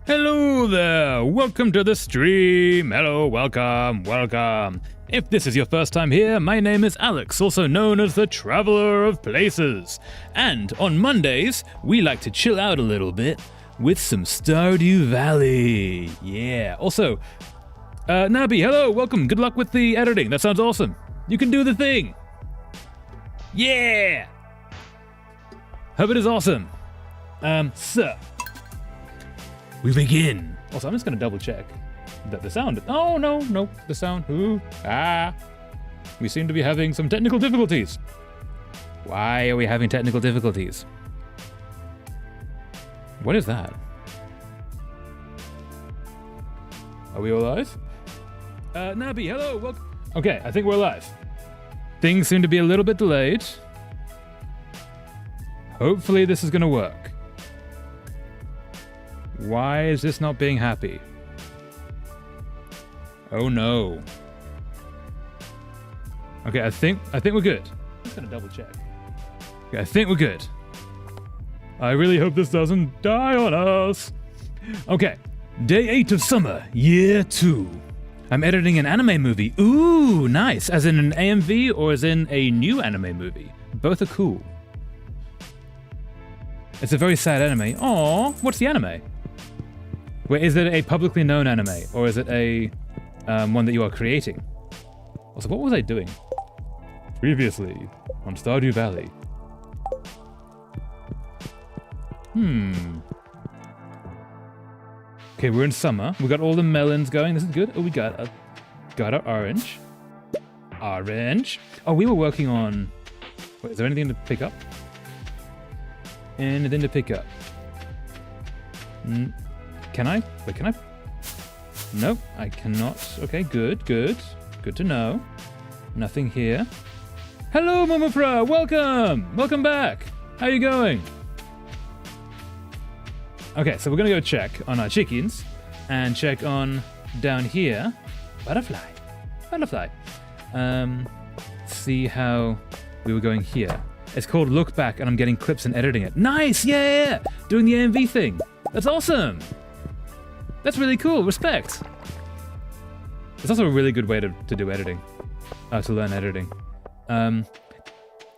Hello there, welcome to the stream. Hello, welcome. If this is your first time here, my name is Alex, also known as the Traveler of Places. And on Mondays, we like to chill out a little bit with some Stardew Valley. Yeah, also, Nabi, hello, welcome, good luck with the editing, that sounds awesome. You can do the thing. Yeah! Hope it is awesome. So, we begin. Also, I'm just gonna double check that the sound, oh no, the sound, we seem to be having some technical difficulties. Why are we having technical difficulties? What is that? Are we all live? Nabi, hello, welcome. Okay, I think we're live. Things seem to be a little bit delayed. Hopefully this is gonna work. Why is this not being happy? Oh no. Okay, I think we're good. I'm just gonna double check. Okay, I think we're good. I really hope this doesn't die on us. Okay, day 8 of summer, year 2. I'm editing an anime movie. Ooh, nice. As in an AMV or as in a new anime movie? Both are cool. It's a very sad anime. Aww, what's the anime? Wait, is it a publicly known anime, or is it a one that you are creating? Also, what was I doing? Previously on Stardew Valley. Okay, we're in summer. We got all the melons going. This is good. Oh, we got our orange. Orange. Oh, we were working on. Wait, is there anything to pick up? Anything to pick up? Can I? Wait, can I? Nope, I cannot. Okay, good to know. Nothing here. Hello, Momopra, welcome back. How you going? Okay, so we're gonna go check on our chickens and check on down here. Butterfly. See how we were going here. It's called Look Back, and I'm getting clips and editing it. Nice, yeah! Doing the AMV thing. That's awesome. That's really cool, respect. It's also a really good way to do editing, to learn editing.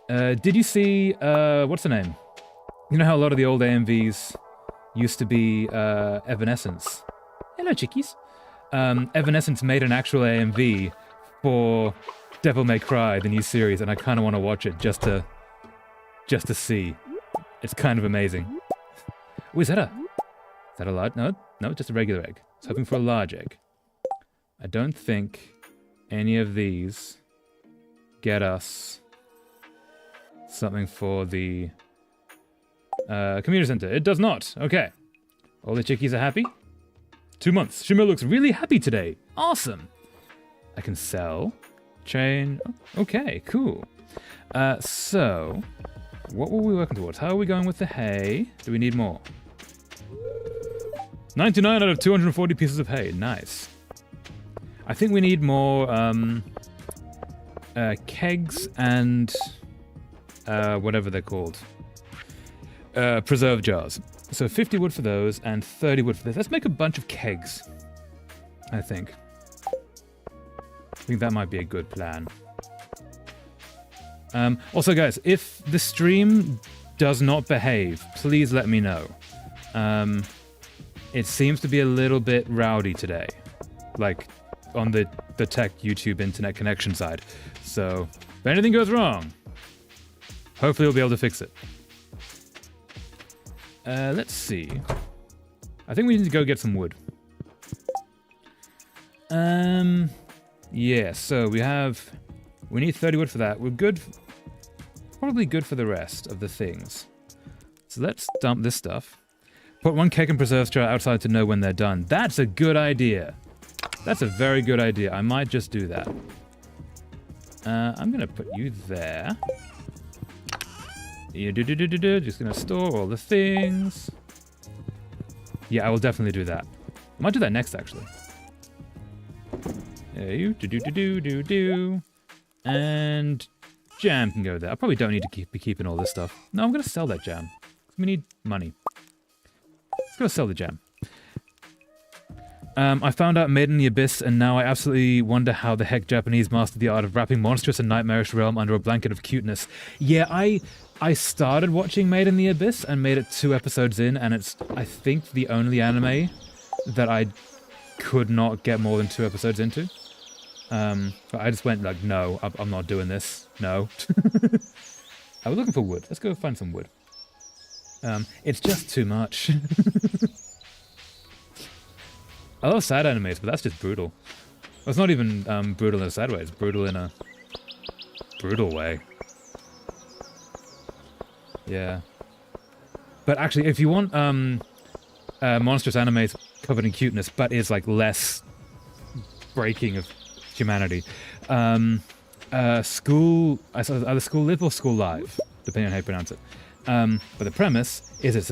Did you see, what's the name? You know how a lot of the old AMVs used to be Evanescence? Hello, chickies. Evanescence made an actual AMV for Devil May Cry, the new series, and I kind of want to watch it just to see. It's kind of amazing. Oh, is that a large? No, just a regular egg. I was hoping for a large egg. I don't think any of these get us something for the community center. It does not. Okay. All the chickies are happy. 2 months. Shimo looks really happy today. Awesome. I can sell. Chain. Okay, cool. So, what were we working towards? How are we going with the hay? Do we need more? 99 out of 240 pieces of hay. Nice. I think we need more kegs and whatever they're called. Preserve jars. So 50 wood for those and 30 wood for this. Let's make a bunch of kegs, I think. I think that might be a good plan. Also, guys, if the stream does not behave, please let me know. It seems to be a little bit rowdy today, like on the tech, YouTube, internet connection side. So if anything goes wrong, hopefully we'll be able to fix it. Let's see. I think we need to go get some wood. Yeah, so we need 30 wood for that. We're good, probably good for the rest of the things. So let's dump this stuff. Put one keg and preserves jar outside to know when they're done. That's a good idea. That's a very good idea. I might just do that. I'm gonna put you there. Just gonna store all the things. Yeah, I will definitely do that. I might do that next, actually. And jam can go there. I probably don't need to be keeping all this stuff. No, I'm gonna sell that jam. We need money. Let's go sell the jam. I found out Made in the Abyss, and now I absolutely wonder how the heck Japanese mastered the art of wrapping monstrous and nightmarish realm under a blanket of cuteness. Yeah, I started watching Made in the Abyss and made it 2 episodes in, and it's, I think, the only anime that I could not get more than 2 episodes into. But I just went like, no, I'm not doing this. No. I was looking for wood. Let's go find some wood. It's just too much. I love sad animes, but that's just brutal. Well, it's not even brutal in a sad way. It's brutal in a brutal way. Yeah. But actually, if you want monstrous animes covered in cuteness, but is like less breaking of humanity, either School Live or School Live, depending on how you pronounce it. But the premise is it's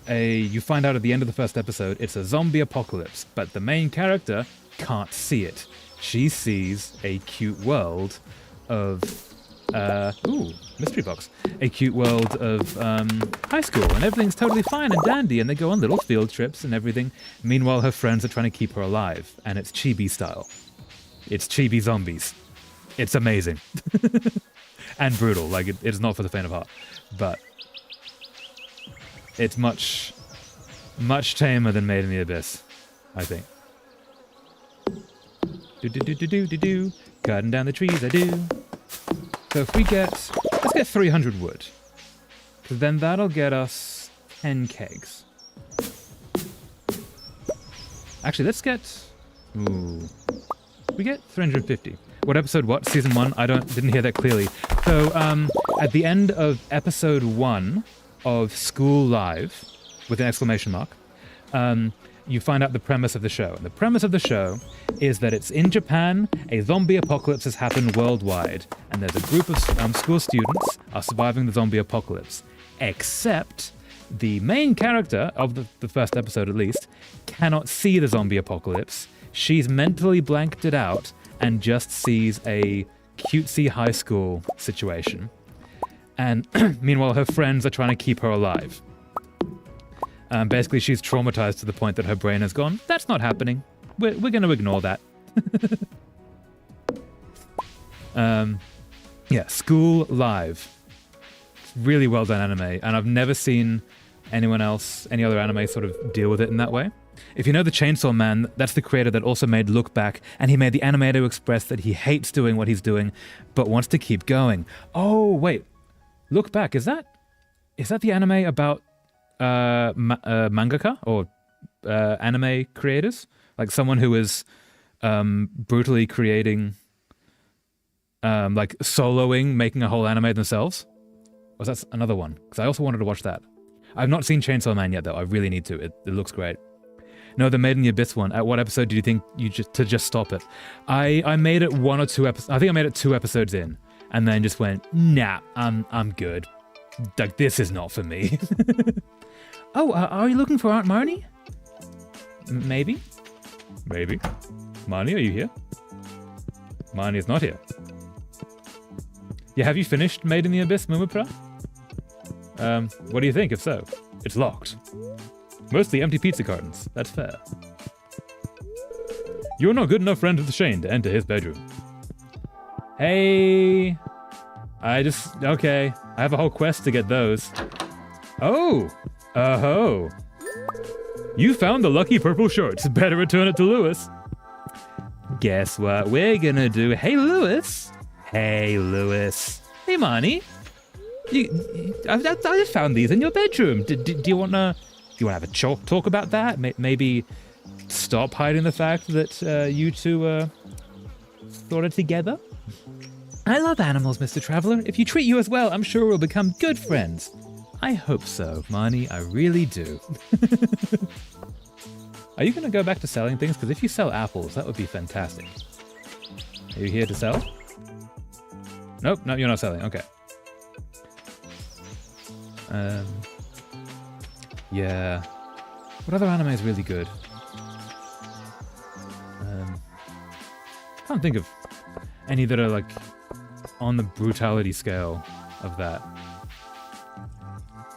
you find out at the end of the first episode, it's a zombie apocalypse, but the main character can't see it. She sees a cute world of, mystery box. A cute world of high school, and everything's totally fine and dandy, and they go on little field trips and everything. Meanwhile, her friends are trying to keep her alive, and it's chibi style. It's chibi zombies. It's amazing. And brutal, like it's not for the faint of heart. But it's much, much tamer than Made in the Abyss, I think. Do. Cutting down the trees, I do. So if we let's get 300 wood. Because then that'll get us 10 kegs. Actually, let's get... we get 350. What episode what? Season 1? Didn't hear that clearly. So, at the end of episode 1 of School Live, with an exclamation mark, you find out the premise of the show. And the premise of the show is that it's in Japan, a zombie apocalypse has happened worldwide, and there's a group of school students are surviving the zombie apocalypse. Except the main character of the first episode, at least, cannot see the zombie apocalypse. She's mentally blanked it out and just sees a cutesy high school situation. And meanwhile, her friends are trying to keep her alive. Basically, she's traumatized to the point that her brain has gone, that's not happening. We're going to ignore that. Yeah, School Live. It's really well done anime, and I've never seen any other anime sort of deal with it in that way. If you know the Chainsaw Man, that's the creator that also made Look Back, and he made the anime to express that he hates doing what he's doing, but wants to keep going. Oh, wait. Look Back, is that the anime about mangaka or anime creators? Like someone who is brutally creating, like soloing, making a whole anime themselves? Or is that another one? Because I also wanted to watch that. I've not seen Chainsaw Man yet, though. I really need to. It looks great. No, the Made in the Abyss one. At what episode do you think to just stop it? I made it 1 or 2 episodes. I think I made it 2 episodes in, and then just went, nah, I'm good. Like, this is not for me. Oh, are you looking for Aunt Marnie? Maybe. Marnie, are you here? Marnie is not here. Yeah, have you finished Made in the Abyss, Mumupra? What do you think, if so? It's locked. Mostly empty pizza cartons. That's fair. You're not good enough friend of Shane to enter his bedroom. Hey! Okay. I have a whole quest to get those. Oh! Oh-ho! You found the lucky purple shorts. Better return it to Lewis. Guess what we're gonna do? Hey, Lewis! Hey, Lewis. Hey, Marnie. I just found these in your bedroom. Do you wanna have a talk about that? Maybe stop hiding the fact that you two sort of together? I love animals, Mr. Traveler. If you treat you as well, I'm sure we'll become good friends. I hope so, Marnie. I really do. Are you going to go back to selling things? Because if you sell apples, that would be fantastic. Are you here to sell? Nope, no, you're not selling. Okay. Yeah. What other anime is really good? Can't think of any that are like on the brutality scale of that.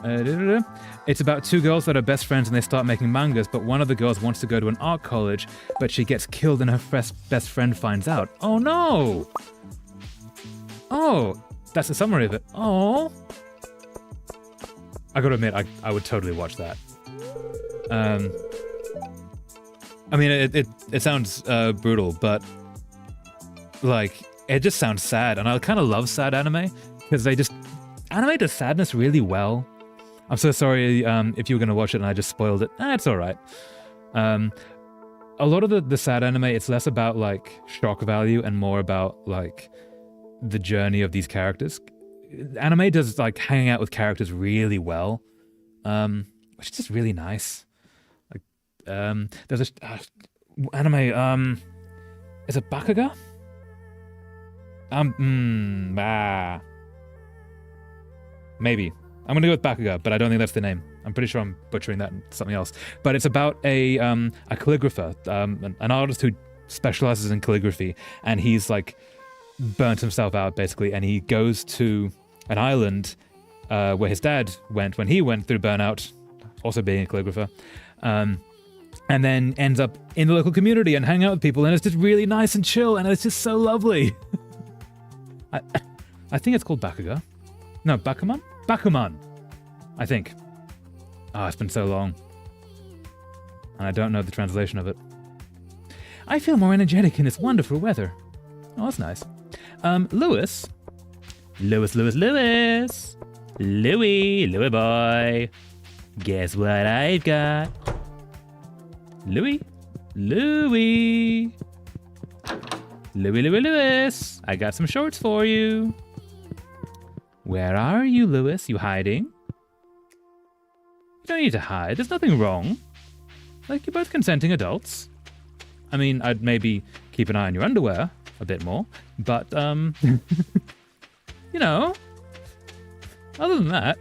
It's about two girls that are best friends and they start making mangas, but one of the girls wants to go to an art college, but she gets killed and her best friend finds out. Oh no! Oh, that's the summary of it. Oh. I gotta admit, I would totally watch that. I mean, it sounds brutal, but like it just sounds sad, and I kind of love sad anime because anime does sadness really well. I'm so sorry if you were gonna watch it and I just spoiled it. It's all right. A lot of the sad anime, it's less about like shock value and more about like the journey of these characters. Anime does like hang out with characters really well, which is just really nice. Like, there's a anime. Is it Bakuga? Maybe. I'm gonna go with Bakuga, but I don't think that's the name. I'm pretty sure I'm butchering that and something else. But it's about a calligrapher, an artist who specializes in calligraphy, and he's like burnt himself out basically, and he goes to an island where his dad went when he went through burnout, also being a calligrapher, and then ends up in the local community and hanging out with people, and it's just really nice and chill, and it's just so lovely. I think it's called Bakuga. No, Bakuman? Bakuman, I think. Oh, it's been so long. And I don't know the translation of it. I feel more energetic in this wonderful weather. Oh, that's nice. Lewis. Louie boy. Guess what I've got? Louis. Louis, I got some shorts for you. Where are you, Lewis? You hiding? You don't need to hide. There's nothing wrong. Like, you're both consenting adults. I mean, I'd maybe keep an eye on your underwear a bit more, but, you know, other than that.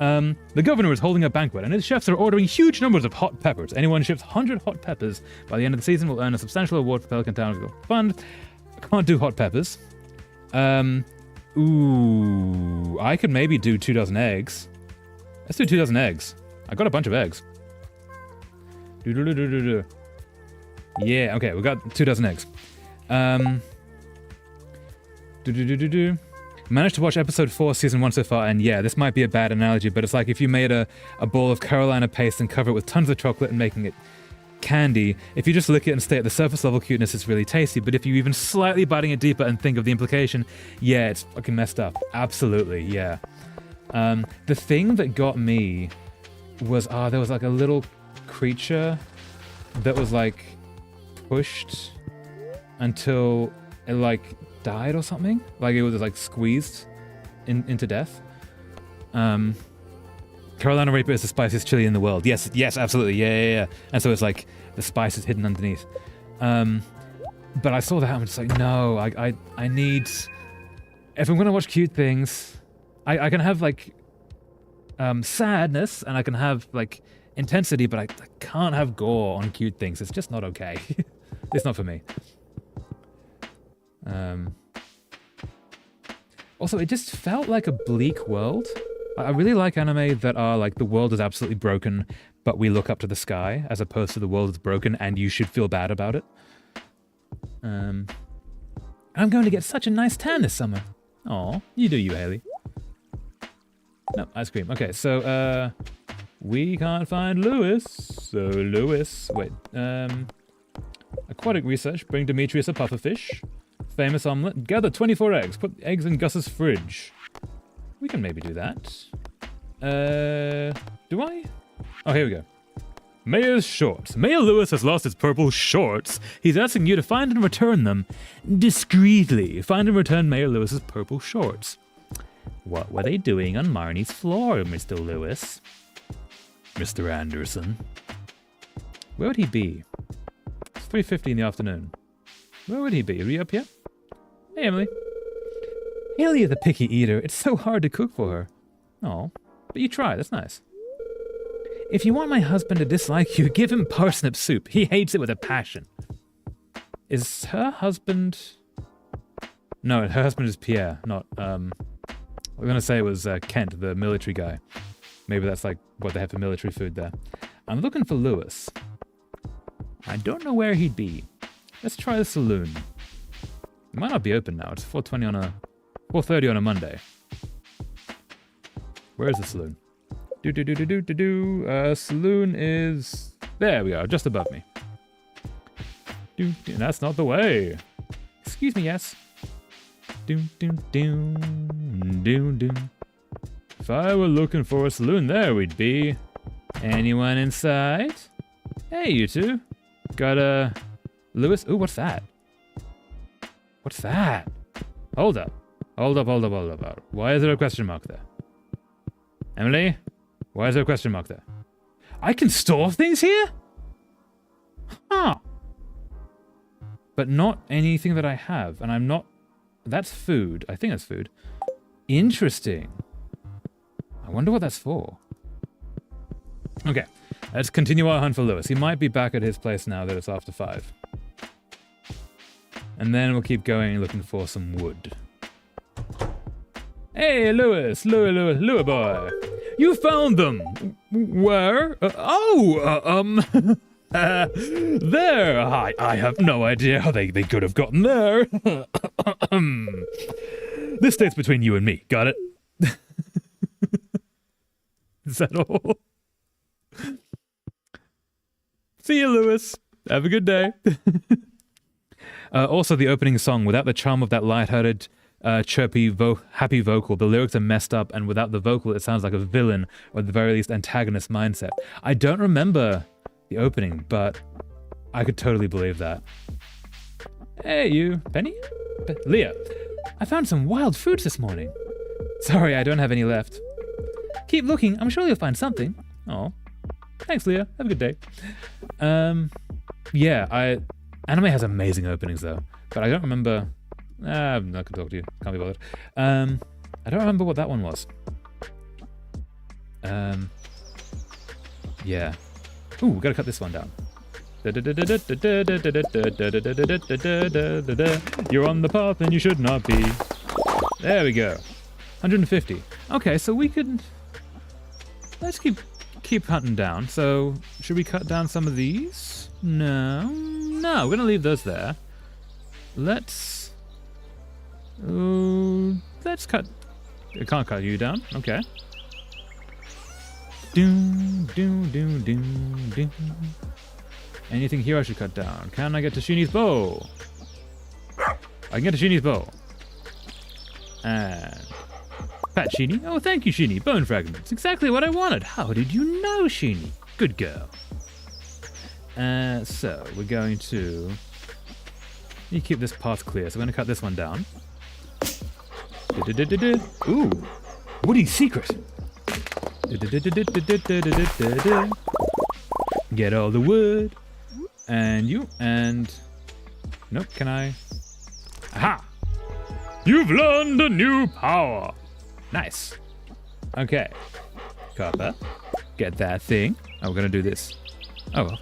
The governor is holding a banquet, and his chefs are ordering huge numbers of hot peppers. Anyone who ships 100 hot peppers by the end of the season will earn a substantial award for Pelican Town's fund. I can't do hot peppers. Ooh, I could maybe do 2 dozen eggs. Let's do 2 dozen eggs. I got a bunch of eggs. Yeah, okay, we got 2 dozen eggs. Managed to watch episode 4, season 1 so far, and yeah, this might be a bad analogy, but it's like if you made a bowl of Carolina paste and cover it with tons of chocolate and making it candy. If you just lick it and stay at the surface level cuteness, it's really tasty, but if you even slightly biting it deeper and think of the implication, yeah, it's fucking messed up. Absolutely, yeah. The thing that got me was, there was like a little creature that was like pushed until it like died or something. Like it was like squeezed into death. Carolina Reaper is the spiciest chili in the world. Yes, absolutely. Yeah. And so it's like the spice is hidden underneath. But I saw that and I'm just like, no, I need... If I'm going to watch cute things, I can have like sadness and I can have like intensity, but I can't have gore on cute things. It's just not okay. It's not for me. Also, it just felt like a bleak world. I really like anime that are like the world is absolutely broken, but we look up to the sky, as opposed to the world is broken and you should feel bad about it. I'm going to get such a nice tan this summer. Aw, you do you, Haley. No, ice cream. Okay, so, we can't find Lewis. So, Lewis, wait, aquatic research, bring Demetrius a pufferfish. Famous omelette, gather 24 eggs, put eggs in Gus's fridge. We can maybe do that. Do I? Oh, here we go. Mayor's shorts. Mayor Lewis has lost his purple shorts. He's asking you to find and return them discreetly. Find and return Mayor Lewis's purple shorts. What were they doing on Marnie's floor, Mr. Lewis? Mr. Anderson. Where would he be? It's 3:50 in the afternoon. Where would he be? Are we up here? Hey, Emily. Haley is a picky eater. It's so hard to cook for her. Oh, but you try. That's nice. If you want my husband to dislike you, give him parsnip soup. He hates it with a passion. Is her husband... No, her husband is Pierre, not, what's was going to say it was Kent, the military guy. Maybe that's like what they have for military food there. I'm looking for Lewis. I don't know where he'd be. Let's try the saloon. It might not be open now. It's 4:30 on a Monday. Where is the saloon? Saloon is... There we are, just above me. That's not the way. Excuse me, yes. If I were looking for a saloon, there we'd be. Anyone inside? Hey, you two. Got a... Lewis? Ooh, what's that? What's that? Hold up. Hold up. Why is there a question mark there? Emily? Why is there a question mark there? I can store things here? Huh. But not anything that I have. And I'm not... That's food. I think that's food. Interesting. I wonder what that's for. Okay. Let's continue our hunt for Lewis. He might be back at his place now that it's after 5. And then we'll keep going looking for some wood. Hey, Lewis! Louis boy! You found them! Where? There! I have no idea how they could have gotten there. This stays between you and me, got it? Is that all? See you, Lewis. Have a good day. Also, the opening song, without the charm of that lighthearted, chirpy, happy vocal, the lyrics are messed up, and without the vocal, it sounds like a villain, or at the very least, antagonist mindset. I don't remember the opening, but I could totally believe that. Hey, you. Penny? Leah, I found some wild fruits this morning. Sorry, I don't have any left. Keep looking. I'm sure you'll find something. Oh. Thanks, Leah. Have a good day. Yeah, anime has amazing openings, though. But I don't remember... I'm not going to talk to you. Can't be bothered. I don't remember what that one was. Yeah. Ooh, we gotta cut this one down. You're on the path and you should not be. There we go. 150. Okay, so we could... Let's keep hunting down. So, should we cut down some of these? No, we're gonna leave those there. Let's cut... I can't cut you down. Okay. Anything here I should cut down? Can I get to Shini's bow? I can get to Shini's bow. And... Pat Shini. Oh, thank you, Shini. Bone fragments. Exactly what I wanted. How did you know, Shini? Good girl. So, we're going to... You keep this path clear, so we're going to cut this one down. Ooh! Woody secret! Get all the wood. And you, and... Nope, can I... Aha! You've learned a new power! Nice. Okay. Copper. Get that thing. Oh, we're gonna do this. Oh well.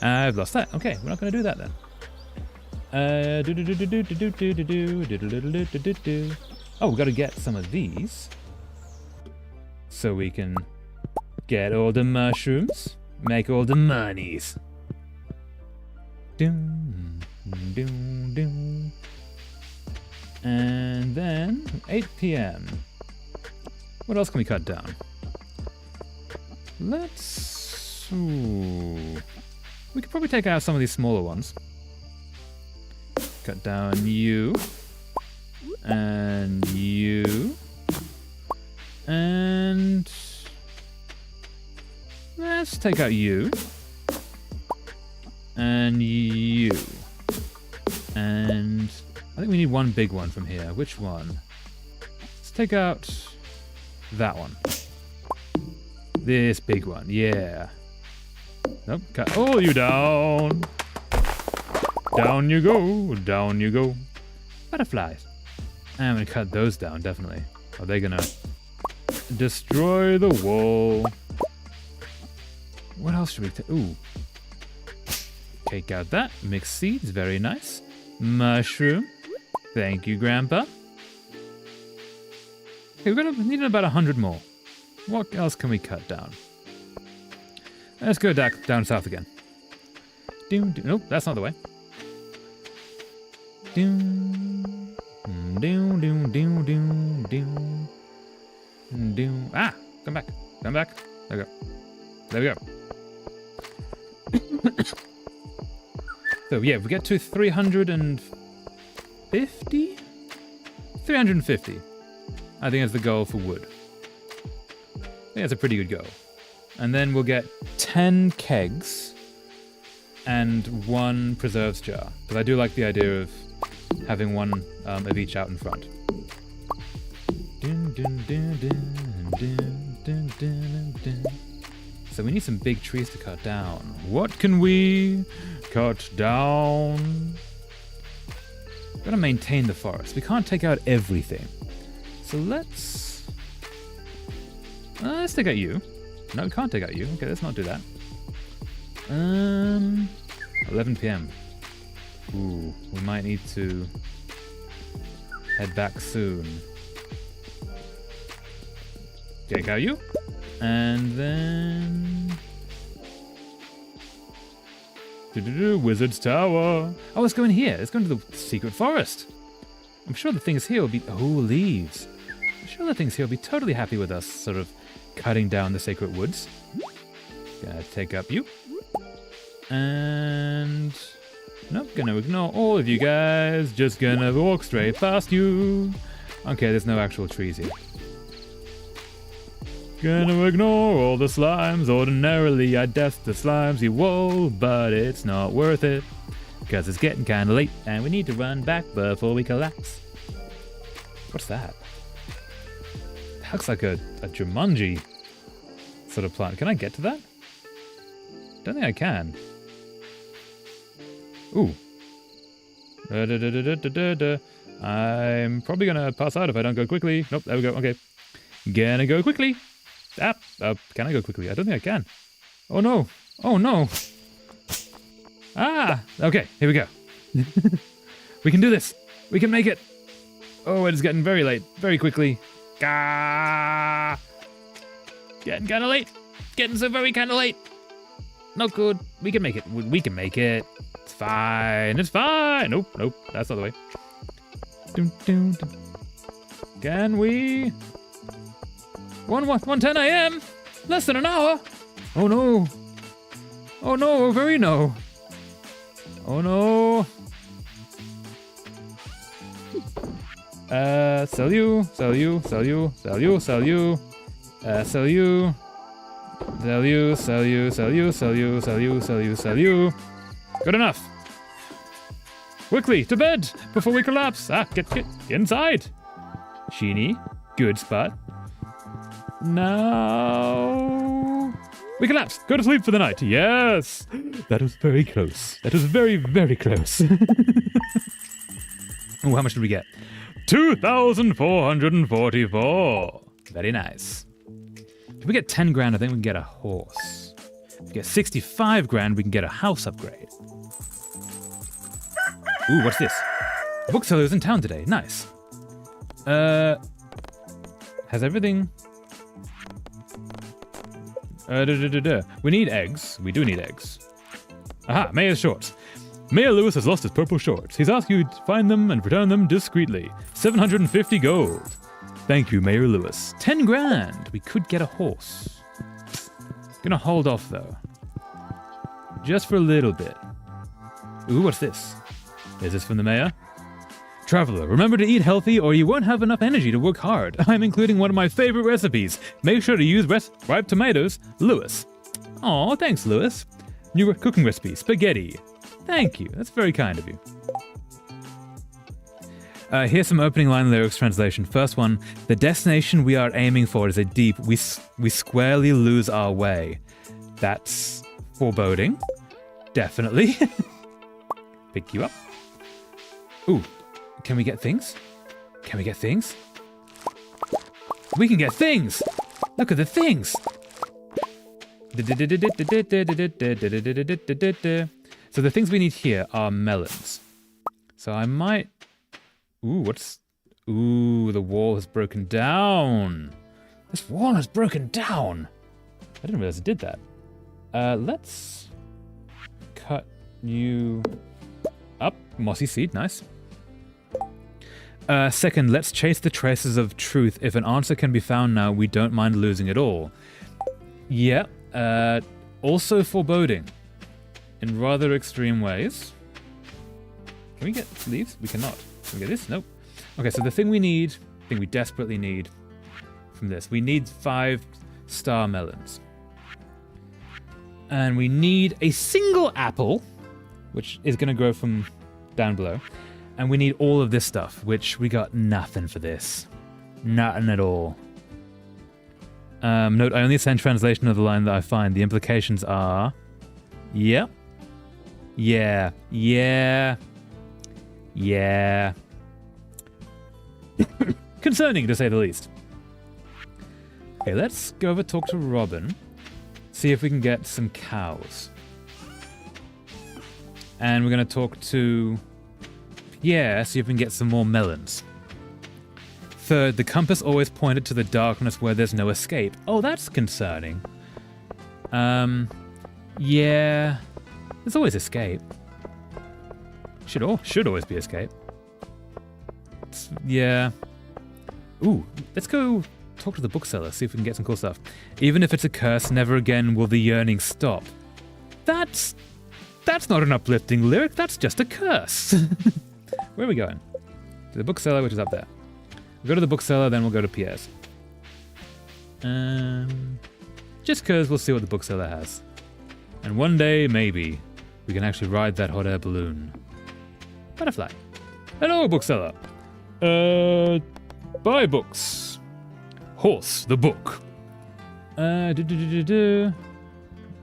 I've lost that. Okay, we're not gonna do that then. Oh, we gotta get some of these. So we can get all the mushrooms. Make all the monies. And then 8 p.m. What else can we cut down? Let's... Ooh. We could probably take out some of these smaller ones. Cut down you. And you. And... Let's take out you. And you. And... I think we need one big one from here. Which one? Let's take out that one. This big one, yeah. Nope, cut all you down. Down you go, down you go. Butterflies. I'm gonna cut those down, definitely. Are they gonna destroy the wall? What else should we take? Ooh. Take out that. Mixed seeds, very nice. Mushroom. Thank you, Grandpa. Okay, we're gonna need about 100 more. What else can we cut down? Let's go down south again. Nope, that's not the way. Ah, come back. Come back. There we go. There we go. So yeah, if we get to 350? 350. I think that's the goal for wood. I think that's a pretty good goal. And then we'll get 10 kegs and 1 preserves jar. Because I do like the idea of having one of each out in front. So we need some big trees to cut down. What can we cut down? We've got to maintain the forest. We can't take out everything. So let's take out you. No, we can't take out you. Okay, let's not do that. 11 p.m. Ooh, we might need to head back soon. Take out you. And then... Wizard's Tower. Oh, let's go in here. Let's go into the secret forest. I'm sure the things here will be... Oh, leaves. I'm sure the things here will be totally happy with us sort of cutting down the sacred woods. Gonna take up you. And... Nope, gonna ignore all of you guys. Just gonna walk straight past you. Okay, there's no actual trees here. Gonna ignore all the slimes. Ordinarily I'd death the slimesy wall, but it's not worth it. Because it's getting kinda late and we need to run back before we collapse. What's that? That looks like a Jumanji sort of plant. Can I get to that? Don't think I can. Ooh. I'm probably gonna pass out if I don't go quickly. Nope, there we go, okay. Gonna go quickly. Can I go quickly? I don't think I can. Oh no. Oh no. Ah, okay, here we go. We can do this. We can make it. Oh, it is getting very late. Very quickly. Gah! Getting kind of late. Getting so very kind of late. Not good. We can make it. We can make it. It's fine. It's fine. Nope, nope. That's not the way. Can we? 1:10 a.m. Less than an hour. Oh no. Oh no. Very no. Oh no. Sell you. Sell you. Sell you. Sell you. Sell you. Sell you. Sell you. Sell you. Sell you. Sell you. Sell you. Sell you. Sell you. Good enough. Quickly to bed before we collapse. Get inside. Sheeny. Good spot. Now we collapse. Go to sleep for the night. Yes. That was very close. That was very, very close. Oh, how much did we get? 2,444. Very nice. If we get 10 grand, I think we can get a horse. If we get 65 grand, we can get a house upgrade. Ooh, what's this? A bookseller's in town today. Nice. Has everything... We need eggs. We do need eggs. Aha, Mayor's shorts. Mayor Lewis has lost his purple shorts. He's asked you to find them and return them discreetly. 750 gold. Thank you, Mayor Lewis. 10 grand. We could get a horse. Gonna hold off, though. Just for a little bit. Ooh, what's this? Is this from the mayor? Traveler, remember to eat healthy or you won't have enough energy to work hard. I'm including one of my favorite recipes. Make sure to use ripe tomatoes. Lewis. Aw, thanks, Lewis. New cooking recipe, spaghetti. Thank you. That's very kind of you. Here's some opening line lyrics translation. First one. The destination we are aiming for is a deep, we squarely lose our way. That's foreboding. Definitely. Pick you up. Ooh. Can we get things? Can we get things? We can get things! Look at the things! So the things we need here are melons. So I might... Ooh, what's... Ooh, the wall has broken down. This wall has broken down. I didn't realize it did that. Let's cut you up. Mossy seed, nice. Second, let's chase the traces of truth. If an answer can be found now, we don't mind losing it all. Yeah, also foreboding. In rather extreme ways. Can we get leaves? We cannot. Can we get this? Nope. Okay, so the thing we desperately need from this, we need 5 star melons. And we need a single apple, which is going to grow from down below. And we need all of this stuff, which we got nothing for this. Nothing at all. Note, I only send translation of the line that I find. The implications are... Yeah. Yeah. Yeah. Yeah. Concerning, to say the least. Okay, let's go over talk to Robin. See if we can get some cows. And we're going to talk to Pierre, see if we can get some more melons. Third, the compass always pointed to the darkness where there's no escape. Oh, that's concerning. Yeah. There's always escape. Should always be escape. Yeah. Ooh, let's go talk to the bookseller, see if we can get some cool stuff. Even if it's a curse, never again will the yearning stop. That's not an uplifting lyric, that's just a curse. Where are we going? To the bookseller, which is up there. We'll go to the bookseller, then we'll go to Pierre's. Just because we'll see what the bookseller has. And one day, maybe, we can actually ride that hot air balloon. Butterfly. Hello, bookseller. Buy books. Horse, the book.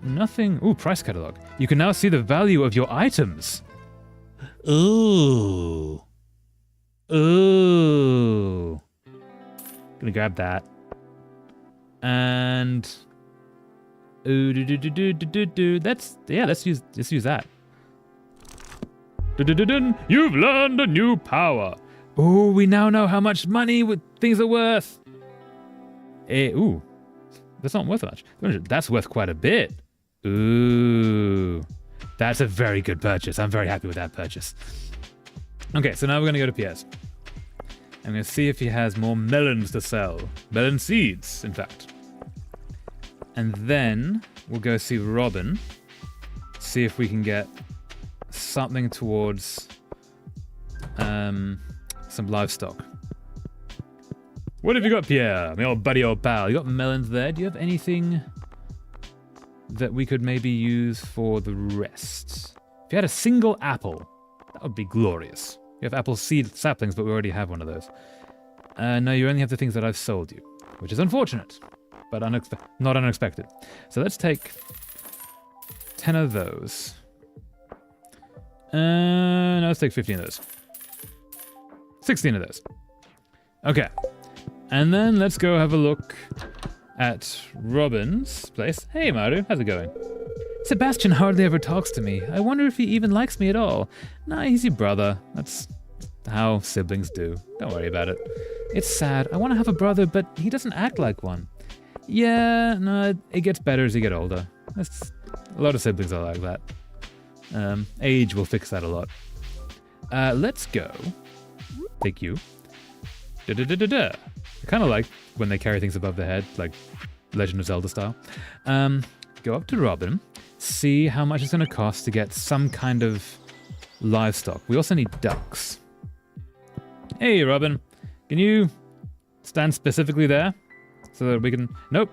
Nothing. Ooh, price catalog. You can now see the value of your items. Ooh. Ooh. Gonna grab that. And let's use that. You've learned a new power. Ooh, we now know how much money things are worth. Ooh, that's not worth much. That's worth quite a bit. Ooh, that's a very good purchase. I'm very happy with that purchase. Okay, so now we're going to go to Pierre's. I'm going to see if he has more melons to sell. Melon seeds, in fact. And then we'll go see Robin. See if we can get something towards some livestock. What have you got, Pierre? My old buddy, old pal. You got melons there. Do you have anything that we could maybe use for the rest? If you had a single apple, that would be glorious. You have apple seed saplings, but we already have one of those. No, you only have the things that I've sold you, which is unfortunate, but not unexpected. So let's take 10 of those. No, let's take 15 of those. 16 of those. Okay. And then let's go have a look at Robin's place. Hey, Maru, how's it going? Sebastian hardly ever talks to me. I wonder if he even likes me at all. Nah, he's your brother. That's how siblings do. Don't worry about it. It's sad. I want to have a brother, but he doesn't act like one. Yeah, no, it gets better as you get older. A lot of siblings are like that. Age will fix that a lot. Let's go. Thank you. I kind of like when they carry things above their head, like Legend of Zelda style. Go up to Robin, see how much it's going to cost to get some kind of livestock. We also need ducks. Hey, Robin, can you stand specifically there so that we can? Nope,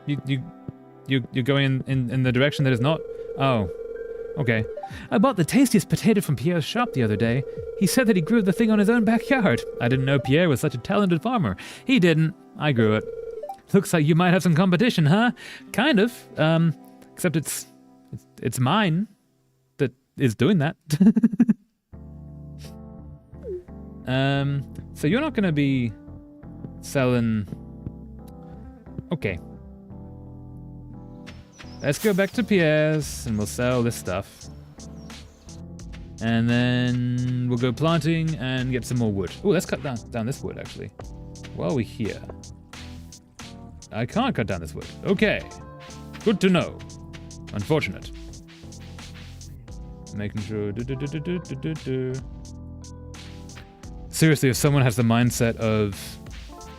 you're going in the direction that is not. Oh, okay. I bought the tastiest potato from Pierre's shop the other day. He said that he grew the thing on his own backyard. I didn't know Pierre was such a talented farmer. He didn't. I grew it. Looks like you might have some competition, huh? Kind of. Except it's mine that is doing that. So you're not gonna be selling. Okay. Let's go back to Pierre's and we'll sell this stuff. And then we'll go planting and get some more wood. Oh, let's cut down this wood, actually. While we're here. I can't cut down this wood. Okay. Good to know. Unfortunate. Making sure... Seriously, if someone has the mindset of...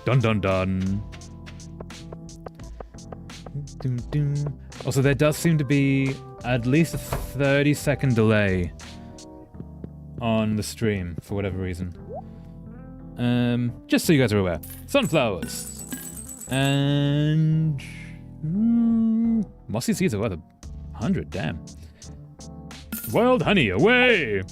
Dun dun dun. Also, there does seem to be at least a 30-second delay on the stream, for whatever reason. Just so you guys are aware. Sunflowers. And... mossy seeds are worth 100, damn. Wild honey, away!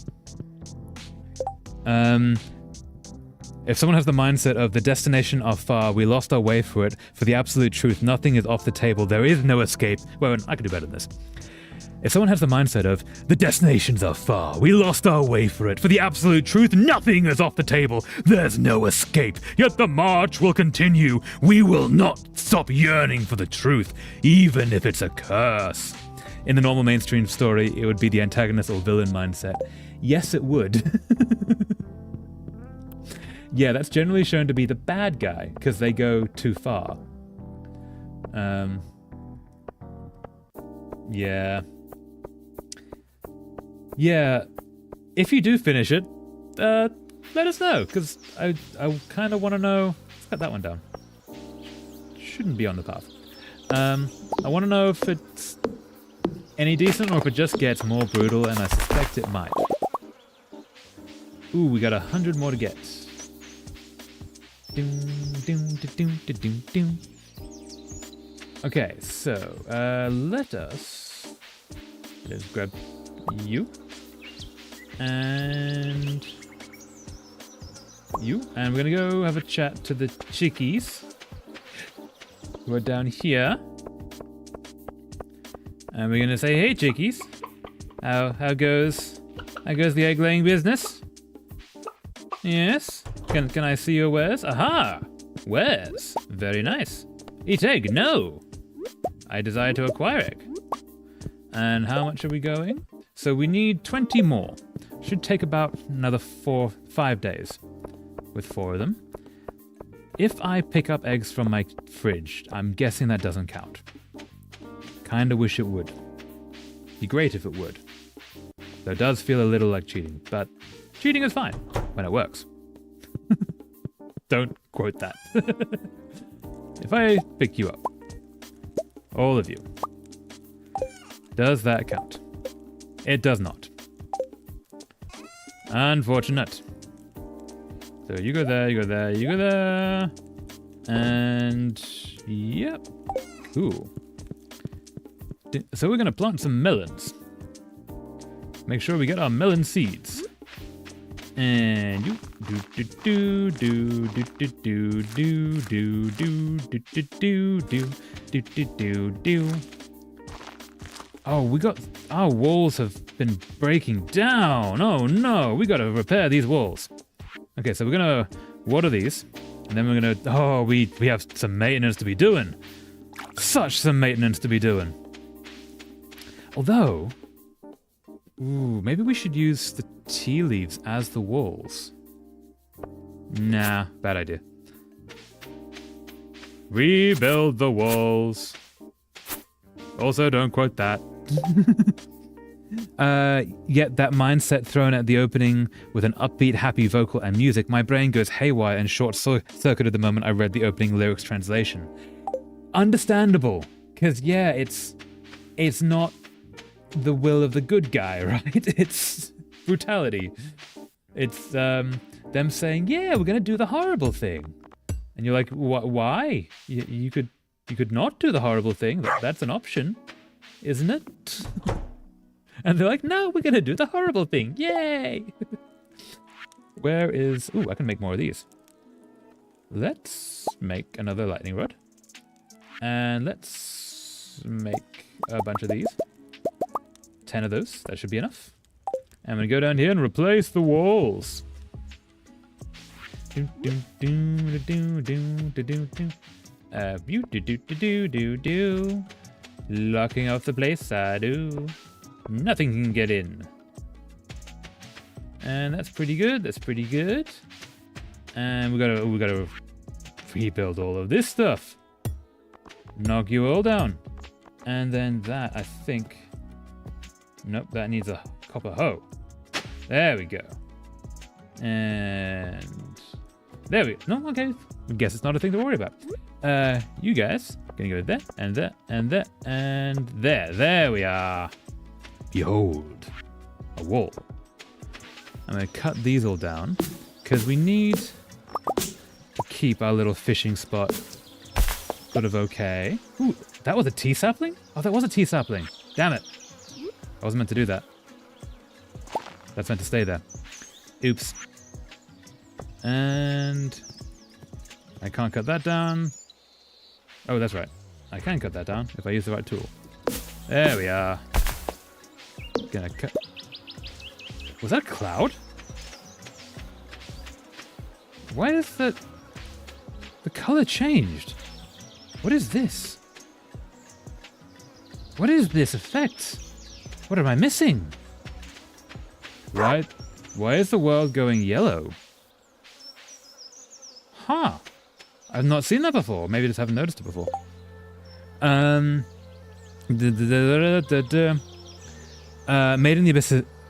If someone has the mindset of the destination are far, we lost our way for it, for the absolute truth, nothing is off the table, there is no escape. Well, I can do better than this. If someone has the mindset of, the destinations are far, we lost our way for it, for the absolute truth, nothing is off the table, there's no escape, yet the march will continue, we will not stop yearning for the truth, even if it's a curse. In the normal mainstream story, it would be the antagonist or villain mindset. Yes, it would. Yeah, that's generally shown to be the bad guy, because they go too far. Yeah. Yeah, if you do finish it, let us know, because I kind of want to know... Let's cut that one down. Shouldn't be on the path. I want to know if it's any decent, or if it just gets more brutal, and I suspect it might. Ooh, we got 100 more to get. Okay, so let's grab you and you, and we're gonna go have a chat to the chickies who are down here, and we're gonna say, hey chickies, how goes the egg laying business? Yes. Can I see your wares? Aha! Wares. Very nice. Eat egg? No! I desire to acquire egg. And how much are we going? So we need 20 more. Should take about another 5 days with 4 of them. If I pick up eggs from my fridge, I'm guessing that doesn't count. Kinda wish it would. Be great if it would. Though it does feel a little like cheating, but cheating is fine when it works. Don't quote that. If I pick you up, all of you, does that count? It does not. Unfortunate. So you go there, you go there, you go there. And yep, cool. So we're gonna plant some melons. Make sure we get our melon seeds. And you do. Oh, we got our walls have been breaking down. Oh no, we gotta repair these walls. Okay, so we're gonna water these, and then we're gonna. Oh, we have some maintenance to be doing. Such some maintenance to be doing. Although, ooh, maybe we should use the tea leaves as the walls. Nah, bad idea. Rebuild the walls. Also, don't quote that. Yet that mindset thrown at the opening with an upbeat, happy vocal and music, my brain goes haywire and short-circuited the moment I read the opening lyrics translation. Understandable, because yeah, it's not the will of the good guy, right? It's brutality. It's them saying, yeah, we're gonna do the horrible thing. And you're like, why? You could not do the horrible thing. That's an option, isn't it? And they're like, no, we're gonna do the horrible thing. Yay! Where is... Ooh, I can make more of these. Let's make another lightning rod. And let's make a bunch of these. 10 of those. That should be enough. I'm gonna go down here and replace the walls. Locking off the place, I do. Nothing can get in. And that's pretty good. That's pretty good. And we gotta rebuild all of this stuff. Knock you all down. And then that, I think... Nope, that needs a copper hoe. There we go. And... There we go. No, okay. I guess it's not a thing to worry about. You guys, gonna go there, and there, and there, and there. There we are. Behold. A wall. I'm gonna cut these all down, because we need to keep our little fishing spot sort of okay. Ooh, that was a tea sapling? Oh, that was a tea sapling. Damn it. I wasn't meant to do that. That's meant to stay there. Oops. And I can't cut that down. Oh, that's right. I can cut that down if I use the right tool. There we are. Gonna cut. Was that a cloud? Why is that? The color changed. What is this? What is this effect? What am I missing? Right? Why is the world going yellow? Huh. I've not seen that before. Maybe I just haven't noticed it before.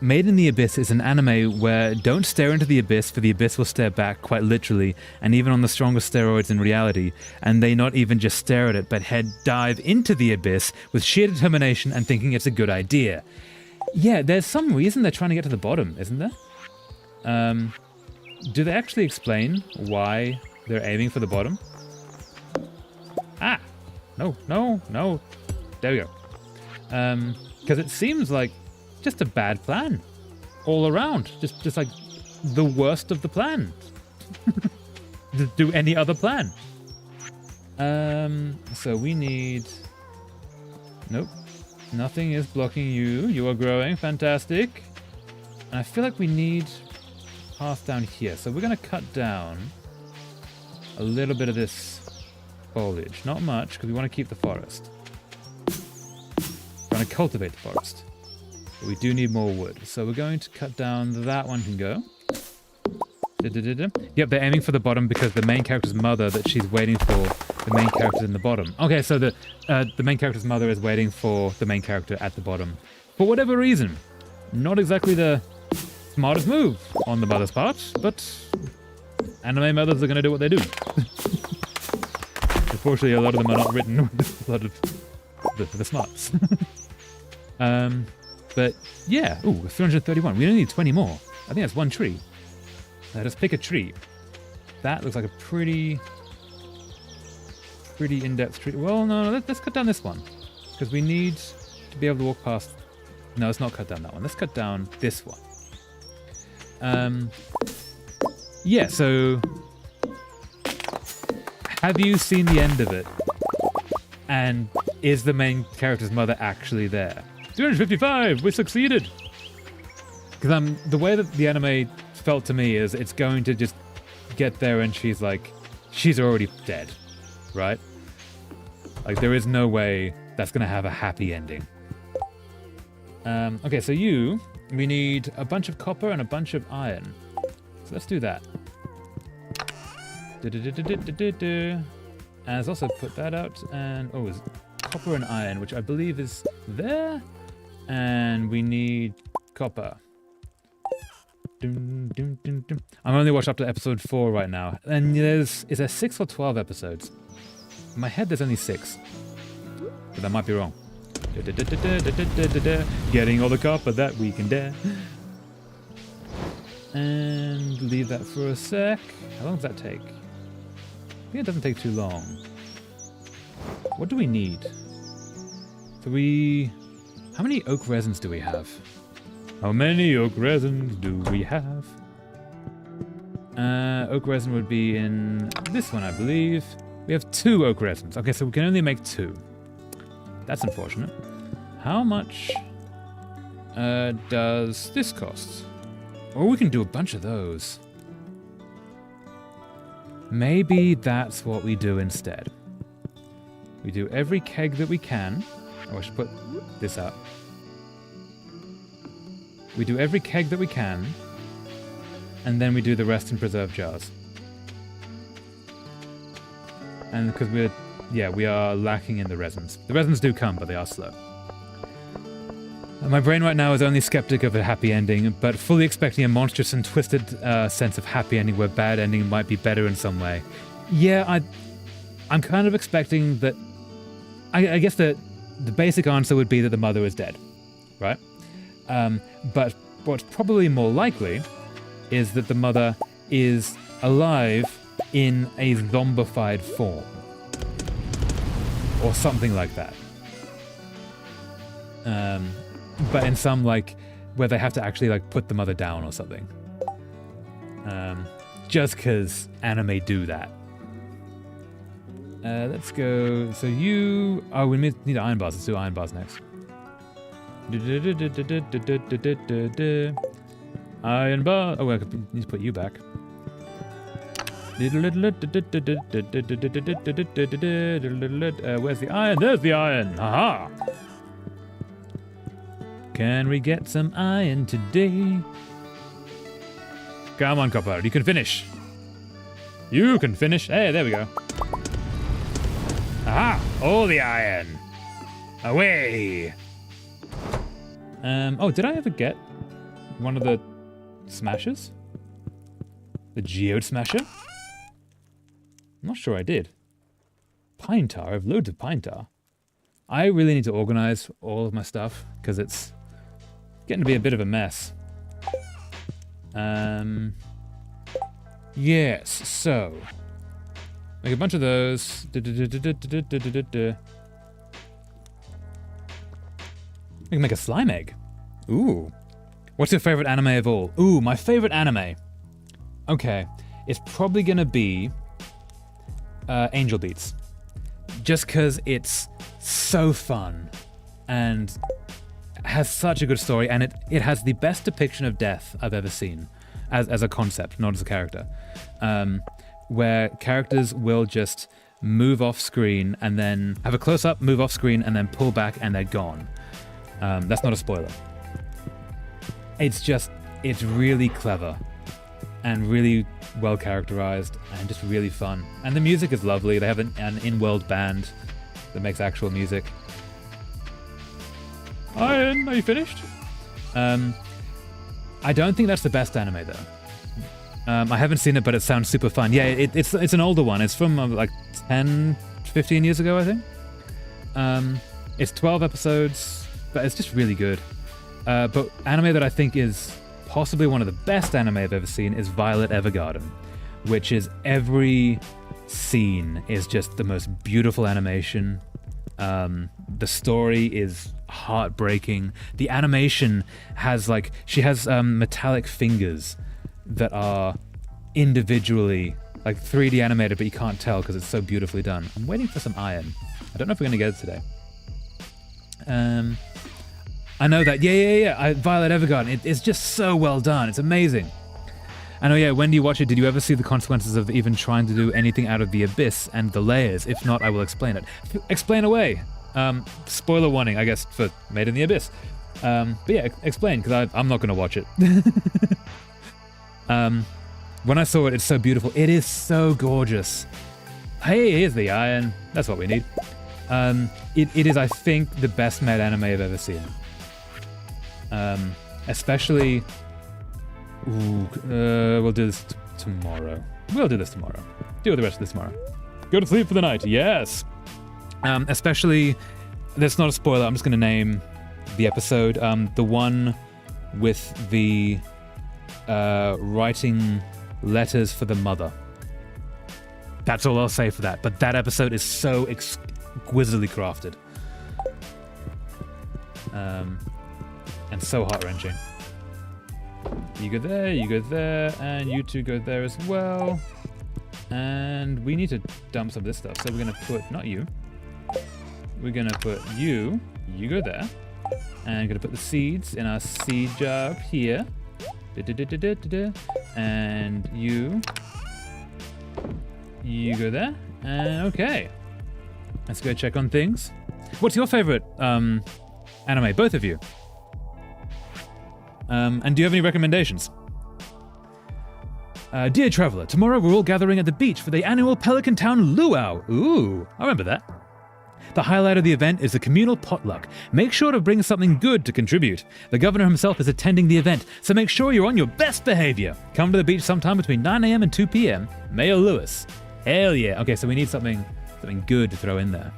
Made in the Abyss is an anime where don't stare into the abyss, for the abyss will stare back, quite literally, and even on the strongest steroids in reality, and they not even just stare at it, but head dive into the abyss with sheer determination and thinking it's a good idea. Yeah, there's some reason they're trying to get to the bottom, isn't there? Do they actually explain why they're aiming for the bottom? Ah! No. There we go. Because it seems like just a bad plan. All around. Just like the worst of the plan. Do any other plan. So we need... Nope. Nothing is blocking you. You are growing. Fantastic. And I feel like we need path down here. So we're going to cut down a little bit of this foliage. Not much, because we want to keep the forest. We're going to cultivate the forest. But we do need more wood. So we're going to cut down... That one can go. Yep, they're aiming for the bottom because the main character's mother that she's waiting for the main character's in the bottom. Okay, so the main character's mother is waiting for the main character at the bottom. For whatever reason. Not exactly the smartest move on the mother's part, but anime mothers are going to do what they do. Unfortunately, a lot of them are not written with a lot of the smarts. But yeah, ooh, 331. We only need 20 more. I think that's one tree. Let us pick a tree. That looks like a pretty in-depth tree. Well, no, let's cut down this one. Because we need to be able to walk past... No, let's not cut down that one. Let's cut down this one. Yeah, so... Have you seen the end of it? And is the main character's mother actually there? 255! We succeeded! Because the way that the anime felt to me is it's going to just get there and she's like... She's already dead. Right? Like, there is no way that's going to have a happy ending. Okay, so we need a bunch of copper and a bunch of iron. So let's do that. And let's also put that out. And, oh, it's copper and iron, which I believe is there. And we need copper. I'm only watched up to episode 4 right now. And is there 6 or 12 episodes? In my head, there's only 6. But that might be wrong. Getting all the copper that we can dare. And leave that for a sec. How long does that take? I think it doesn't take too long. What do we need? How many oak resins do we have? How many oak resins do we have? Oak resin would be in this one, I believe. We have 2 oak resins. Okay, so we can only make 2. That's unfortunate. How much does this cost? Or we can do a bunch of those. Maybe that's what we do instead. We do every keg that we can. Oh, I should put this up. We do every keg that we can, and then we do the rest in preserve jars. And because we are lacking in the resins. The resins do come, but they are slow. My brain right now is only skeptic of a happy ending, but fully expecting a monstrous and twisted sense of happy ending where bad ending might be better in some way. Yeah, I'm kind of expecting that... I guess the basic answer would be that the mother is dead, right? But what's probably more likely is that the mother is alive in a zombified form. Or something like that. But in some, like, where they have to actually, like, put the mother down or something. Just because anime do that. Let's go... So you... Oh, we need iron bars. Let's do iron bars next. Iron bar... Oh, I need to put you back. Where's the iron? There's the iron! Haha! Can we get some iron today? Come on, Copper. You can finish. You can finish. Hey, there we go. Aha! All the iron. Away! Oh, did I ever get one of the smashers? The geode smasher? I'm not sure I did. Pine tar? I have loads of pine tar. I really need to organize all of my stuff because it's getting to be a bit of a mess. Yes, so make a bunch of those. We can make a slime egg. Ooh. What's your favorite anime of all? Ooh, my favorite anime. Okay, it's probably gonna be Angel Beats. Just because it's so fun and has such a good story, and it has the best depiction of death I've ever seen as a concept, not as a character. Where characters will just move off screen and then have a close-up, move off screen, and then pull back and they're gone. That's not a spoiler. It's really clever and really well characterized and just really fun. And the music is lovely. They have an in-world band that makes actual music. Iron, are you finished? I don't think that's the best anime though. I haven't seen it, but it sounds super fun. Yeah, it's an older one. It's from like 10, 15 years ago, I think. It's 12 episodes, but it's just really good. But anime that I think is possibly one of the best anime I've ever seen is Violet Evergarden, which is every scene is just the most beautiful animation. The story is heartbreaking. The animation has she has metallic fingers that are individually like 3D animated, but you can't tell because it's so beautifully done. I'm waiting for some iron. I don't know if we're gonna get it today. I know that. Yeah. Violet Evergarden. It's just so well done. It's amazing. I know, yeah, when do you watch it? Did you ever see the consequences of even trying to do anything out of the abyss and the layers? If not, I will explain it. Explain away. Spoiler warning, I guess, for Made in the Abyss. But yeah, explain, because I'm not going to watch it. When I saw it, it's so beautiful. It is so gorgeous. Hey, here's the iron. That's what we need. It is, I think, the best made anime I've ever seen. Especially... Ooh, we'll do this tomorrow. We'll do this tomorrow. Do the rest of this tomorrow. Go to sleep for the night. Yes. Especially, that's not a spoiler. I'm just going to name the episode. The one with the writing letters for the mother. That's all I'll say for that. But that episode is so exquisitely crafted. And so heart-wrenching. You go there, and you two go there as well. And we need to dump some of this stuff. So we're going to put, not you. We're going to put you go there. And going to put the seeds in our seed jar up here. And you go there. And okay. Let's go check on things. What's your favorite anime? Both of you. And do you have any recommendations? Dear traveler, tomorrow we're all gathering at the beach for the annual Pelican Town Luau. Ooh, I remember that. The highlight of the event is the communal potluck. Make sure to bring something good to contribute. The governor himself is attending the event, so make sure you're on your best behavior. Come to the beach sometime between 9 a.m. and 2 p.m. Mayor Lewis. Hell yeah. Okay, so we need something good to throw in there.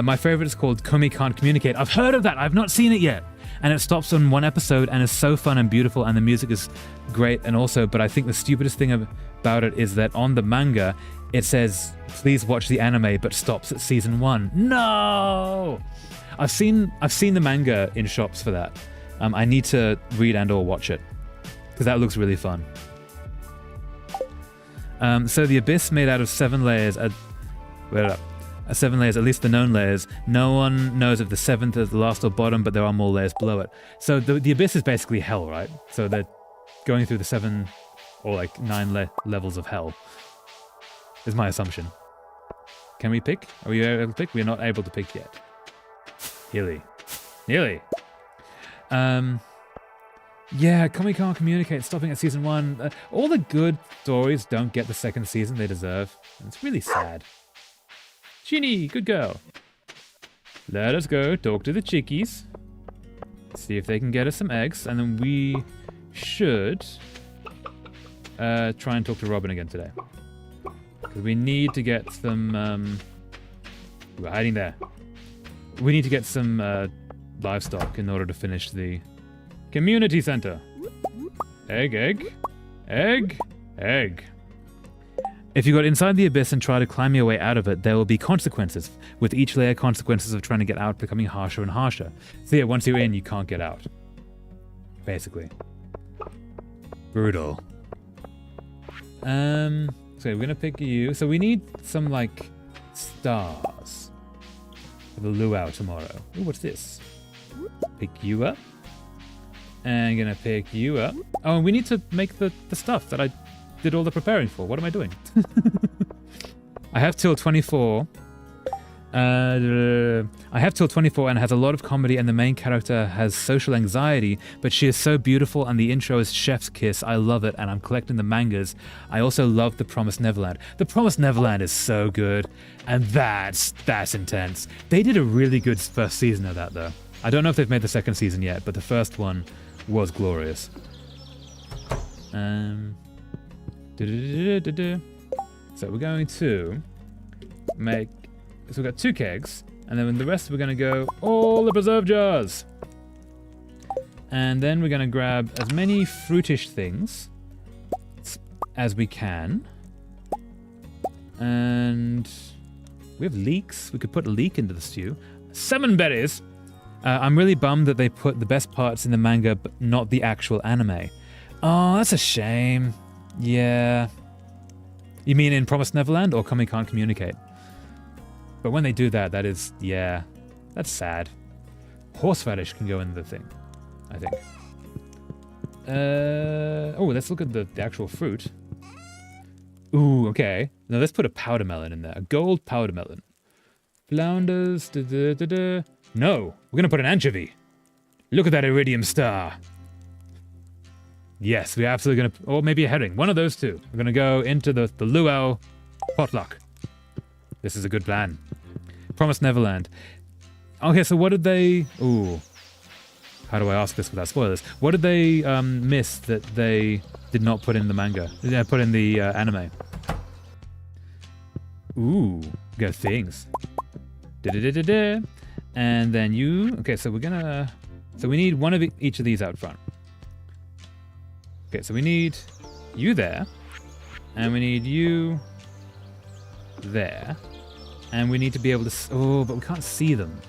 My favorite is called Komi Can't Communicate. I've heard of that. I've not seen it yet. And it stops on one episode and is so fun and beautiful, and the music is great. And also, but I think the stupidest thing about it is that on the manga, it says, please watch the anime, but stops at season 1. No! I've seen the manga in shops for that. I need to read and or watch it, because that looks really fun. So the Abyss made out of 7 layers. 7 layers, at least the known layers. No one knows if the 7th is the last or bottom, but there are more layers below it. So the Abyss is basically hell, right? So they're going through the 7 or like 9 levels of hell, is my assumption. Can we pick? Are we able to pick? We're not able to pick yet. Nearly. Yeah, Komi Can't Communicate, stopping at season 1. All the good stories don't get the second season they deserve. It's really sad. Shinny, good girl. Let us go talk to the chickies. See if they can get us some eggs, and then we should try and talk to Robin again today. Because we need to get some... we're hiding there. We need to get some livestock in order to finish the community center. Egg, egg. Egg, egg. If you got inside the Abyss and try to climb your way out of it, there will be consequences, with each layer consequences of trying to get out becoming harsher and harsher. So yeah, once you're in, you can't get out. Basically. Brutal. So we're gonna pick you. So we need some, like, stars for the luau tomorrow. Ooh, what's this? Pick you up. And I'm gonna pick you up. Oh, and we need to make the stuff that I did all the preparing for. What am I doing? I have till 24. I have till 24 and has a lot of comedy, and the main character has social anxiety, but she is so beautiful and the intro is chef's kiss. I love it, and I'm collecting the mangas. I also love The Promised Neverland. The Promised Neverland is so good, and that's intense. They did a really good first season of that, though. I don't know if they've made the second season yet, but the first one was glorious. So we're going to make... So we've got 2 kegs, and then the rest we're going to go all the preserve jars. And then we're going to grab as many fruitish things as we can. And we have leeks. We could put a leek into the stew. 7 berries! I'm really bummed that they put the best parts in the manga, but not the actual anime. Oh, that's a shame. Yeah. You mean in Promised Neverland or Komi Can't Communicate? But when they do that, that is, yeah, that's sad. Horseradish can go in the thing, I think. Oh, let's look at the actual fruit. Ooh, okay. Now let's put a powder melon in there. A gold powder melon. Flounders, No, we're gonna put an anchovy. Look at that iridium star. Yes, we're absolutely gonna, or maybe a herring. One of those two. We're gonna go into the luau potluck. This is a good plan. Promised Neverland. Okay, so what did they... Ooh. How do I ask this without spoilers? What did they miss that they did not put in the manga? Yeah, put in the anime. Ooh. We got things. Da-da-da-da-da. And then you... Okay, so we're gonna... So we need one of each of these out front. Okay, so we need you there. And we need you there. And we need to be able to... Oh, but we can't see them.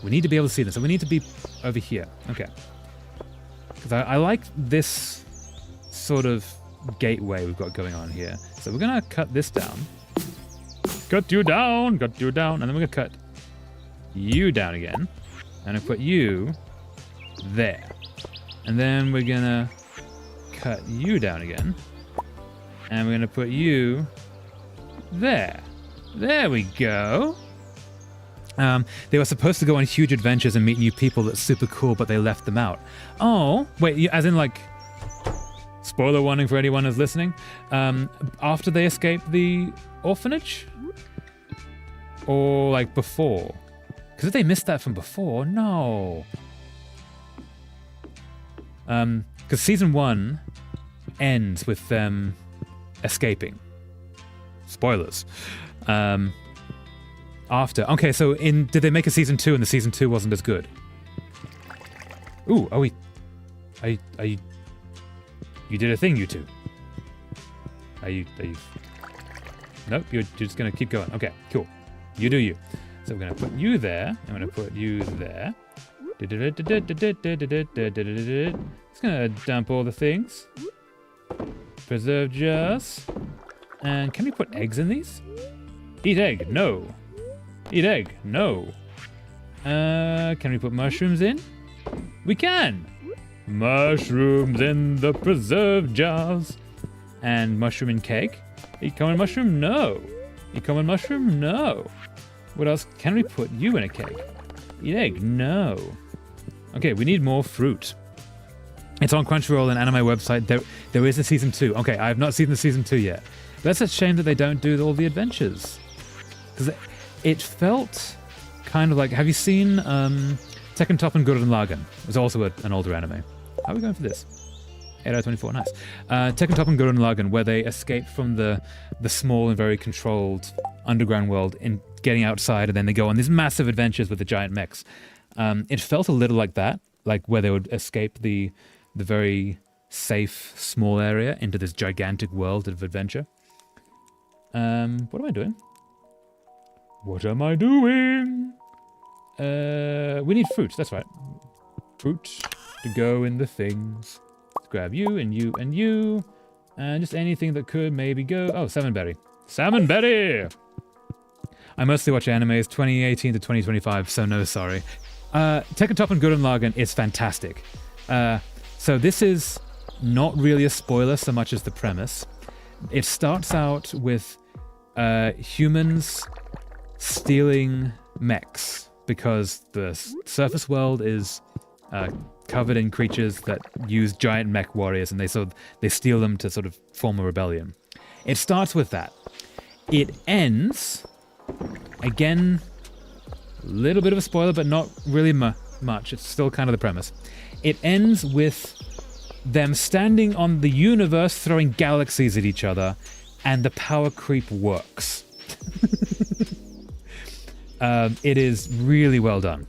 We need to be able to see them. So we need to be over here. Okay. Because I like this sort of gateway we've got going on here. So we're going to cut this down. Cut you down! Cut you down! And then we're going to cut you down again. And I put you there. And then we're going to cut you down again. And we're going to put you there. There we go. They were supposed to go on huge adventures and meet new people that's super cool, but they left them out. Oh, wait, as in like... Spoiler warning for anyone who's listening. After they escape the orphanage? Or, like, before? Because if they missed that from before, no. Because season 1 ends with them escaping. Spoilers. After. Okay, so did they make a season 2 and the season 2 wasn't as good? Ooh, are you did a thing, you two. Are you Nope, you're just gonna keep going. Okay, cool. You do you. So we're gonna put you there. I'm gonna put you there. It's gonna dump all the things. Preserve jars. And can we put eggs in these? Eat egg, no. Eat egg, no. Can we put mushrooms in? We can! Mushrooms in the preserve jars. And mushroom in cake. Eat common mushroom? No. Eat common mushroom? No. What else? Can we put you in a cake? Eat egg? No. Okay, we need more fruit. It's on Crunchyroll and Anime website. There is a season 2. Okay, I have not seen the season 2 yet. But that's a shame that they don't do all the adventures. Because it felt kind of like... Have you seen Tekken Top and Gurren Lagann? It's also an older anime. How are we going for this? 8 out of 24, nice. Tekken Top and Gurren Lagann, where they escape from the small and very controlled underground world in getting outside, and then they go on these massive adventures with the giant mechs. It felt a little like that, like where they would escape the very safe, small area into this gigantic world of adventure. What am I doing? What am I doing? We need fruit, that's right. Fruit to go in the things. Let's grab you and you and you. And just anything that could maybe go. Oh, salmonberry. Salmonberry! I mostly watch animes 2018 to 2025, so no sorry. Tekken Top and Gurren Lagann is fantastic. So this is not really a spoiler so much as the premise. It starts out with humans stealing mechs because the surface world is covered in creatures that use giant mech warriors, and they steal them to sort of form a rebellion. It starts with that. It ends, again, a little bit of a spoiler, but not really much. It's still kind of the premise. It ends with them standing on the universe, throwing galaxies at each other, and the power creep works. It is really well done.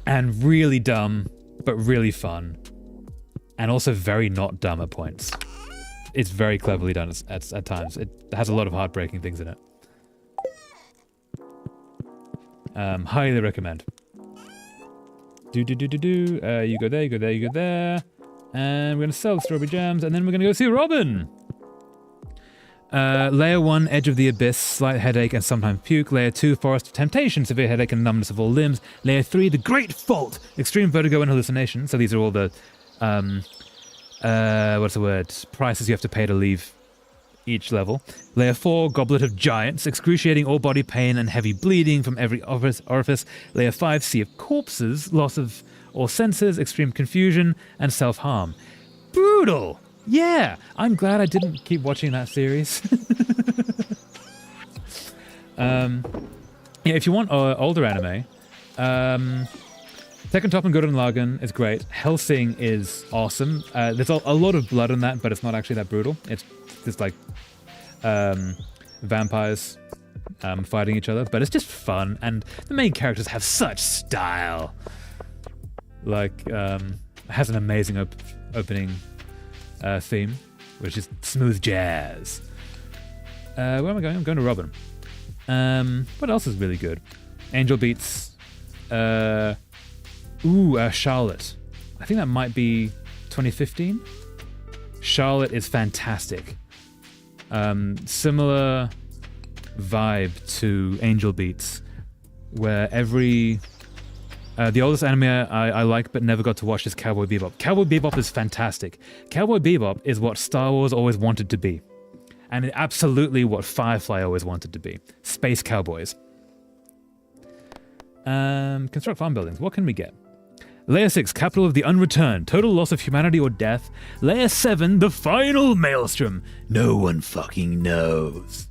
And really dumb, but really fun. And also very not dumb at points. It's very cleverly done at times. It has a lot of heartbreaking things in it. Highly recommend. You go there, you go there, you go there. And we're going to sell the strawberry jams, and then we're going to go see Robin. Layer 1, Edge of the Abyss, slight headache and sometimes puke. Layer 2, Forest of Temptation, severe headache and numbness of all limbs. Layer 3, The Great Fault, extreme vertigo and hallucination. So these are all the, what's the word? Prices you have to pay to leave each level. Layer 4, Goblet of Giants, excruciating all-body pain and heavy bleeding from every orifice. Layer 5, Sea of Corpses, loss of all senses, extreme confusion, and self-harm. Brutal! Yeah, I'm glad I didn't keep watching that series. Yeah, if you want older anime, Tekken Top and Gurren Lagann is great. Hellsing is awesome. There's a lot of blood in that, but it's not actually that brutal. It's just like vampires fighting each other, but it's just fun, and the main characters have such style. Like, has an amazing opening theme, which is smooth jazz. Where am I going? I'm going to Robin. What else is really good? Angel Beats. Charlotte. I think that might be 2015. Charlotte is fantastic. Similar vibe to Angel Beats, where the oldest anime I like but never got to watch is Cowboy Bebop. Cowboy Bebop is fantastic. Cowboy Bebop is what Star Wars always wanted to be. And absolutely what Firefly always wanted to be. Space cowboys. Construct farm buildings. What can we get? Layer 6, Capital of the Unreturned. Total loss of humanity or death. Layer 7, The Final Maelstrom. No one fucking knows.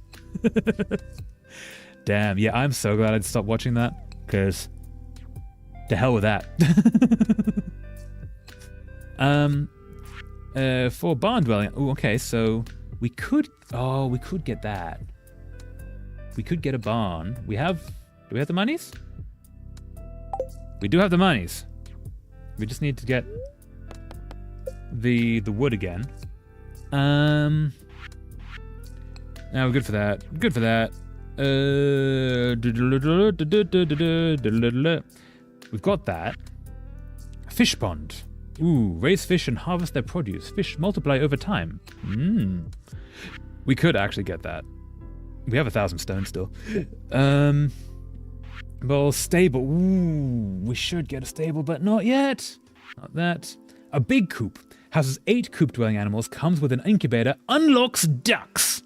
Damn, yeah, I'm so glad I'd stopped watching that, because to hell with that. For barn dwelling. Oh, okay, so we could get that. We could get a barn. Do we have the monies? We do have the monies. We just need to get the wood again. Now we're good for that. Good for that. We've got that. Fish pond. Ooh, raise fish and harvest their produce. Fish multiply over time. We could actually get that. We have 1,000 stone still. Well, stable. Ooh, we should get a stable, but not yet. Not that. A big coop. Houses 8 coop-dwelling animals. Comes with an incubator. Unlocks ducks.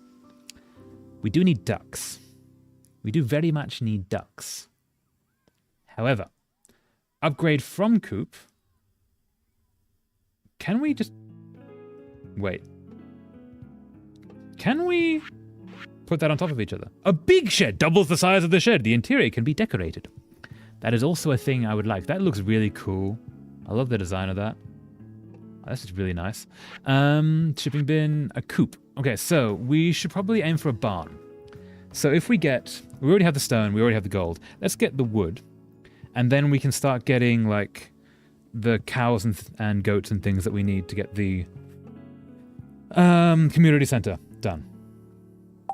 We do need ducks. We do very much need ducks. However, upgrade from coop. Can we just... Wait. Can we put that on top of each other? A big shed doubles the size of the shed. The interior can be decorated. That is also a thing I would like. That looks really cool. I love the design of that. That's just really nice. Shipping bin, a coop. Okay, so we should probably aim for a barn. So if we already have the stone, we already have the gold. Let's get the wood. And then we can start getting, like, the cows and goats and things that we need to get the community center done.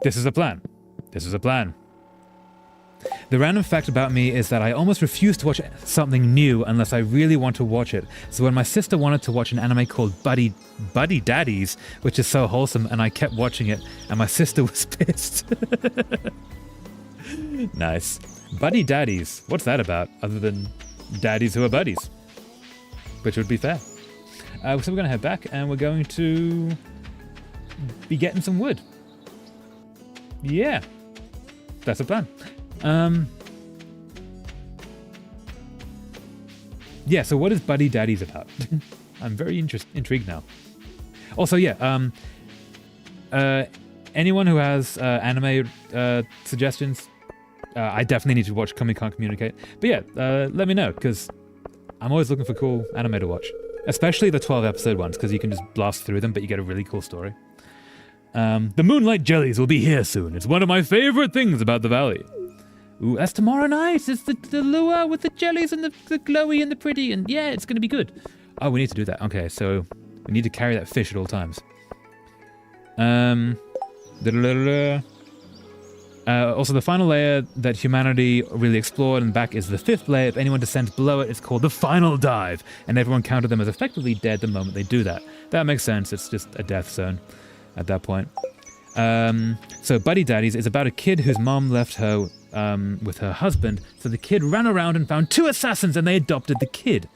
This is a plan. This is a plan. The random fact about me is that I almost refuse to watch something new unless I really want to watch it. So when my sister wanted to watch an anime called Buddy Daddies, which is so wholesome, and I kept watching it, and my sister was pissed. Nice. Buddy Daddies. What's that about, other than daddies who are buddies? Which would be fair. So we're going to head back, and we're going to be getting some wood. Yeah. That's the plan. Yeah, so what is Buddy Daddies about? I'm very intrigued now. Also, yeah, anyone who has anime suggestions, I definitely need to watch Kumi Can't Communicate. But yeah, let me know, because I'm always looking for cool anime to watch. Especially the 12-episode ones, because you can just blast through them, but you get a really cool story. The Moonlight Jellies will be here soon. It's one of my favorite things about the valley. Ooh, that's tomorrow night. It's the lure with the jellies and the glowy and the pretty, and yeah, it's going to be good. Oh, we need to do that. Okay, so we need to carry that fish at all times. Also, the final layer that humanity really explored and back is the 5th layer. If anyone descends below it, it's called the Final Dive, and everyone counted them as effectively dead the moment they do that. That makes sense. It's just a death zone at that point. So Buddy Daddies is about a kid whose mom left her with her husband, so the kid ran around and found 2 assassins and they adopted the kid.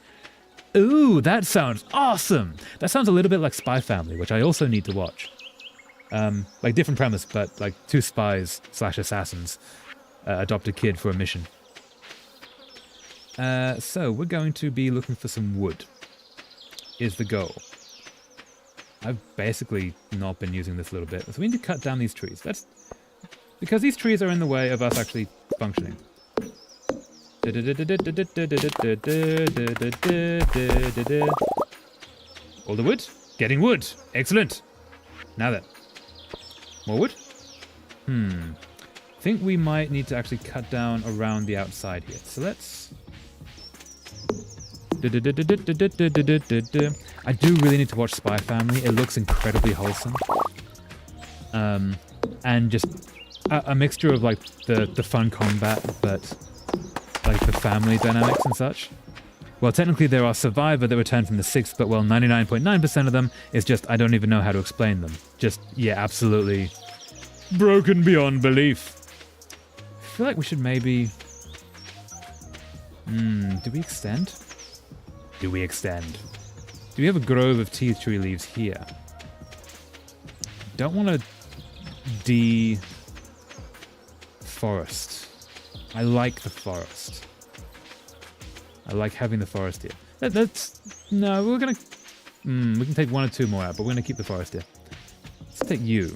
Ooh, that sounds awesome! That sounds a little bit like Spy Family, which I also need to watch. Like different premise, but like 2 spies / assassins adopt a kid for a mission. So we're going to be looking for some wood, is the goal. I've basically not been using this a little bit, so we need to cut down these trees. That's because these trees are in the way of us actually functioning. All the wood? Getting wood. Excellent. Now then. More wood? I think we might need to actually cut down around the outside here. So let's... I do really need to watch Spy Family. It looks incredibly wholesome. And just a mixture of like the fun combat, but like the family dynamics and such. Well, technically there are Survivor that returned from the 6th, but well, 99.9% of them is just, I don't even know how to explain them. Just, yeah, absolutely broken beyond belief. I feel like we should maybe... do we extend? Do we extend? Do we have a grove of tea tree leaves here? Don't want to de-forest. I like the forest. I like having the forest here. No, we're gonna... we can take 1 or 2 more out, but we're gonna keep the forest here. Let's take you.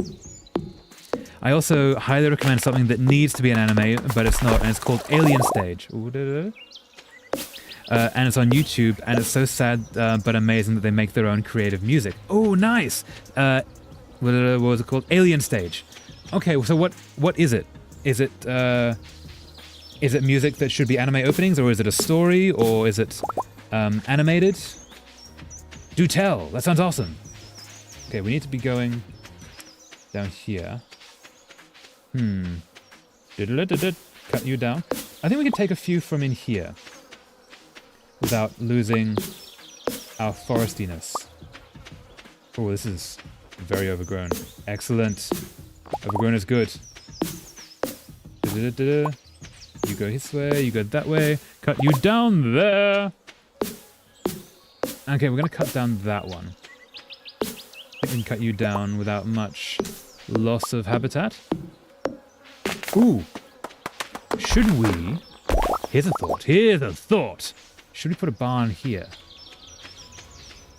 I also highly recommend something that needs to be an anime, but it's not, and it's called Alien Stage. And it's on YouTube, and it's so sad but amazing that they make their own creative music. Oh, nice! What was it called? Alien Stage. Okay, so what is it? Is it music that should be anime openings, or is it a story, or is it animated? Do tell! That sounds awesome! Okay, we need to be going down here. Cut you down. I think we can take a few from in here without losing our forestiness. Oh, this is very overgrown. Excellent. Overgrown is good. You go this way, you go that way. Cut you down there. Okay, we're going to cut down that one. I think we can cut you down without much loss of habitat. Ooh. Should we... Here's a thought. Should we put a barn here?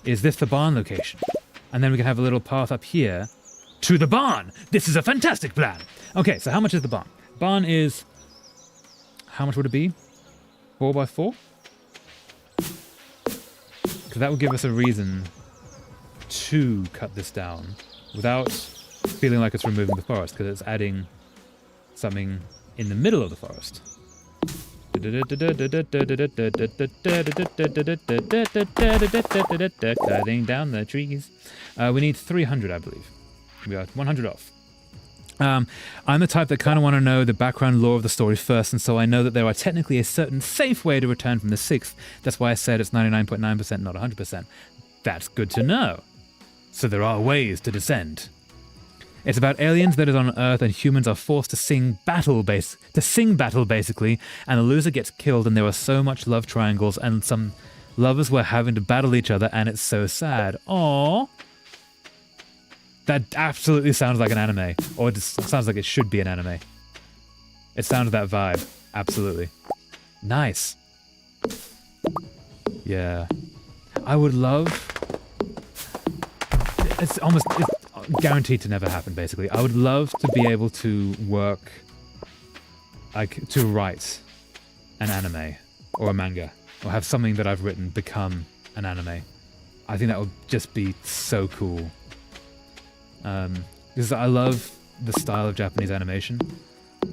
Is this the barn location? And then we can have a little path up here to the barn. This is a fantastic plan. Okay, so how much is the barn? Barn is... How much would it be? 4 by 4? Because that would give us a reason to cut this down without feeling like it's removing the forest, because it's adding something in the middle of the forest. Cutting down the trees. We need 300, I believe. We are 100 off. I'm the type that kind of want to know the background lore of the story first, and so I know that there are technically a certain safe way to return from the 6th. That's why I said it's 99.9%, not 100%. That's good to know. So there are ways to descend. It's about aliens that is on Earth, and humans are forced to sing battle, basically, and the loser gets killed, and there are so much love triangles, and some lovers were having to battle each other, and it's so sad. Aww. That absolutely sounds like an anime, or it just sounds like it should be an anime. It sounds that vibe, absolutely. Nice. Yeah. I would love... It's guaranteed to never happen, basically. I would love to be able to work, like, to write an anime or a manga, or have something that I've written become an anime. I think that would just be so cool. Because I love the style of Japanese animation,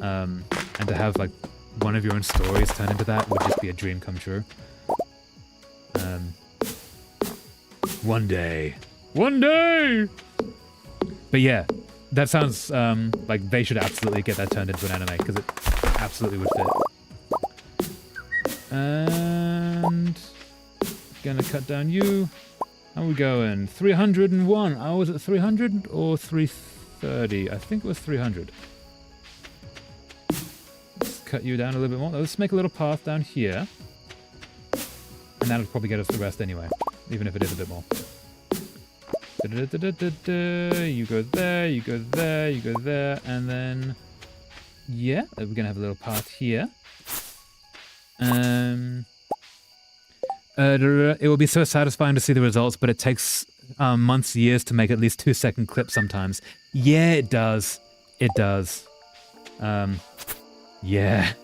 and to have, like, one of your own stories turn into that would just be a dream come true. One day! One day! But yeah, that sounds like they should absolutely get that turned into an anime, because it absolutely would fit. And... Gonna cut down you. How are we going? 301. Oh, was it 300 or 330? I think it was 300. Let's cut you down a little bit more. Let's make a little path down here. And that'll probably get us the rest anyway, even if it is a bit more. You go there, you go there, you go there, and then... Yeah, we're going to have a little path here. It will be so satisfying to see the results, but it takes months, years to make at least 2-second clips sometimes. Yeah, it does. It does. Yeah,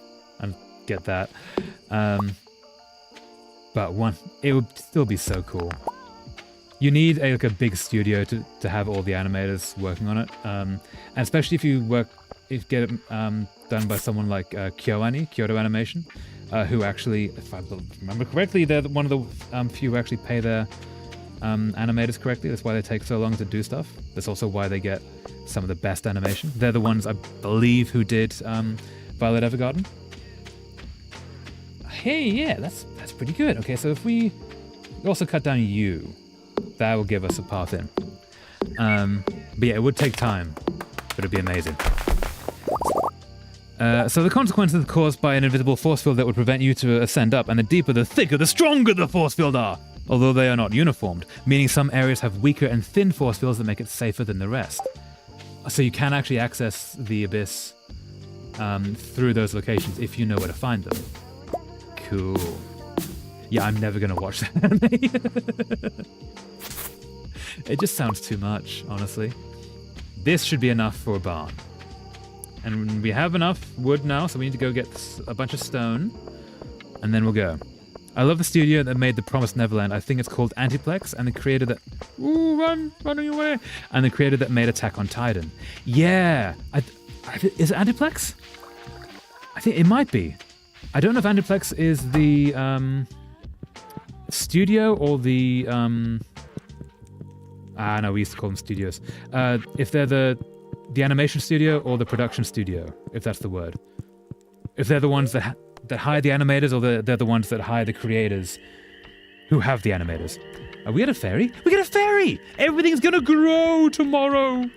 I get that. But it would still be so cool. You need a big studio to have all the animators working on it, and especially if you get it done by someone like Kyoto Animation, who actually, if I remember correctly, they're one of the few who actually pay their animators correctly. That's why they take so long to do stuff. That's also why they get some of the best animation. They're the ones, I believe, who did Violet Evergarden. Hey, yeah, that's pretty good. Okay, so if we also cut down you, that will give us a path in. But yeah, it would take time, but it'd be amazing. So the consequences caused by an invisible force field that would prevent you to ascend up, and the deeper, the thicker, the stronger the force field are, although they are not uniformed, meaning some areas have weaker and thin force fields that make it safer than the rest. So you can actually access the abyss through those locations if you know where to find them. Cool. Yeah, I'm never gonna watch that anime. It just sounds too much, honestly. This should be enough for a barn. And we have enough wood now, so we need to go get a bunch of stone. And then we'll go. I love the studio that made The Promised Neverland. I think it's called Antiplex, and the creator that... Ooh, running away! And the creator that made Attack on Titan. Yeah! Is it Antiplex? I think it might be. I don't know if Antiplex is the studio or the... no, we used to call them studios. If they're the animation studio or the production studio, if that's the word. If they're the ones that hire the animators, or they're the ones that hire the creators who have the animators. Are we at a fairy? We get a fairy! Everything's gonna grow tomorrow!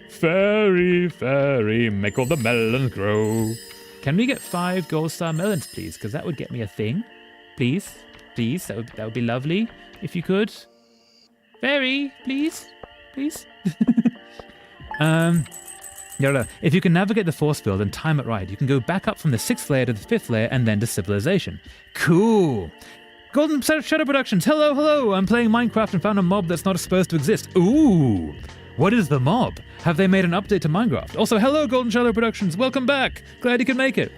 Fairy, fairy, make all the melons grow. Can we get 5 gold star melons, please? Because that would get me a thing. Please, please, that would be lovely, if you could. Fairy, please, please. If you can navigate the force field and time it right, you can go back up from the 6th layer to the 5th layer and then to civilization. Cool. Golden Shadow Productions, hello, hello. I'm playing Minecraft and found a mob that's not supposed to exist. Ooh. What is the mob? Have they made an update to Minecraft? Also, hello, Golden Shadow Productions. Welcome back. Glad you could make it.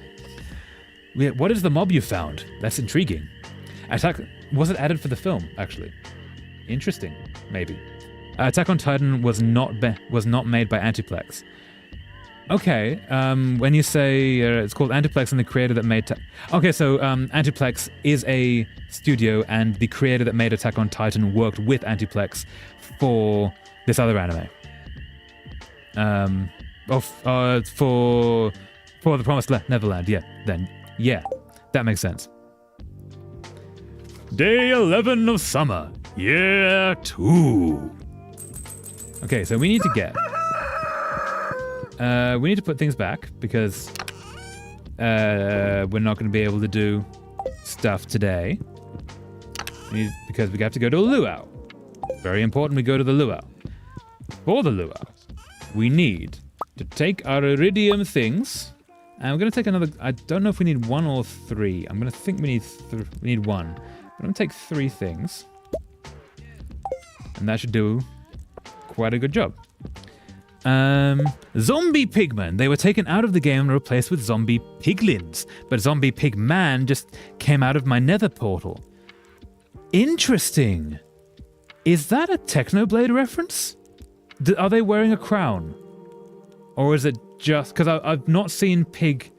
What is the mob you found? That's intriguing. Was it added for the film, actually? Interesting, maybe. Attack on Titan was not made by Antiplex. Okay, when you say it's called Antiplex and the creator that made... Okay, so Antiplex is a studio, and the creator that made Attack on Titan worked with Antiplex for this other anime. For The Promised Neverland, yeah, that makes sense. Day 11 of summer, year 2. Okay, so we need to get... we need to put things back, because we're not going to be able to do stuff today. Because we have to go to a luau. Very important, we go to the luau. For the luau, we need to take our iridium things, and we're going to take another... I don't know if we need 1 or 3. I'm going to think we need 1. I'm going to take 3 things. And that should do quite a good job. Zombie pigmen. They were taken out of the game and replaced with zombie piglins. But zombie pigman just came out of my nether portal. Interesting. Is that a Technoblade reference? Are they wearing a crown? Or is it just... Because I've not seen pig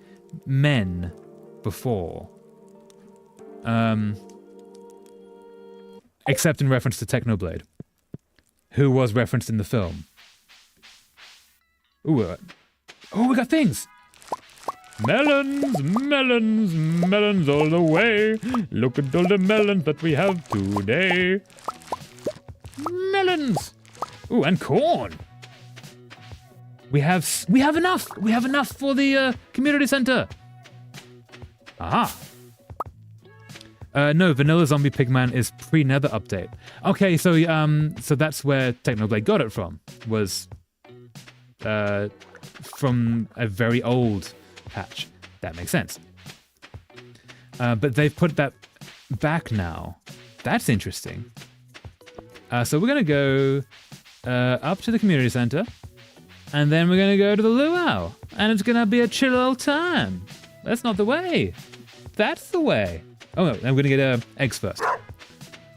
men before. Except in reference to Technoblade, who was referenced in the film. Ooh, we got things! Melons, melons, melons all the way. Look at all the melons that we have today. Melons! Ooh, and corn! We have enough! We have enough for the community center! Aha! No, Vanilla Zombie Pigman is pre-Nether update. Okay, so so that's where Technoblade got it from. Was from a very old patch. That makes sense. But they've put that back now. That's interesting. So we're gonna go up to the community center, and then we're gonna go to the luau, and it's gonna be a chill old time. That's not the way. That's the way. Oh no, I'm gonna get eggs first.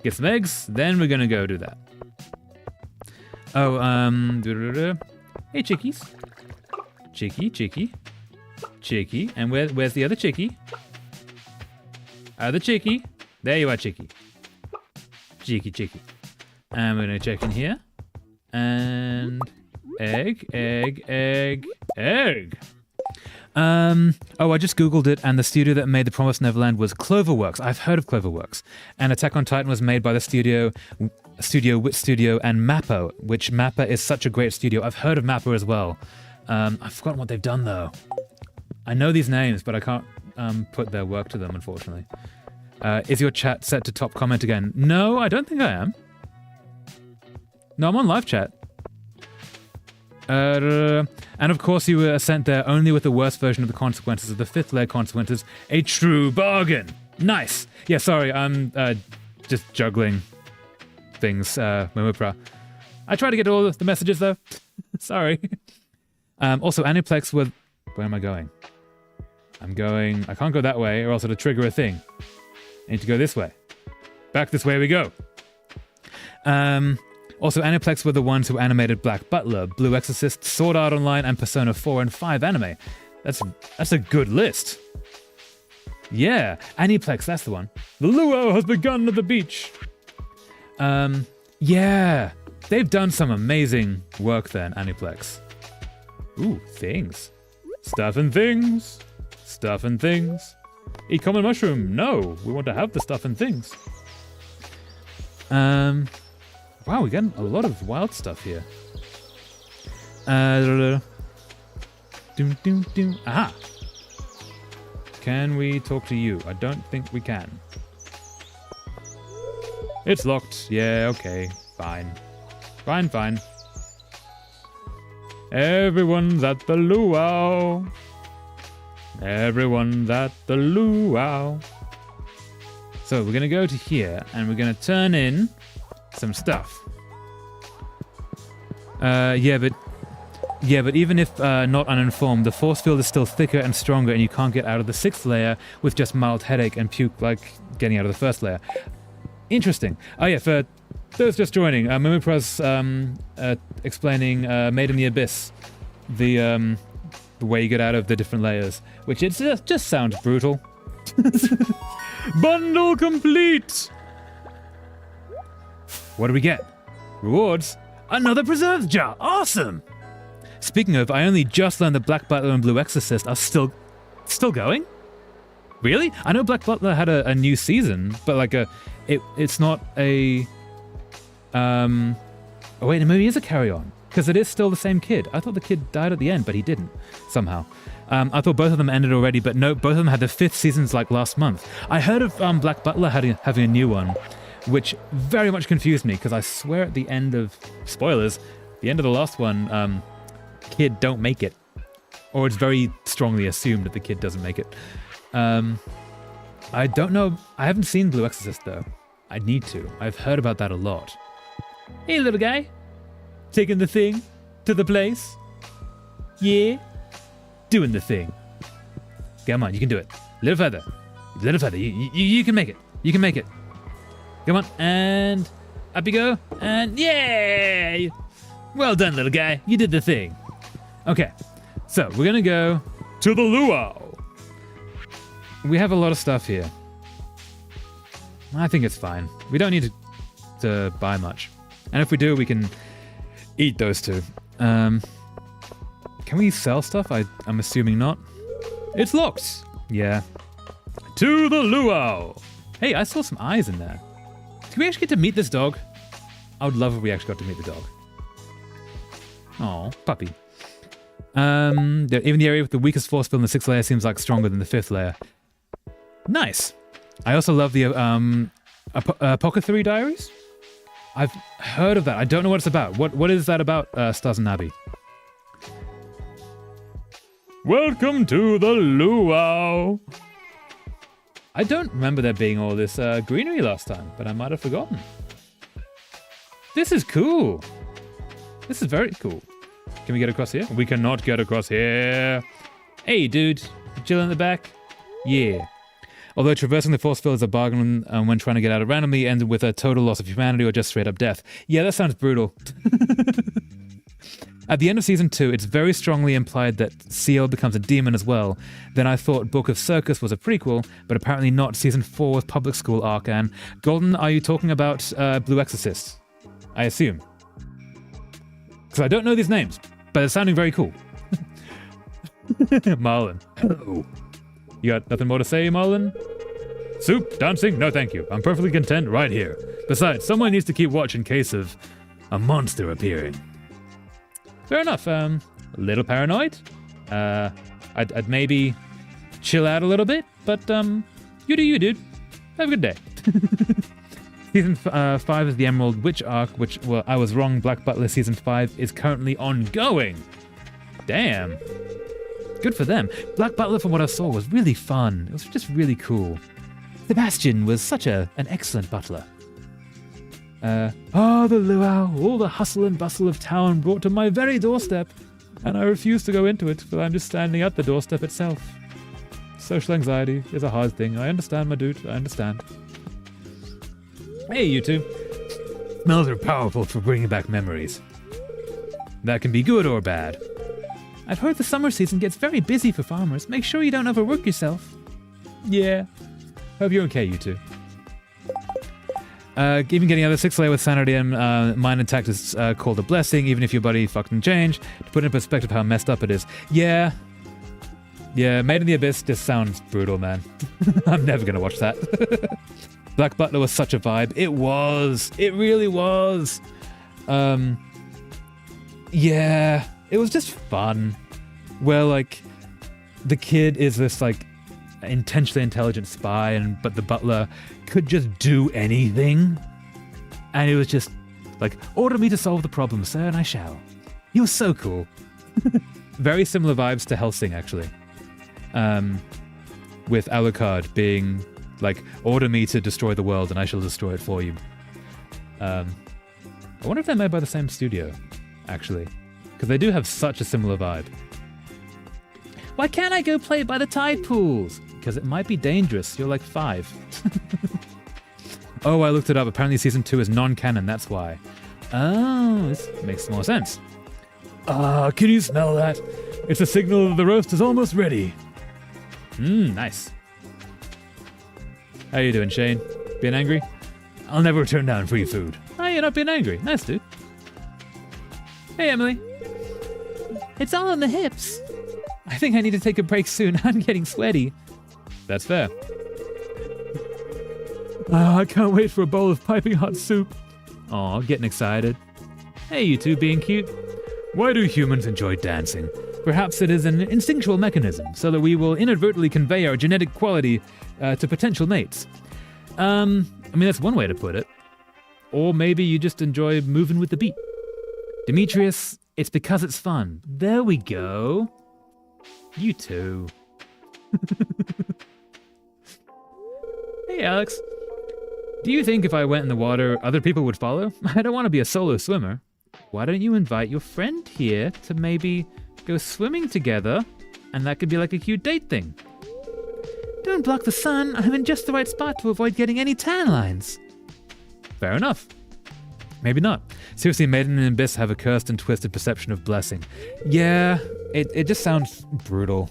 Get some eggs, then we're gonna go do that. Oh, hey chickies. Chickie. And where's the other chickie? Other chickie. There you are, chickie. Chickie. And we're gonna check in here. And egg. Oh, I just googled it, and the studio that made The Promised Neverland was Cloverworks. I've heard of Cloverworks. And Attack on Titan was made by the studio Wit Studio and Mappa, which Mappa is such a great studio. I've heard of Mappa as well. I've forgotten what they've done though. I know these names, but I can't put their work to them, unfortunately. Is your chat set to top comment again? No, I don't think I am. No, I'm on live chat. And of course you were sent there only with the worst version of the consequences of the 5th layer consequences. A true bargain. Nice. Yeah, sorry, I'm just juggling things, Momopra. I try to get all the messages, though. Sorry. Also, Aniplex with... Where am I going? I can't go that way, or else it'll trigger a thing. I need to go this way. Back this way we go. Also, Aniplex were the ones who animated Black Butler, Blue Exorcist, Sword Art Online, and Persona 4 and 5 anime. That's a good list. Yeah, Aniplex, that's the one. The luau has begun at the beach. Yeah, they've done some amazing work then, Aniplex. Ooh, things. Stuff and things. Stuff and things. Eat common mushroom. No, we want to have the stuff and things. Wow, we're getting a lot of wild stuff here. Aha! Can we talk to you? I don't think we can. It's locked. Yeah, okay. Fine. Fine. Everyone's at the luau. Everyone's at the luau. So we're going to go to here, and we're going to turn in some stuff. Yeah, but even if not uninformed, the force field is still thicker and stronger, and you can't get out of the 6th layer with just mild headache and puke like getting out of the 1st layer. Interesting. Oh yeah, for those just joining, Momopra's explaining Made in the Abyss, the way you get out of the different layers, which it just sounds brutal. Bundle complete! What do we get? Rewards? Another preserves jar! Awesome! Speaking of, I only just learned that Black Butler and Blue Exorcist are still going? Really? I know Black Butler had a new season, but like it's not a... Oh wait, maybe it is a carry-on, because it is still the same kid. I thought the kid died at the end, but he didn't, somehow. I thought both of them ended already, but no, both of them had their 5th seasons like last month. I heard of Black Butler having a new one, which very much confused me, because I swear at the end of... Spoilers! The end of the last one, kid don't make it. Or it's very strongly assumed that the kid doesn't make it. I don't know. I haven't seen Blue Exorcist, though. I need to. I've heard about that a lot. Hey, little guy. Taking the thing to the place. Yeah. Doing the thing. Come on, you can do it. Little feather. Little feather. You can make it. You can make it. Come on. And up you go. And yay! Well done, little guy. You did the thing. Okay. So, we're going to go to the luau. We have a lot of stuff here. I think it's fine. We don't need to buy much. And if we do, we can eat those two. Can we sell stuff? I'm assuming not. It's locked. Yeah. To the luau. Hey, I saw some eyes in there. Did we actually get to meet this dog? I would love if we actually got to meet the dog. Aw, puppy. Even the area with the weakest force field in the 6th layer seems like stronger than the 5th layer. Nice. I also love the Apothecary Diaries. I've heard of that. I don't know what it's about. What is that about, Stars and Nabi? Welcome to the luau. I don't remember there being all this greenery last time, but I might have forgotten. This is cool. This is very cool. Can we get across here? We cannot get across here. Hey, dude. You chilling in the back? Yeah. Although traversing the force field is a bargain when trying to get out of randomly ended with a total loss of humanity or just straight up death. Yeah, that sounds brutal. At the end of Season 2, it's very strongly implied that Ciel becomes a demon as well. Then I thought Book of Circus was a prequel, but apparently not. Season 4 was Public School arc, and Golden, are you talking about Blue Exorcist? I assume. Because I don't know these names, but it's sounding very cool. Marlon. Hello. You got nothing more to say, Marlon? Soup? Dancing? No, thank you. I'm perfectly content right here. Besides, someone needs to keep watch in case of a monster appearing. Fair enough. A little paranoid. I'd maybe chill out a little bit, but you do you, dude. Have a good day. Season 5 is the Emerald Witch arc, which, well, I was wrong. Black Butler Season 5 is currently ongoing. Damn. Good for them. Black Butler, from what I saw, was really fun. It was just really cool. Sebastian was such an excellent butler. The luau, all the hustle and bustle of town brought to my very doorstep, and I refuse to go into it, for I'm just standing at the doorstep itself. Social anxiety is a hard thing. I understand, my dude. I understand. Hey, you two. Smells are powerful for bringing back memories. That can be good or bad. I've heard the summer season gets very busy for farmers. Make sure you don't overwork yourself. Yeah. Hope you're okay, you two. Even getting out of 6th layer with sanity and mind intact is called a blessing, even if your body fucking changed. To put in perspective how messed up it is. Yeah. Yeah, Made in the Abyss just sounds brutal, man. I'm never gonna watch that. Black Butler was such a vibe. It was. It really was. Yeah, it was just fun. Where, like, the kid is this, like, intentionally intelligent spy, but the butler could just do anything. And it was just, like, order me to solve the problem, sir, and I shall. He was so cool. Very similar vibes to Helsing, actually. With Alucard being, like, order me to destroy the world and I shall destroy it for you. I wonder if they're made by the same studio, actually. Because they do have such a similar vibe. Why can't I go play by the tide pools? Because it might be dangerous. You're like 5. Oh, I looked it up. Apparently season 2 is non-canon, that's why. Oh, this makes more sense. Can you smell that? It's a signal that the roast is almost ready. Nice. How you doing, Shane? Being angry? I'll never turn down free food. Oh, you're not being angry. Nice, dude. Hey, Emily. It's all in the hips. I think I need to take a break soon. I'm getting sweaty. That's fair. I can't wait for a bowl of piping hot soup. Aw, getting excited. Hey, you two being cute. Why do humans enjoy dancing? Perhaps it is an instinctual mechanism, so that we will inadvertently convey our genetic quality to potential mates. I mean, that's one way to put it. Or maybe you just enjoy moving with the beat. Demetrius, it's because it's fun. There we go. You too. Hey, Alex. Do you think if I went in the water, other people would follow? I don't want to be a solo swimmer. Why don't you invite your friend here to maybe go swimming together, and that could be like a cute date thing. Don't block the sun. I'm in just the right spot to avoid getting any tan lines. Fair enough. Maybe not. Seriously, Maiden and Abyss have a cursed and twisted perception of blessing. Yeah, it just sounds brutal.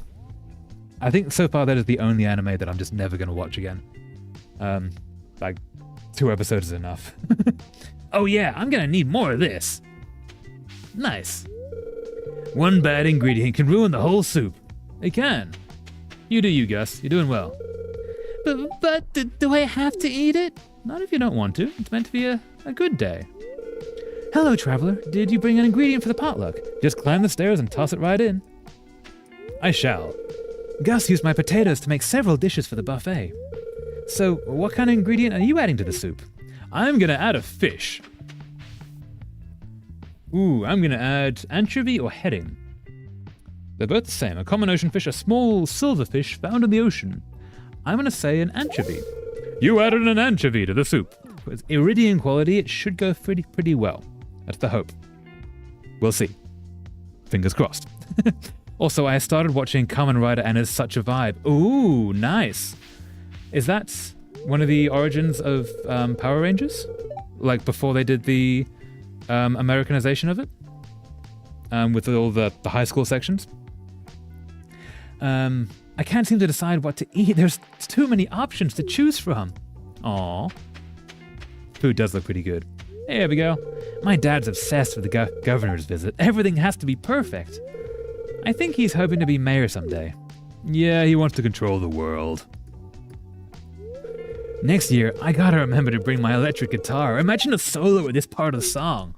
I think so far that is the only anime that I'm just never going to watch again. Like, 2 episodes is enough. Oh yeah, I'm going to need more of this. Nice. One bad ingredient can ruin the whole soup. It can. You do you, Gus. You're doing well. But do I have to eat it? Not if you don't want to. It's meant to be a good day. Hello, traveler. Did you bring an ingredient for the potluck? Just climb the stairs and toss it right in. I shall. Gus used my potatoes to make several dishes for the buffet. So, what kind of ingredient are you adding to the soup? I'm gonna add a fish. Ooh, I'm gonna add anchovy or herring. They're both the same. A common ocean fish, a small silverfish found in the ocean. I'm gonna say an anchovy. You added an anchovy to the soup. With iridium quality, it should go pretty well. That's the hope. We'll see. Fingers crossed. Also, I started watching Kamen Rider and it's such a vibe. Ooh, nice. Is that one of the origins of Power Rangers? Like before they did the Americanization of it? With all the high school sections? I can't seem to decide what to eat. There's too many options to choose from. Aww. Food does look pretty good. Hey, there we go. My dad's obsessed with the governor's visit. Everything has to be perfect. I think he's hoping to be mayor someday. Yeah, he wants to control the world. Next year, I gotta remember to bring my electric guitar. Imagine a solo with this part of the song.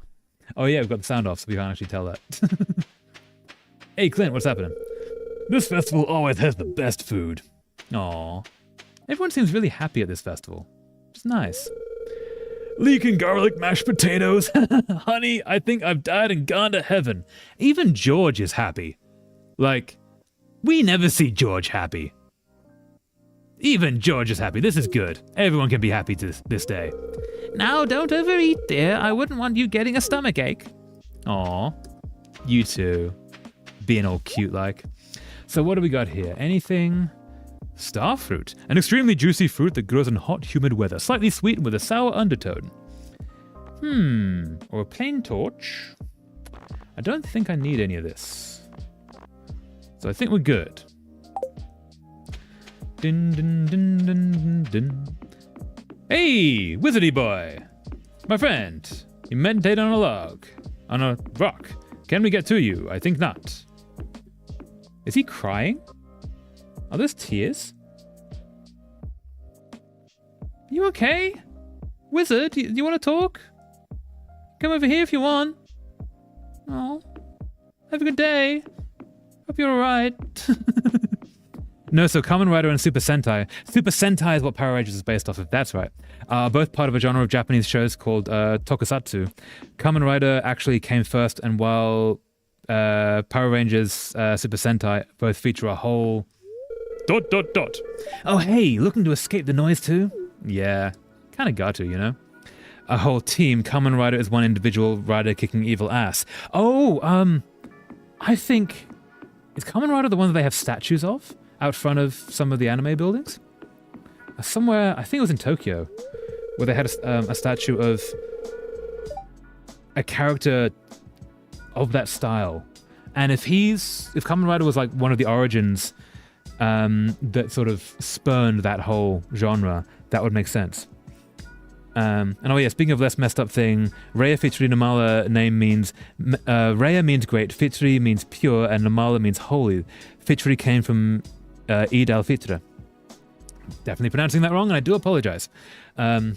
Oh yeah, we've got the sound off, so we can't actually tell that. Hey Clint, what's happening? This festival always has the best food. Aww. Everyone seems really happy at this festival. It's nice. Leeking garlic mashed potatoes. Honey, I think I've died and gone to heaven. Even George is happy. Like, we never see George happy. Even George is happy. This is good. Everyone can be happy this day. Now, don't overeat, dear. I wouldn't want you getting a stomachache. Aw, you too. Being all cute like. So what do we got here? Anything? Starfruit. An extremely juicy fruit that grows in hot, humid weather. Slightly sweet with a sour undertone. Or a plain torch. I don't think I need any of this. So I think we're good. Dun, dun, dun, dun, dun, dun. Hey, wizardy boy! My friend, you meditate on a log. On a rock. Can we get to you? I think not. Is he crying? Are those tears? You okay? Wizard, you want to talk? Come over here if you want. Oh, have a good day. Hope you're alright. No, so Kamen Rider and Super Sentai. Super Sentai is what Power Rangers is based off of, that's right. Both part of a genre of Japanese shows called tokusatsu. Kamen Rider actually came first, and while Power Rangers Super Sentai both feature a whole... ... Oh hey, looking to escape the noise too? Yeah, kinda got to, you know? A whole team. Kamen Rider is one individual rider kicking evil ass. Oh, I think... Is Kamen Rider the one that they have statues of out front of some of the anime buildings? Somewhere, I think it was in Tokyo, where they had a statue of a character of that style. And if Kamen Rider was like one of the origins that sort of spurned that whole genre, that would make sense. And oh yeah, speaking of less messed up thing, Raya Fitsuri Namala name means... Raya means great, Fitsuri means pure, and Namala means holy. Fitsuri came from Eid al-Fitr. Definitely pronouncing that wrong, and I do apologize. For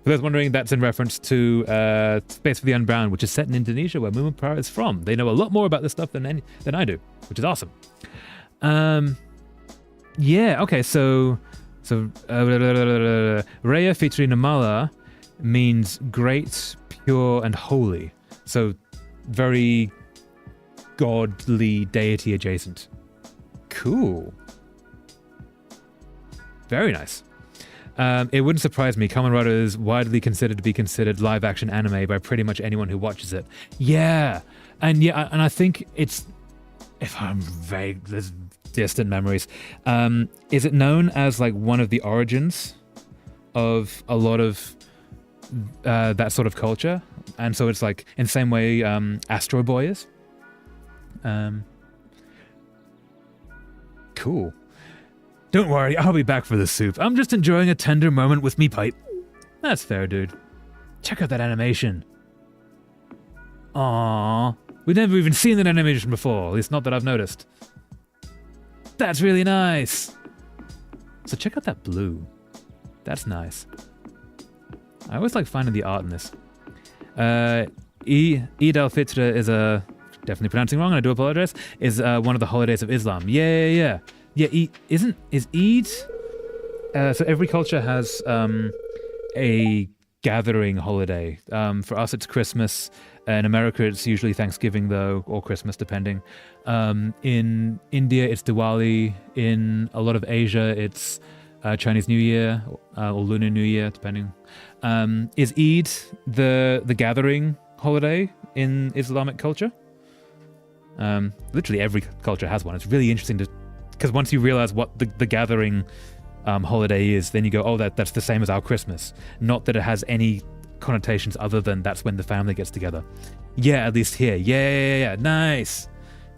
those wondering, that's in reference to Space for the Unbound, which is set in Indonesia, where Mumu Para is from. They know a lot more about this stuff than I do, which is awesome. Yeah, okay, so Raya Fitsuri Namala means great, pure, and holy. So very godly, deity adjacent. Cool. Very nice. It wouldn't surprise me. Kamen Rider is widely considered to be considered live-action anime by pretty much anyone who watches it. Yeah, and I think it's, if I'm vague, there's distant memories. Is it known as like one of the origins of a lot of that sort of culture? And so it's like in the same way Astro Boy is. Cool. Don't worry, I'll be back for the soup. I'm just enjoying a tender moment with me pipe. That's fair, dude. Check out that animation. Aww. We've never even seen that animation before, at least not that I've noticed. That's really nice. So check out that blue. That's nice. I always like finding the art in this. Eid al-Fitr is definitely pronouncing wrong, and I do apologize, is one of the holidays of Islam. Yeah, is Eid... so every culture has a gathering holiday. For us, it's Christmas. In America, it's usually Thanksgiving, though, or Christmas, depending. In India, it's Diwali. In a lot of Asia, it's Chinese New Year or Lunar New Year, depending. Is Eid the gathering holiday in Islamic culture? Literally every culture has one. It's really interesting because once you realize what the gathering holiday is, then you go, oh, that's the same as our Christmas. Not that it has any connotations other than that's when the family gets together. Yeah, at least here. Yeah, nice.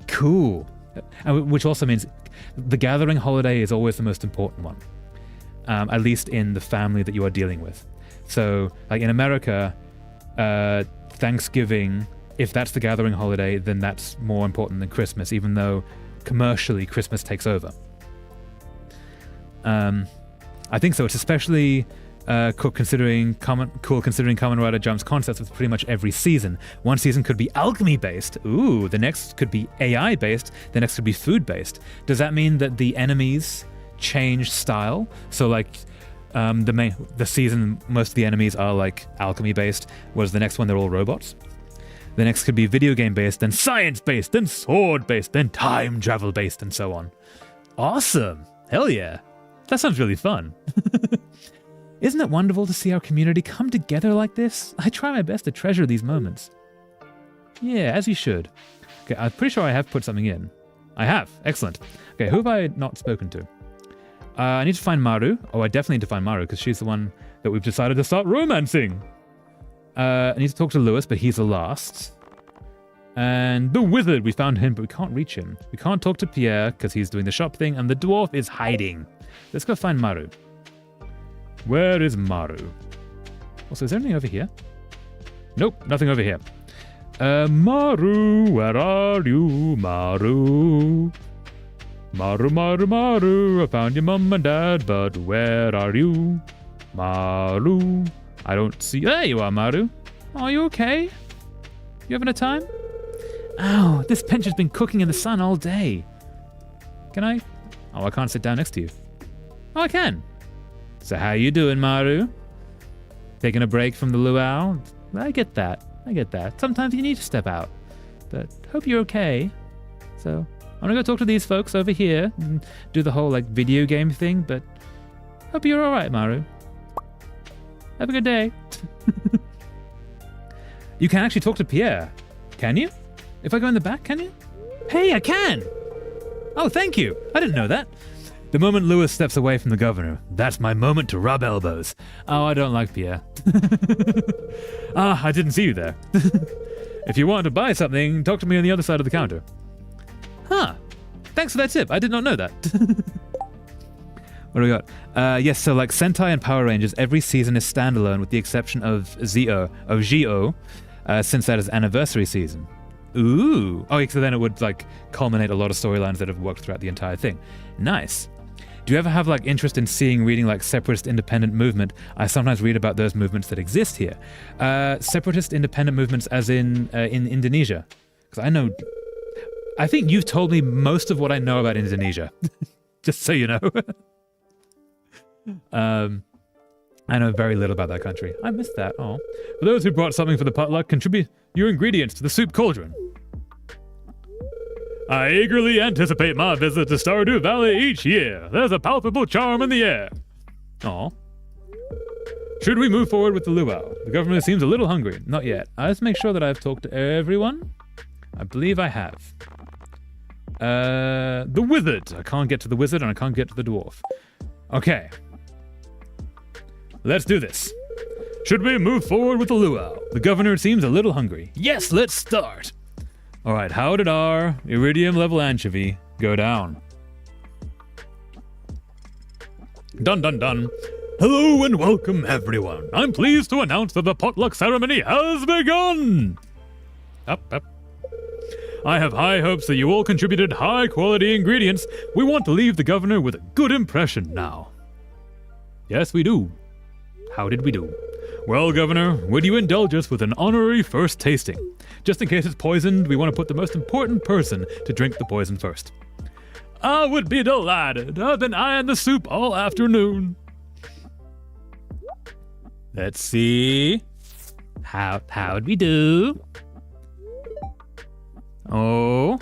Cool. Which also means the gathering holiday is always the most important one. At least in the family that you are dealing with. So, like in America, Thanksgiving, if that's the gathering holiday, then that's more important than Christmas, even though commercially Christmas takes over. I think so. It's especially cool considering Kamen Rider jumps concepts with pretty much every season. One season could be alchemy-based. Ooh, the next could be AI-based. The next could be food-based. Does that mean that the enemies change style? So like the season, most of the enemies are like alchemy-based, whereas the next one, they're all robots. The next could be video game-based, then science-based, then sword-based, then time travel-based, and so on. Awesome. Hell yeah. That sounds really fun. Isn't it wonderful to see our community come together like this? I try my best to treasure these moments. Yeah, as you should. Okay, I'm pretty sure I have put something in. I have. Excellent. Okay, who have I not spoken to? I need to find Maru. Oh, I definitely need to find Maru because she's the one that we've decided to start romancing. I need to talk to Lewis, but he's the last. And the wizard, we found him, but we can't reach him. We can't talk to Pierre because he's doing the shop thing, and the dwarf is hiding. Let's go find Maru. Where is Maru? Also, is there anything over here? Nope, nothing over here. Maru, where are you, Maru? Maru, Maru, Maru, I found your mum and dad, but where are you? Maru, I don't see... There you are, Maru. Are you okay? You having a time? Ow, this bench has been cooking in the sun all day. Can I? Oh, I can't sit down next to you. Oh, I can. So how you doing, Maru? Taking a break from the luau? I get that. I get that. Sometimes you need to step out. But hope you're okay. So I'm gonna go talk to these folks over here and do the whole like video game thing, but hope you're alright, Maru. Have a good day. You can actually talk to Pierre. Can you? If I go in the back, can you? Hey, I can! Oh, thank you. I didn't know that. The moment Lewis steps away from the governor, that's my moment to rub elbows. Oh, I don't like Pierre. I didn't see you there. If you want to buy something, talk to me on the other side of the counter. Huh. Thanks for that tip. I did not know that. What do we got? Yes, so like Sentai and Power Rangers, every season is standalone with the exception of Geo, since that is anniversary season. Ooh. Oh, so then it would like culminate a lot of storylines that have worked throughout the entire thing. Nice. Do you ever have like interest in reading like separatist independent movement? I sometimes read about those movements that exist here. Separatist independent movements as in Indonesia. Because I think you've told me most of what I know about Indonesia. Just so you know. I know very little about that country. I missed that. Oh. For those who brought something for the potluck, contribute your ingredients to the soup cauldron. I eagerly anticipate my visit to Stardew Valley each year. There's a palpable charm in the air. Aw. Should we move forward with the luau? The government seems a little hungry. Not yet. Let's make sure that I've talked to everyone. I believe I have. The wizard. I can't get to the wizard and I can't get to the dwarf. Okay. Let's do this. Should we move forward with the luau? The governor seems a little hungry. Yes, let's start. All right, how did our iridium level anchovy go down? Dun dun dun. Hello and welcome everyone. I'm pleased to announce that the potluck ceremony has begun. Up. I have high hopes that you all contributed high quality ingredients. We want to leave the governor with a good impression now. Yes, we do. How did we do? Well, Governor, would you indulge us with an honorary first tasting? Just in case it's poisoned, we want to put the most important person to drink the poison first. I would be delighted. I've been eyeing the soup all afternoon. Let's see. How'd we do? Oh,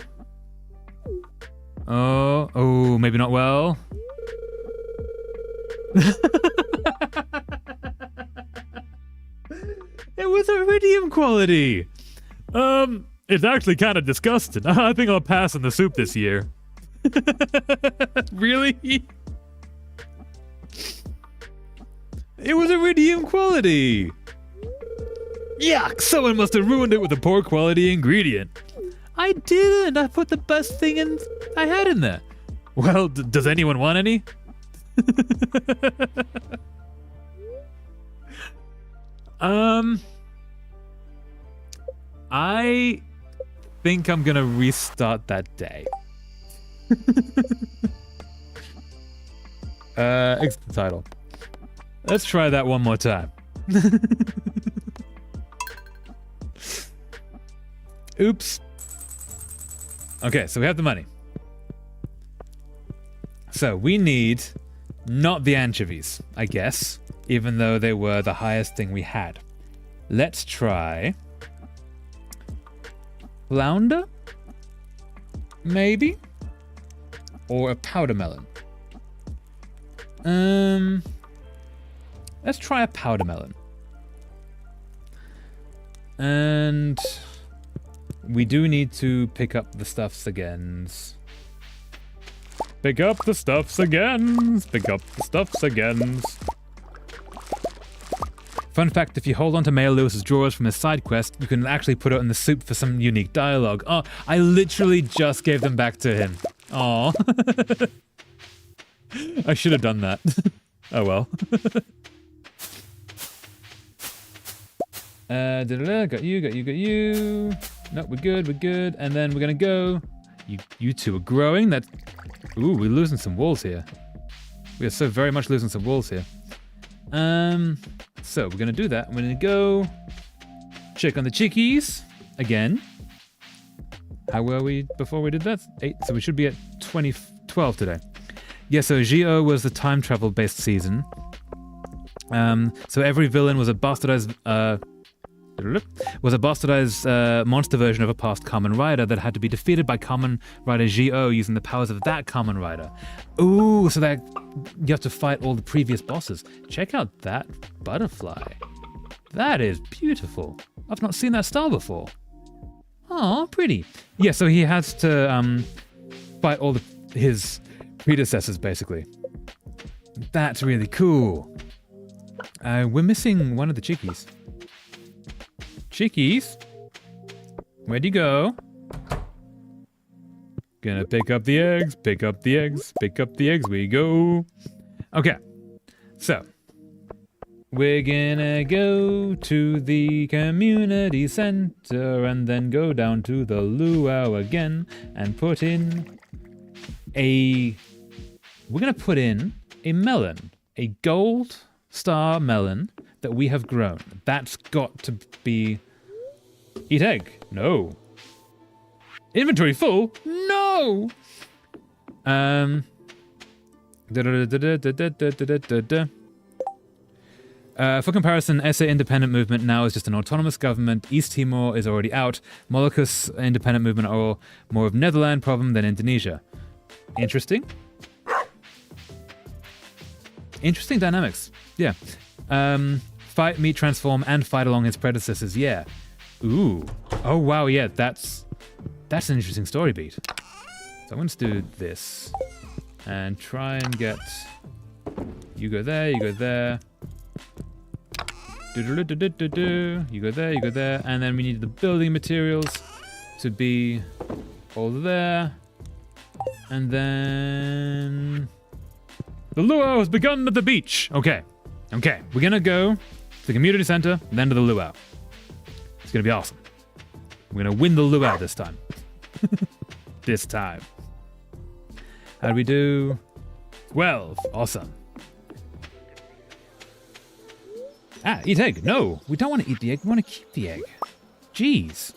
maybe not well. It was iridium quality. It's actually kind of disgusting. I think I'll pass on the soup this year. Really? It was iridium quality. Yuck, someone must have ruined it with a poor quality ingredient. I didn't. I put the best thing I had in there. Well, does anyone want any? I think I'm gonna restart that day. Exit the title. Let's try that one more time. Oops. Okay, so we have the money. So we need not the anchovies, I guess, even though they were the highest thing we had. Let's try flounder, maybe, or a powder melon. Let's try a powder melon. And we do need to pick up the stuffs again. Pick up the stuffs again. Pick up the stuffs again. Fun fact, if you hold on to Mayor Lewis's drawers from his side quest, you can actually put it in the soup for some unique dialogue. Oh, I literally just gave them back to him. Aw. I should have done that. Oh well. Got you. No, we're good. And then we're gonna go. You two are growing. Ooh, we're losing some walls here. We are so very much losing some walls here. So we're gonna do that. I'm gonna go check on the chickies again. How were we before we did that? 8, so we should be at 12 today. Yeah, so Geo was the time travel based season. So every villain was a bastardized monster version of a past Kamen Rider that had to be defeated by Kamen Rider Geo using the powers of that Kamen Rider. Ooh, so that you have to fight all the previous bosses. Check out that butterfly. That is beautiful. I've not seen that style before. Oh, pretty. Yeah, so he has to fight all his predecessors, basically. That's really cool. We're missing one of the chickies. Chickies? Where'd you go? Gonna pick up the eggs, pick up the eggs, pick up the eggs, we go. Okay, so we're gonna go to the community center and then go down to the luau again and put in we're gonna put in a melon, a gold star melon that we have grown. That's got to be... Eat egg. No. Inventory full? No! For comparison, SA Independent Movement now is just an autonomous government. East Timor is already out. Moluccas Independent Movement are more of Netherland problem than Indonesia. Interesting. Interesting dynamics. Yeah. Fight, meet, transform, and fight along his predecessors. Yeah. Ooh. Oh, wow. Yeah, that's an interesting story beat. So I'm going to do this. And try and get... You go there, you go there. You go there, you go there. And then we need the building materials to be all there. And then... The luau has begun at the beach. Okay. We're going to go to the community center, then to the luau. It's going to be awesome. We're going to win the luau this time. This time. How do we do? 12. Awesome. Eat egg. No, we don't want to eat the egg. We want to keep the egg. Jeez.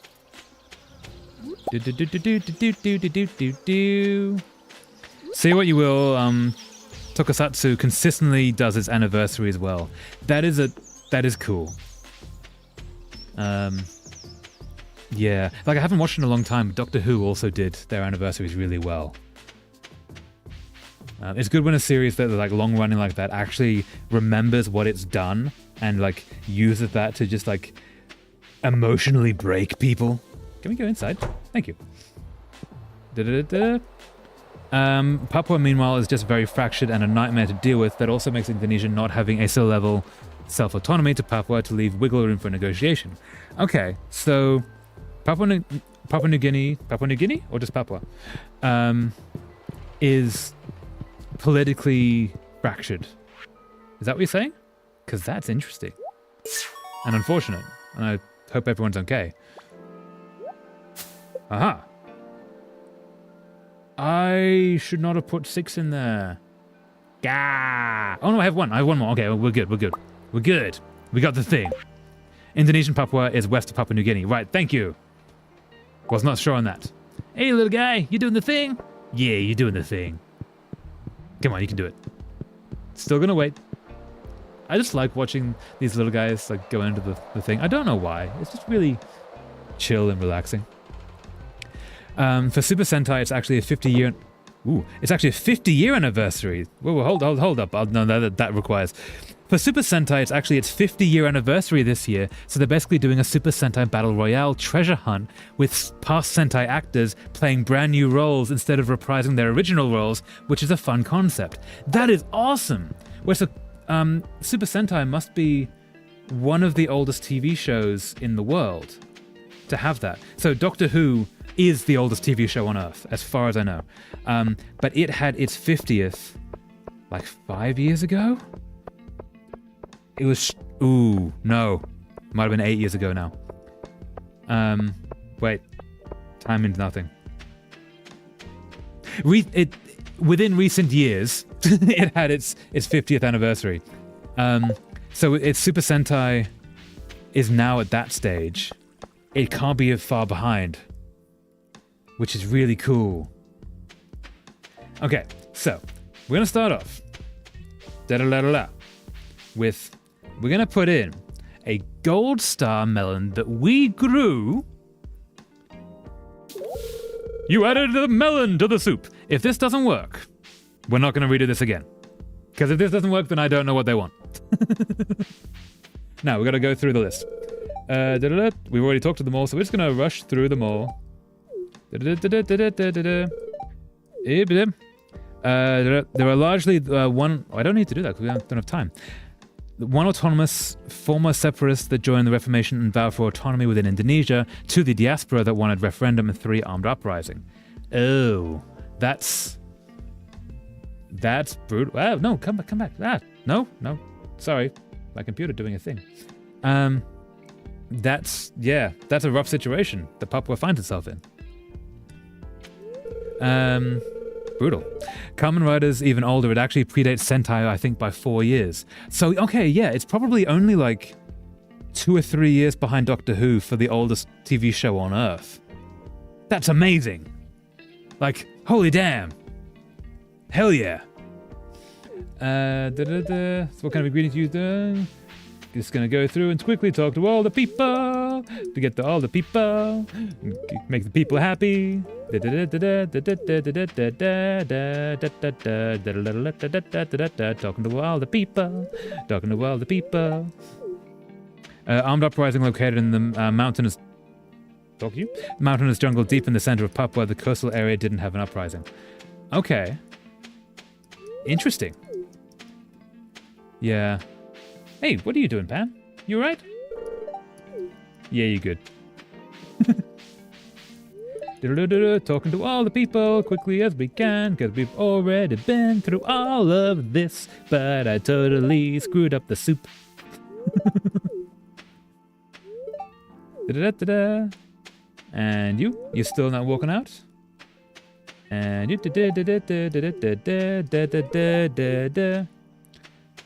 Say what you will, Tokusatsu consistently does its anniversary as well. That is cool. Yeah, like I haven't watched in a long time. Doctor Who also did their anniversaries really well. It's good when a series that like long running like that actually remembers what it's done and like uses that to just like emotionally break people. Can we go inside? Thank you. Papua, meanwhile, is just very fractured and a nightmare to deal with. That also makes Indonesia not having ASO level self-autonomy to Papua to leave wiggle room for negotiation. Okay, so Papua New Guinea, or just Papua, is politically fractured. Is that what you're saying? Because that's interesting and unfortunate, and I hope everyone's okay. Aha. I should not have put 6 in there. Gah! Oh no, I have 1. I have 1 more. Okay, we're good. We got the thing. Indonesian Papua is west of Papua New Guinea. Right, thank you. Was not sure on that. Hey, little guy, you doing the thing? Yeah, you're doing the thing. Come on, you can do it. Still gonna wait. I just like watching these little guys like go into the thing. I don't know why. It's just really chill and relaxing. For Super Sentai, it's actually a 50-year Ooh, it's actually a 50-year anniversary. Whoa, hold up. No, that requires. For Super Sentai, it's actually its 50-year anniversary this year, so they're basically doing a Super Sentai Battle Royale treasure hunt with past Sentai actors playing brand new roles instead of reprising their original roles, which is a fun concept. That is awesome! Super Sentai must be one of the oldest TV shows in the world to have that. So Doctor Who is the oldest TV show on Earth, as far as I know. But it had its 50th like 5 years ago? It was... Ooh, no. Might have been 8 years ago now. Wait. Time means nothing. Within recent years, it had its 50th anniversary. So its Super Sentai is now at that stage. It can't be far behind, which is really cool. Okay, so we're gonna start off with, we're gonna put in a gold star melon that we grew. You added the melon to the soup. If this doesn't work, we're not gonna redo this again. Because if this doesn't work, then I don't know what they want. Now, we're gonna go through the list. We've already talked to them all, so we're just gonna rush through them all. There are largely one... I don't need to do that because we don't have time. One autonomous former separatists that joined the Reformation and vowed for autonomy within Indonesia, 2 the diaspora that wanted referendum, and 3 armed uprising. Oh, that's brutal. Oh, no, come back. No, sorry, my computer doing a thing. That's a rough situation that Papua finds itself in. Brutal. Kamen Rider's even older. It actually predates Sentai, I think, by 4 years. So, okay, yeah, it's probably only like 2 or 3 years behind Doctor Who for the oldest TV show on Earth. That's amazing. Like, holy damn. Hell yeah. So what kind of ingredients you use? Just gonna go through and quickly talk to all the people to get to all the people, make the people happy. Talking to all the people. Armed uprising located in the mountainous jungle deep in the center of Papua. The coastal area didn't have an uprising. Okay. Interesting. Yeah. Hey, what are you doing, Pam? You alright? Yeah, you good. Talking to all the people quickly as we can, because we've already been through all of this, but I totally screwed up the soup. And you're still not walking out? And you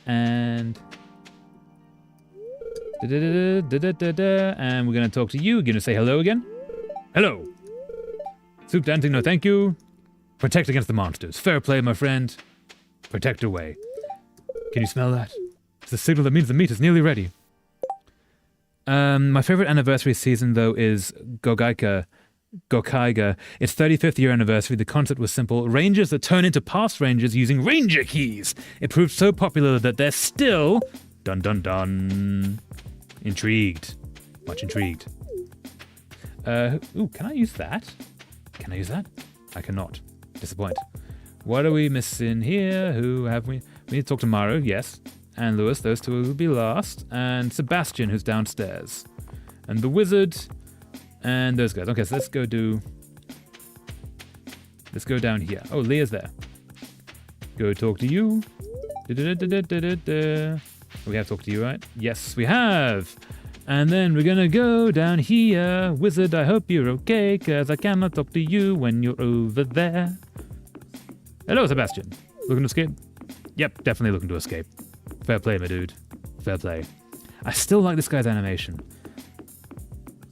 and and we're gonna talk to you. Gonna say hello again. Hello. Soup dancing, no thank you. Protect against the monsters. Fair play, my friend. Protect away. Can you smell that? It's the signal that means the meat is nearly ready. My favorite anniversary season, though, is Gokaiga. Its 35th year anniversary. The concept was simple. Rangers that turn into past rangers using ranger keys. It proved so popular that they're still... Dun dun dun. Intrigued. Much intrigued. Ooh, can I use that? Can I use that? I cannot. Disappoint. What are we missing here? Who have we? We need to talk to Maru, yes. And Lewis, those two will be last. And Sebastian, who's downstairs. And the wizard. And those guys. Okay, so let's go down here. Oh, Leah's there. Go talk to you. We have talked to you, right? Yes, we have. And then we're gonna go down here. Wizard, I hope you're okay, cause I cannot talk to you when you're over there. Hello, Sebastian. Looking to escape? Yep, definitely looking to escape. Fair play, my dude. Fair play. I still like this guy's animation.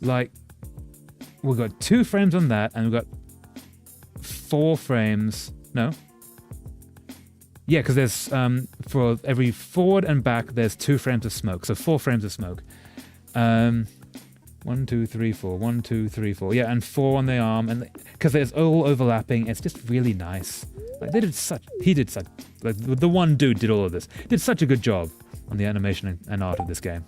Like, we've got 2 frames on that, and we've got 4 frames. No. Yeah, because there's, for every forward and back, there's 2 frames of smoke. So 4 frames of smoke. 1, 2, 3, 4. 1, 2, 3, 4. Yeah, and 4 on the arm. And because it's all overlapping, it's just really nice. Like he did such, like the one dude did all of this. Did such a good job on the animation and art of this game.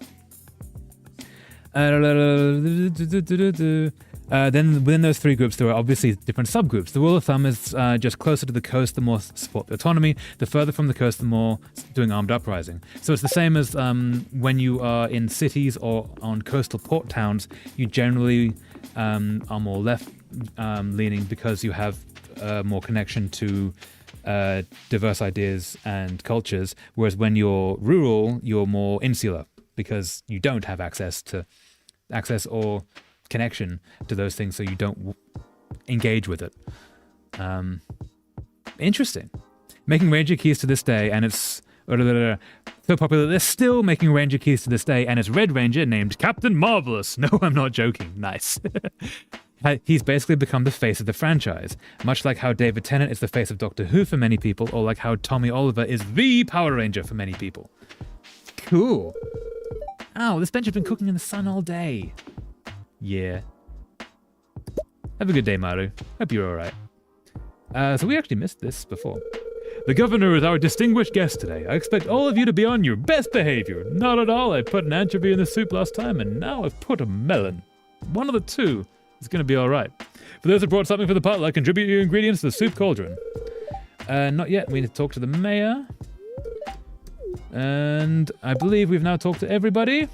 Then within those three groups, there are obviously different subgroups. The rule of thumb is just closer to the coast, the more support the autonomy. The further from the coast, the more doing armed uprising. So it's the same as when you are in cities or on coastal port towns, you generally are more left leaning because you have more connection to diverse ideas and cultures. Whereas when you're rural, you're more insular because you don't have access or connection to those things, so you don't engage with it. Interesting. Making Ranger keys to this day, and it's so popular they're still making Ranger keys to this day, and it's Red Ranger named Captain Marvelous. No, I'm not joking. Nice. He's basically become the face of the franchise, much like how David Tennant is the face of Doctor Who for many people, or like how Tommy Oliver is the Power Ranger for many people. Cool. Ow, this bench has been cooking in the sun all day. Yeah. Have a good day, Maru. Hope you're alright. So we actually missed this before. The governor is our distinguished guest today. I expect all of you to be on your best behavior. Not at all. I put an anchovy in the soup last time, and now I've put a melon. One of the two is going to be alright. For those who brought something for the potluck, contribute your ingredients to the soup cauldron. Not yet. We need to talk to the mayor. And I believe we've now talked to everybody.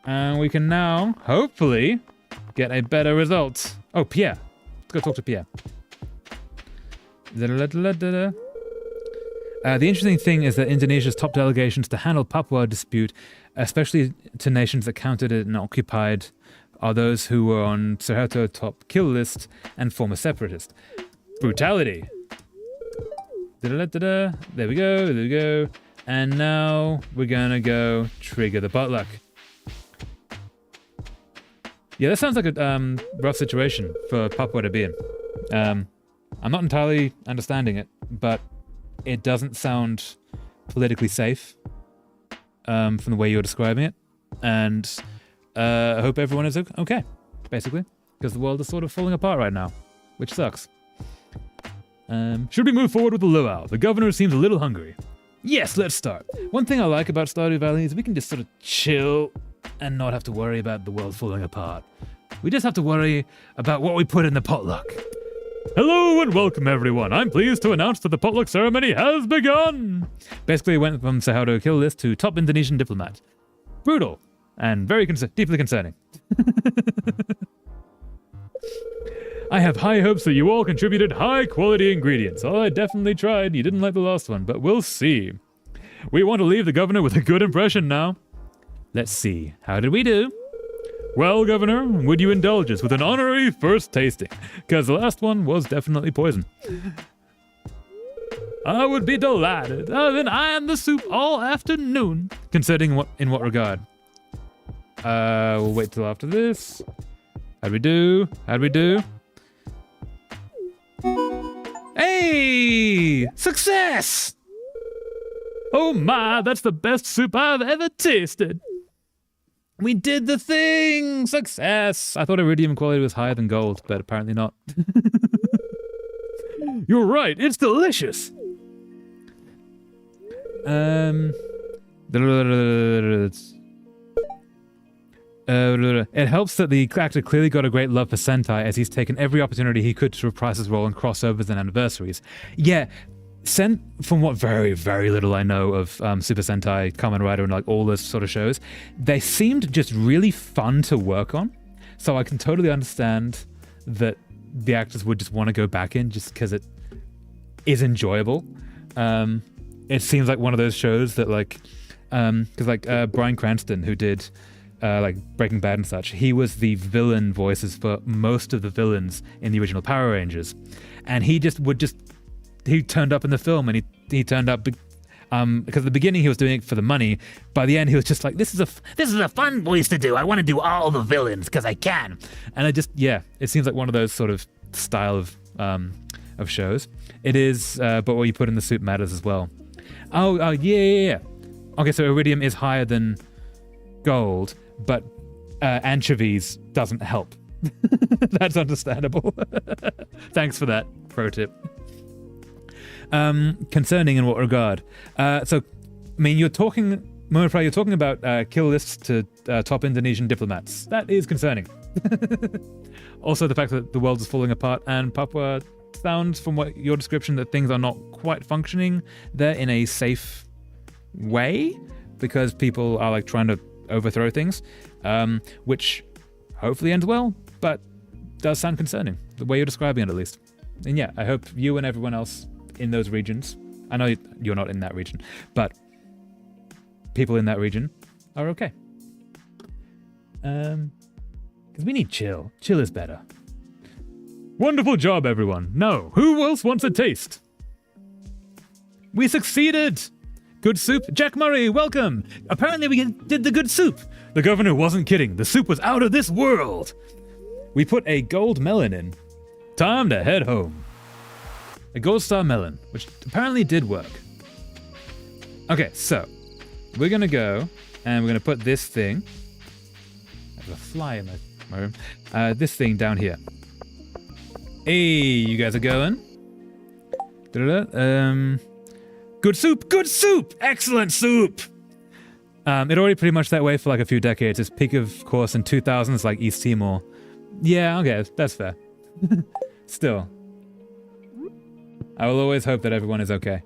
And we can now, hopefully, get a better result. Oh, Pierre. Let's go talk to Pierre. The interesting thing is that Indonesia's top delegations to handle Papua dispute, especially to nations that counted it and occupied, are those who were on Suharto top kill list and former separatist. Brutality. There we go, there we go. And now we're gonna go trigger the potluck. Yeah, that sounds like a rough situation for Papua to be in. I'm not entirely understanding it, but it doesn't sound politically safe from the way you're describing it. And I hope everyone is okay, basically, because the world is sort of falling apart right now, which sucks. Should we move forward with the luau? The governor seems a little hungry. Yes, let's start. One thing I like about Stardew Valley is we can just sort of chill and not have to worry about the world falling apart. We just have to worry about what we put in the potluck. Hello and welcome everyone. I'm pleased to announce that the potluck ceremony has begun. Basically went from Suharto kill list to top Indonesian diplomat. Brutal and very deeply concerning. I have high hopes that you all contributed high quality ingredients. Oh, I definitely tried. You didn't like the last one, but we'll see. We want to leave the governor with a good impression now. Let's see. How did we do? Well, Governor, would you indulge us with an honorary first tasting? Because the last one was definitely poison. I would be delighted. Then I am the soup all afternoon. Considering in what regard? We'll wait till after this. How'd we do? How'd we do? Hey! Success! Oh my, that's the best soup I've ever tasted. We did the thing! Success! I thought iridium quality was higher than gold, but apparently not. You're right, it's delicious! It helps that the actor clearly got a great love for Sentai, as he's taken every opportunity he could to reprise his role in crossovers and anniversaries. Yeah, from what very, very little I know of Super Sentai, Kamen Rider, and like all those sort of shows, they seemed just really fun to work on. So I can totally understand that the actors would just want to go back in just because it is enjoyable. It seems like one of those shows that because Bryan Cranston, who did like Breaking Bad and such, he was the villain voices for most of the villains in the original Power Rangers, and he turned up in the film, and he turned up because at the beginning he was doing it for the money. By the end he was just like, this is a fun voice to do. I want to do all the villains because I can. And it seems like one of those sort of style of shows. It is, but what you put in the soup matters as well. Oh yeah. Okay, so iridium is higher than gold, but anchovies doesn't help. That's understandable. Thanks for that pro tip. Concerning in what regard? So, I mean, you're talking about kill lists to top Indonesian diplomats. That is concerning. Also, the fact that the world is falling apart, and Papua sounds, from what your description, that things are not quite functioning there in a safe way because people are like trying to overthrow things, which hopefully ends well, but does sound concerning the way you're describing it, at least. And yeah, I hope you and everyone else in those regions, I know you're not in that region, but people in that region are okay. Because we need chill. Chill is better. Wonderful job, everyone. Now, who else wants a taste? We succeeded! Good soup. Jack Murray, welcome! Apparently we did the good soup. The governor wasn't kidding. The soup was out of this world. We put a gold melon in. Time to head home. A gold star melon, which apparently did work. Okay, so we're gonna go and we're gonna put this thing. There's a fly in my room. This thing down here. Hey, you guys are going. Good soup, good soup, excellent soup. It already pretty much that way for like a few decades. Its peak, of course, in 2000s, like East Timor. Yeah, okay, that's fair. Still, I will always hope that everyone is okay.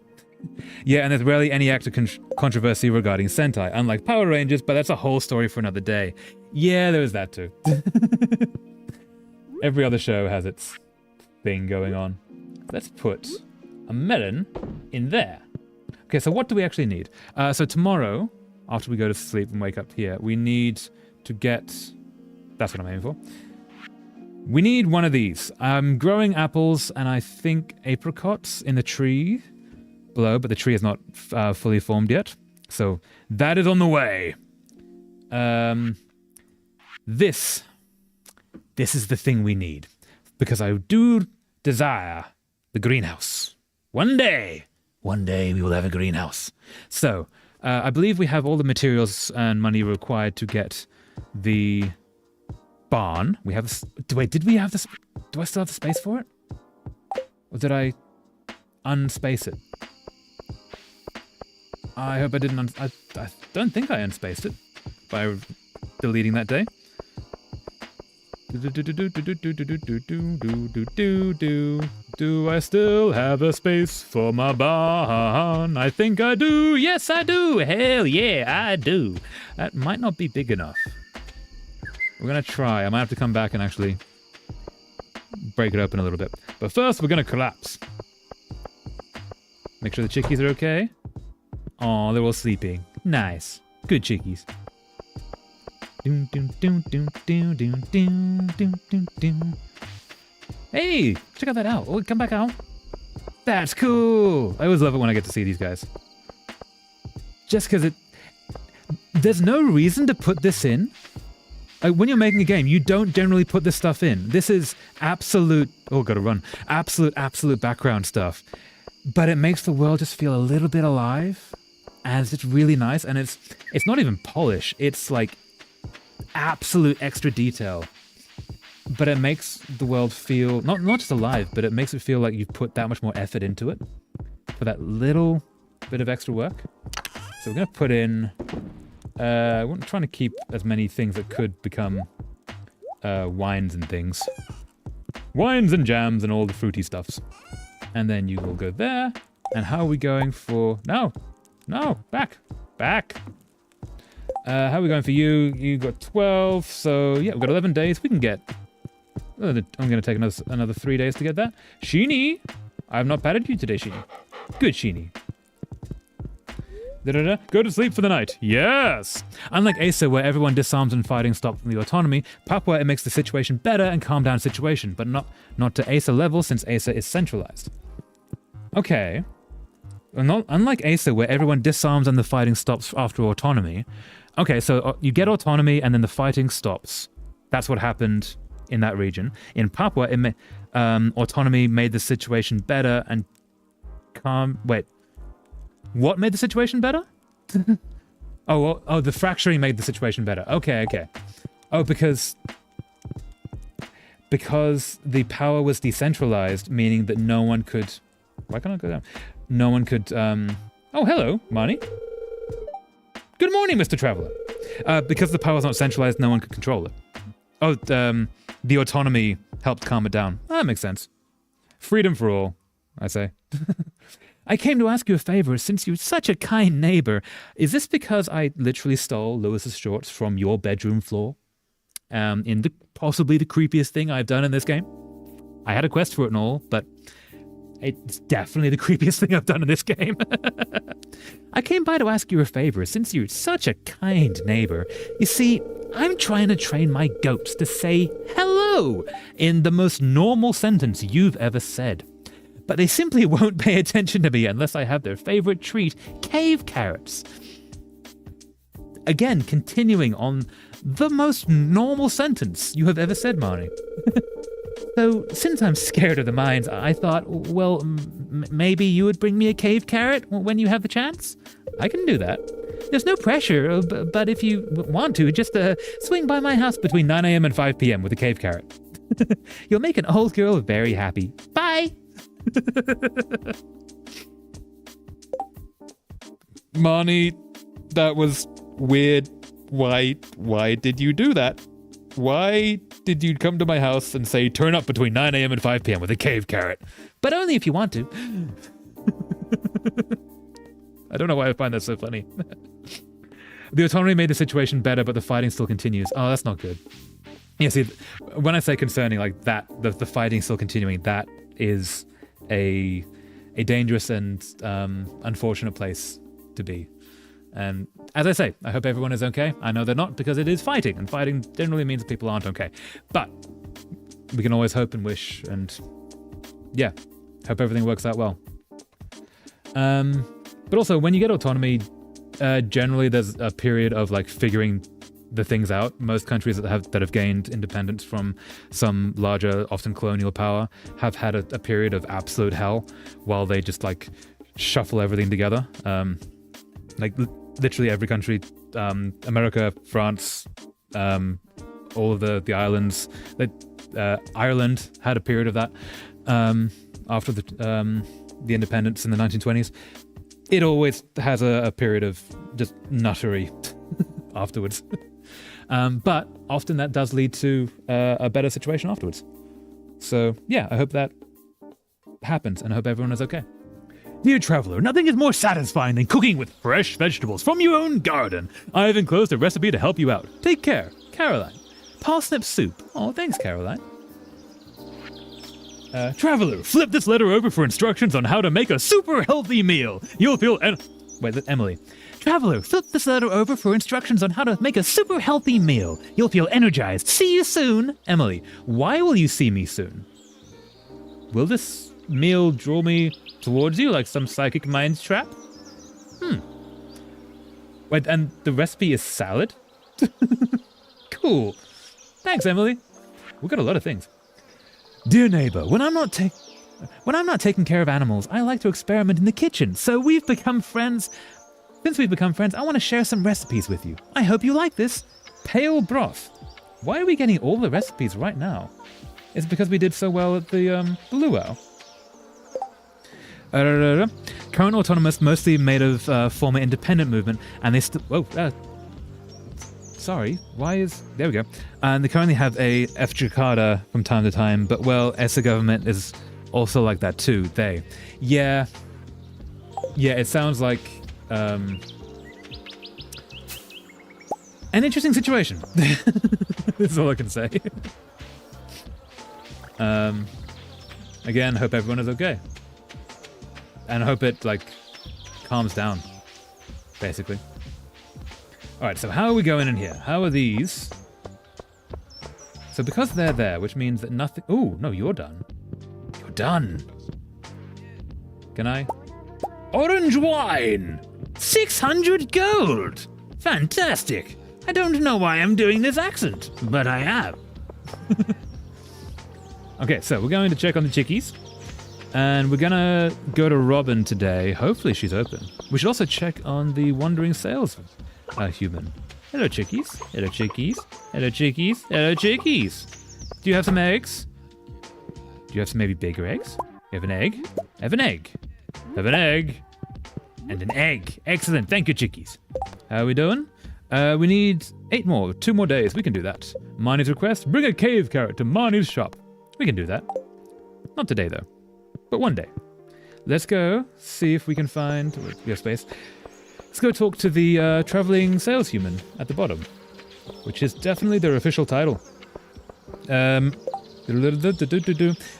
Yeah, and there's rarely any active controversy regarding Sentai, unlike Power Rangers, but that's a whole story for another day. Yeah, there is that too. Every other show has its thing going on. Let's put a melon in there. Okay, so what do we actually need? So tomorrow, after we go to sleep and wake up here, we need to get... That's what I'm aiming for. We need one of these. I'm growing apples and I think apricots in the tree below, but the tree is not fully formed yet. So that is on the way. This is the thing we need. Because I do desire the greenhouse. One day we will have a greenhouse. So, I believe we have all the materials and money required to get the barn. We have this. Wait, did we have this? Do I still have the space for it? Or did I unspace it? I hope I didn't. I don't think I unspaced it by deleting that day. Do I still have a space for my barn? I think I do. Yes, I do. Hell yeah, I do. That might not be big enough. We're going to try. I might have to come back and actually break it open a little bit. But first, we're going to collapse. Make sure the chickies are okay. Aw, they're all sleeping. Nice. Good chickies. Hey, check out that owl. Oh, come back out. That's cool. I always love it when I get to see these guys. Just because there's no reason to put this in. When you're making a game, you don't generally put this stuff in. This is absolute, oh, gotta run. Absolute background stuff. But it makes the world just feel a little bit alive. And it's really nice. And it's not even polish. It's like absolute extra detail, but it makes the world feel not just alive, but it makes it feel like you've put that much more effort into it for that little bit of extra work. So we're gonna put in we're trying to keep as many things that could become wines and things, wines and jams and all the fruity stuffs. And then you will go there. And how are we going for no back how are we going for you? You got 12, so yeah, we've got 11 days. We can get... I'm going to take another 3 days to get that. Sheeny! I have not patted you today, Sheeny. Good, Sheeny. Go to sleep for the night. Yes! Unlike Asa, where everyone disarms and fighting stops from the autonomy, Papua, it makes the situation better and calm down situation, but not to Asa level since Asa is centralized. Okay. Unlike Asa, where everyone disarms and the fighting stops after autonomy... Okay, so you get autonomy and then the fighting stops. That's what happened in that region. In Papua, autonomy made the situation better and calm... Wait. What made the situation better? The fracturing made the situation better. Okay. Oh, because the power was decentralized, meaning that no one could... Why can't I go down? no one could, Oh, hello, Marnie. Good morning, Mr. Traveler. Because the power's not centralized, no one could control it. Oh, the autonomy helped calm it down. That makes sense. Freedom for all, I say. I came to ask you a favor since you're such a kind neighbor. Is this because I literally stole Lewis's shorts from your bedroom floor? In possibly the creepiest thing I've done in this game? I had a quest for it and all, but it's definitely the creepiest thing I've done in this game. I came by to ask you a favor since you're such a kind neighbor. You see, I'm trying to train my goats to say hello in the most normal sentence you've ever said. But they simply won't pay attention to me unless I have their favorite treat, cave carrots. Again, continuing on the most normal sentence you have ever said, Marnie. So, since I'm scared of the mines, I thought, well, maybe you would bring me a cave carrot when you have the chance? I can do that. There's no pressure, but if you want to, just swing by my house between 9 a.m. and 5 p.m. with a cave carrot. You'll make an old girl very happy. Bye! Marnie, that was weird. Why did you do that? Why did you come to my house and say turn up between 9 a.m. and 5 p.m. with a cave carrot? But only if you want to. I don't know why I find that so funny. The autonomy made the situation better, but the fighting still continues. Oh, that's not good. Yeah, see, when I say concerning, like that, the fighting still continuing, that is a dangerous and unfortunate place to be. And as I say, I hope everyone is okay. I know they're not because it is fighting, and fighting generally means that people aren't okay. But we can always hope and wish, and yeah, hope everything works out well. But also, when you get autonomy, generally there's a period of like figuring the things out. Most countries that have gained independence from some larger, often colonial power, have had a period of absolute hell while they just like shuffle everything together. Like literally every country, America, France, all of the islands. Ireland had a period of that after the independence in the 1920s. It always has a period of just nuttery afterwards. But often that does lead to a better situation afterwards. So yeah, I hope that happens, and I hope everyone is okay. Dear traveler, nothing is more satisfying than cooking with fresh vegetables from your own garden. I have enclosed a recipe to help you out. Take care, Caroline. Parsnip soup. Oh, thanks, Caroline. Traveler, flip this letter over for instructions on how to make a super healthy meal. You'll feel Emily. Traveler, flip this letter over for instructions on how to make a super healthy meal. You'll feel energized. See you soon. Emily, why will you see me soon? Will this meal draw me towards you like some psychic mind trap? Wait, and the recipe is salad? Cool. Thanks, Emily. We've got a lot of things. Dear neighbor, when I'm not taking care of animals, I like to experiment in the kitchen. So we've become friends. Since we've become friends, I want to share some recipes with you. I hope you like this. Pale broth. Why are we getting all the recipes right now? It's because we did so well at the luau. Current autonomous, mostly made of former independent movement, and they still. Sorry, why is... There we go. And they currently have a Eftricada from time to time, but well, ESA government is also like that too. Yeah, it sounds like an interesting situation. This is all I can say. Again, hope everyone is okay. And I hope it, like, calms down, basically. Alright, so how are we going in here? How are these? So because they're there, which means that nothing... Ooh, no, you're done. You're done. Can I? Orange wine! 600 gold! Fantastic! I don't know why I'm doing this accent, but I am. Okay, so we're going to check on the chickies. And we're gonna go to Robin today. Hopefully she's open. We should also check on the wandering sales human. Hello, chickies. Hello, chickies. Hello, chickies. Hello, chickies. Do you have some eggs? Do you have some maybe bigger eggs? You have an egg? I have an egg. Have an egg. And an egg. Excellent. Thank you, chickies. How are we doing? We need 8 more. 2 more days. We can do that. Marnie's request. Bring a cave carrot to Marnie's shop. We can do that. Not today, though. But one day. Let's go. See if we can find... We have space. Let's go talk to the traveling saleshuman at the bottom. Which is definitely their official title.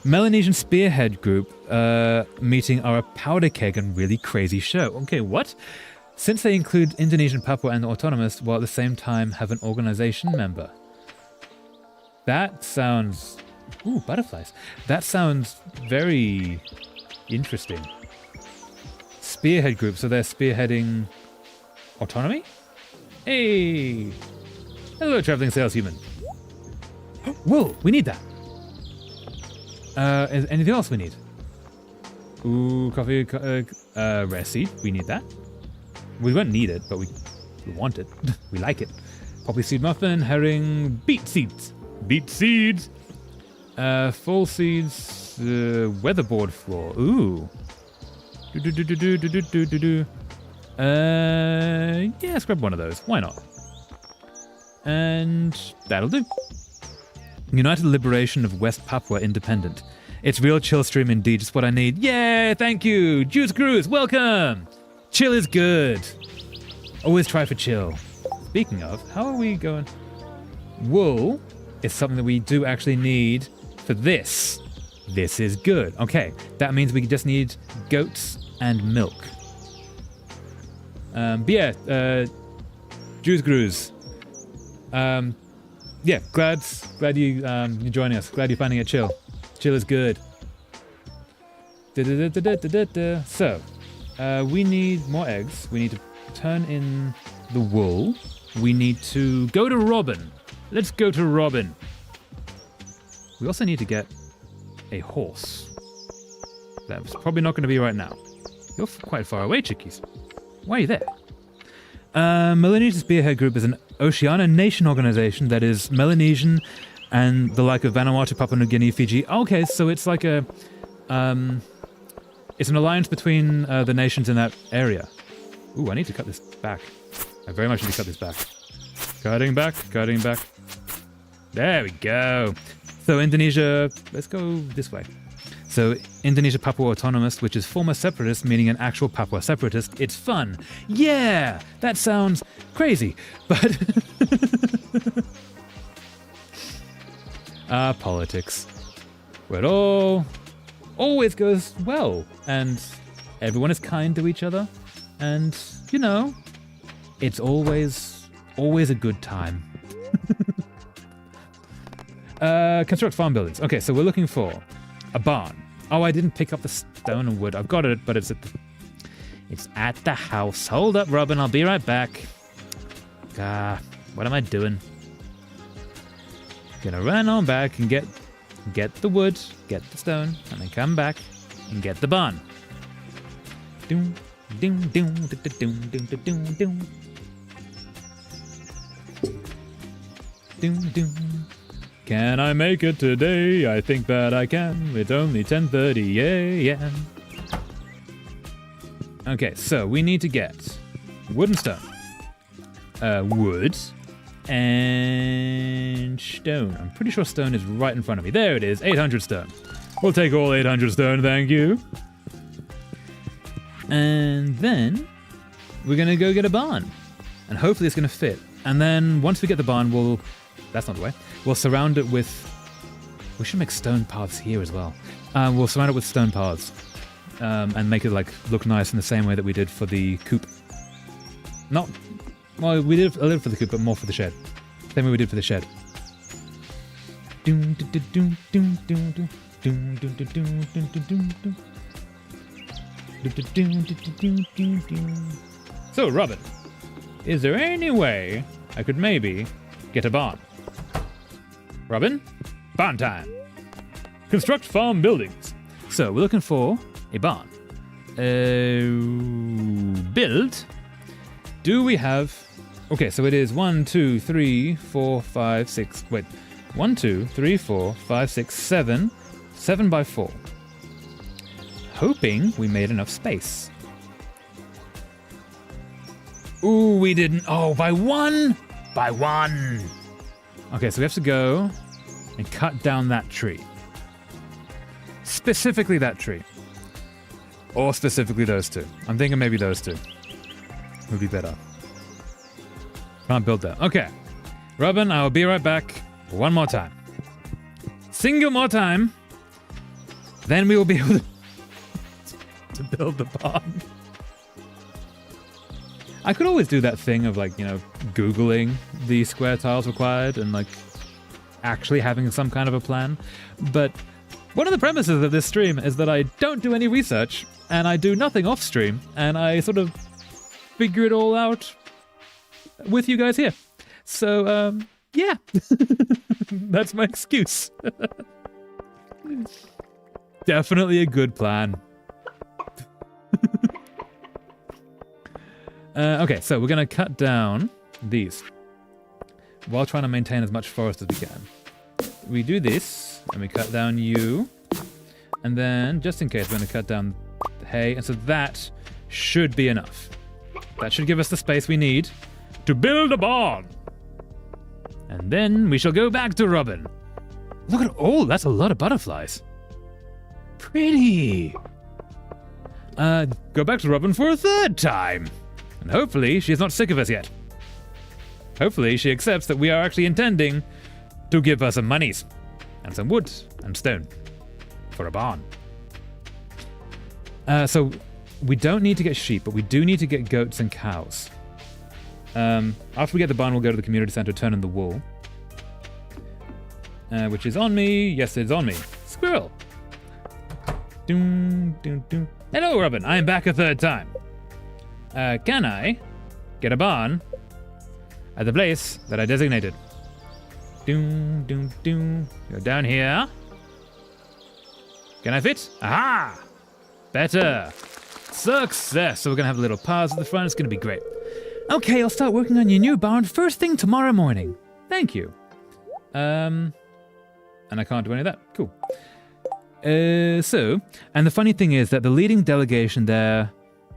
Melanesian Spearhead Group meeting are a powder keg and really crazy show. Okay, what? Since they include Indonesian, Papua, and Autonomous, while at the same time have an organization member. That sounds... Ooh, butterflies. That sounds very interesting. Spearhead Group, so they're spearheading autonomy? Hey! Hello, traveling saleshuman. Whoa, we need that. Is anything else we need? Ooh, coffee, rare seed. We need that. We won't need it, but we want it. We like it. Poppy seed muffin, herring, beet seeds. Beet seeds. Fall seeds, weatherboard floor. Ooh. Yeah, let's grab one of those. Why not? And that'll do. United Liberation of West Papua Independent. It's real chill stream indeed, just what I need. Yeah, thank you. Juice Cruise, welcome. Chill is good. Always try for chill. Speaking of, how are we going? Wool is something that we do actually need for this. This is good. Okay, that means we just need goats and milk. But yeah, Juice Cruise. Yeah, glad you're joining us. Glad you're finding it chill. Chill is good. So, we need more eggs. We need to turn in the wool. We need to go to Robin. Let's go to Robin. We also need to get a horse. That's probably not going to be right now. You're quite far away, chickies. Why are you there? Melanesian Spearhead Group is an Oceania nation organization that is Melanesian and the like of Vanuatu, Papua New Guinea, Fiji. Okay, so it's like a... it's an alliance between the nations in that area. Ooh, I need to cut this back. I very much need to cut this back. Cutting back, cutting back. There we go. So Indonesia... Let's go this way. So Indonesia Papua Autonomous, which is former separatist, meaning an actual Papua separatist. It's fun. Yeah, that sounds crazy, but... politics. Where it all always goes well, and everyone is kind to each other, and, you know, it's always a good time. Construct farm buildings. Okay, so we're looking for a barn. Oh, I didn't pick up the stone and wood. I've got it, but it's at the house. Hold up, Robin. I'll be right back. What am I doing? Gonna run on back and get the wood, get the stone, and then come back and get the barn. Doom, doom, doom, doom, doom, doom, doom. Doom, doom. Can I make it today? I think that I can. It's only 10:30 a.m. Okay, so we need to get wood and stone. Wood and stone. I'm pretty sure stone is right in front of me. There it is, 800 stone. We'll take all 800 stone, thank you. And then we're gonna go get a barn. And hopefully it's gonna fit. And then once we get the barn, we'll... That's not the way. We'll surround it with... We should make stone paths here as well. We'll surround it with stone paths. And make it like look nice in the same way that we did for the coop. Not... Well, we did a little for the coop, but more for the shed. Same way we did for the shed. So, Robin, is there any way I could maybe get a barn? Robin, barn time. Construct farm buildings. So we're looking for a barn. Build. Do we have... Okay, so it is 1, 2, 3, 4, 5, 6... Wait. 1, 2, 3, 4, 5, 6, 7. 7 by 4. hoping we made enough space. Ooh, we didn't. Oh, by one? By one. Okay, so we have to go and cut down that tree. Specifically that tree. Or specifically those two. I'm thinking maybe those two would be better. Can't build that. Okay. Robin, I will be right back one more time. Single more time. Then we will be able to build the barn. I could always do that thing of like, you know, Googling the square tiles required and like actually having some kind of a plan. But one of the premises of this stream is that I don't do any research and I do nothing off stream and I sort of figure it all out with you guys here. So, yeah, that's my excuse. Definitely a good plan. Okay, so we're going to cut down these while trying to maintain as much forest as we can. We do this, and we cut down you, and then, just in case, we're going to cut down the hay, and so that should be enough. That should give us the space we need to build a barn. And then we shall go back to Robin. Look at all, that's a lot of butterflies. Pretty. Go back to Robin for a third time. And hopefully she's not sick of us yet. Hopefully she accepts that we are actually intending to give her some monies and some wood and stone for a barn. So we don't need to get sheep, but we do need to get goats and cows. After we get the barn, we'll go to the community center, turn in the wool. Which is on me. Yes, it's on me. Squirrel. Doom, doom, doom. Hello, Robin. I am back a third time. Can I get a barn at the place that I designated? Doom, doom, doom. Go down here. Can I fit? Aha! Better. Success. So we're going to have a little pause at the front. It's going to be great. Okay, I'll start working on your new barn first thing tomorrow morning. Thank you. And I can't do any of that. Cool. And the funny thing is that the leading delegation there,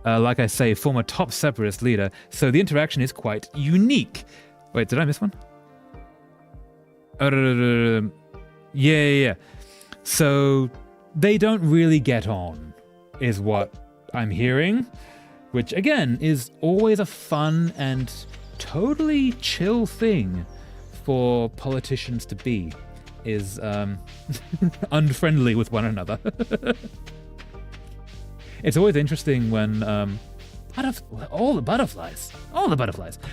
like I say, form a top separatist leader, so the interaction is quite unique. Wait, did I miss one? Yeah. So they don't really get on, is what I'm hearing, which again is always a fun and totally chill thing for politicians to be, is unfriendly with one another. It's always interesting when out of all the butterflies.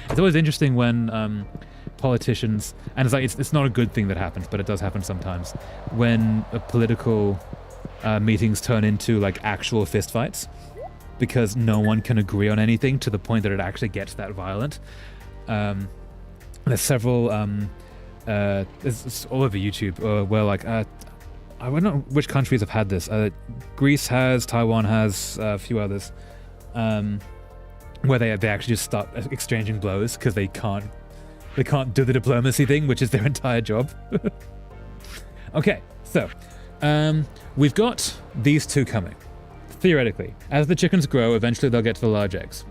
It's always interesting when politicians, and it's like it's not a good thing that happens, but it does happen sometimes, when political meetings turn into like actual fistfights because no one can agree on anything to the point that it actually gets that violent. There's several it's all over YouTube where like I don't know which countries have had this. Greece has, Taiwan has, a few others, where they actually just start exchanging blows because they can't do the diplomacy thing, which is their entire job. Okay, so we've got these two coming. Theoretically, as the chickens grow, eventually they'll get to the large eggs.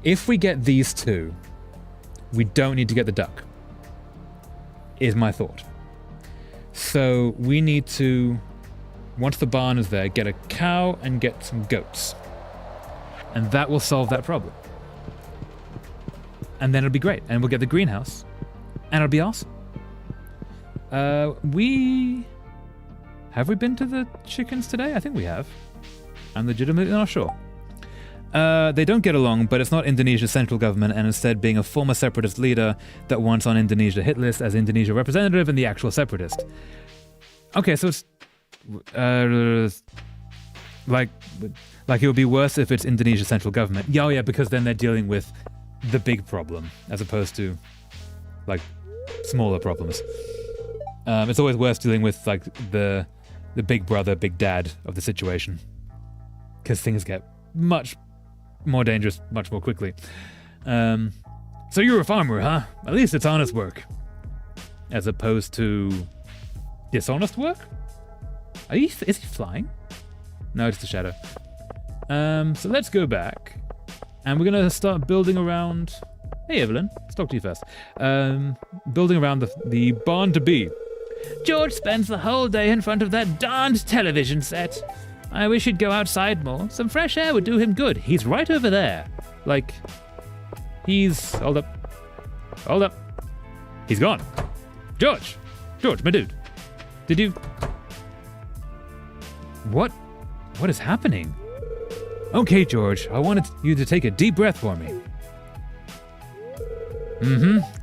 If we get these two, we don't need to get the duck, is my thought. So we need to, once the barn is there, get a cow and get some goats. And that will solve that problem. And then it'll be great. And we'll get the greenhouse. And it'll be awesome. Have we been to the chickens today? I think we have. I'm legitimately not sure. They don't get along, but it's not Indonesia's central government, and instead being a former separatist leader that wants on Indonesia hit list as Indonesia representative and the actual separatist. Okay, so it's like it would be worse if it's Indonesia's central government. Yeah, because then they're dealing with the big problem as opposed to like smaller problems. It's always worse dealing with like the big brother, big dad of the situation, because things get much more dangerous much more quickly. So you're a farmer, huh? At least it's honest work, as opposed to dishonest work. Is he flying? No, it's the shadow. So let's go back. And we're going to start building around... Hey, Evelyn. Let's talk to you first. Building around the barn to be. George spends the whole day in front of that darned television set. I wish he'd go outside more. Some fresh air would do him good. He's right over there. Like, he's... Hold up. Hold up. He's gone. George, my dude. Did you... What is happening? Okay, George, I wanted you to take a deep breath for me.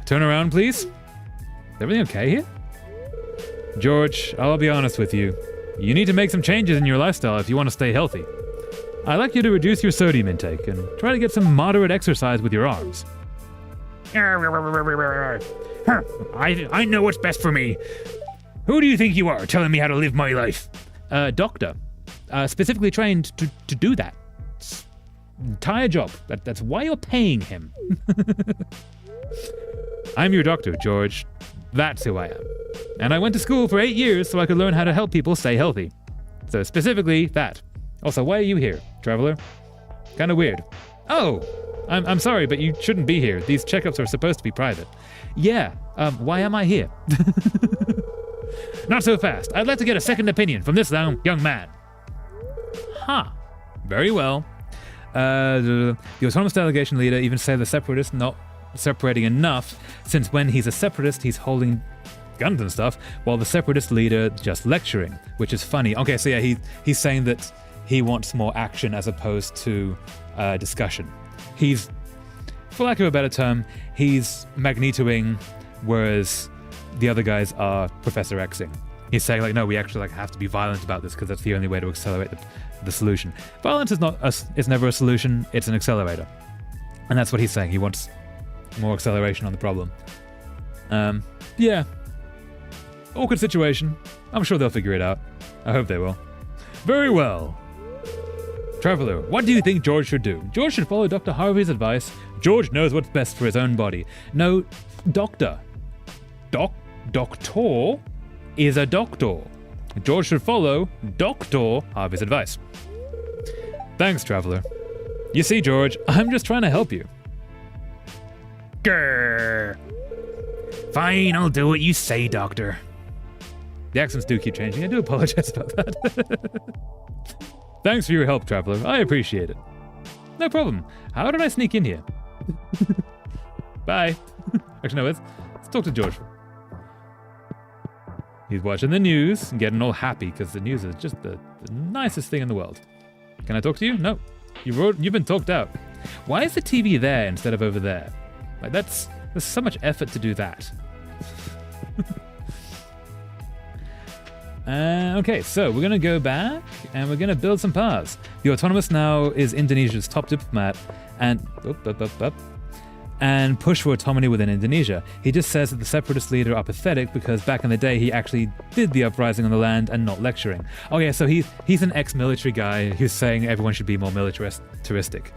Turn around, please. Is everything okay here? George, I'll be honest with you. You need to make some changes in your lifestyle if you want to stay healthy. I'd like you to reduce your sodium intake and try to get some moderate exercise with your arms. I know what's best for me. Who do you think you are, telling me how to live my life? Doctor. Specifically trained to do that. Entire job. That's why you're paying him. I'm your doctor, George. That's who I am. And I went to school for 8 years so I could learn how to help people stay healthy. So specifically that. Also, why are you here, traveler? Kind of weird. Oh, I'm sorry, but you shouldn't be here. These checkups are supposed to be private. Yeah, why am I here? Not so fast. I'd like to get a second opinion from this young man. Huh. Very well. The autonomous delegation leader even said the separatist not separating enough, since when he's a separatist, he's holding guns and stuff, while the separatist leader just lecturing, which is funny. Okay, so yeah, he's saying that he wants more action as opposed to discussion. He's, for lack of a better term, he's Magnetoing, whereas the other guys are Professor Xing. He's saying like, no, we actually like have to be violent about this because that's the only way to accelerate the solution. Violence is never a solution; it's an accelerator, and that's what he's saying. He wants more acceleration on the problem. Yeah, awkward situation. I'm sure they'll figure it out. I hope they will. Very well. Traveler, what do you think George should do? George should follow Dr. Harvey's advice. George knows what's best for his own body. No, doctor. Doctor is a doctor. George should follow Dr. Harvey's advice. Thanks, Traveler. You see, George, I'm just trying to help you. Grrr. Fine, I'll do what you say, Doctor. The accents do keep changing. I do apologize about that. Thanks for your help, Traveler. I appreciate it. No problem. How did I sneak in here? Bye. Actually, no, let's talk to George. He's watching the news and getting all happy because the news is just the nicest thing in the world. Can I talk to you? No. You've been talked out. Why is the TV there instead of over there? Like there's so much effort to do that. Okay, so we're going to go back and we're going to build some paths. The Autonomous now is Indonesia's top diplomat and push for autonomy within Indonesia. He just says that the separatist leader are pathetic because back in the day he actually did the uprising on the land and not lecturing. Oh yeah, so he's an ex-military guy who's saying everyone should be more militaristic.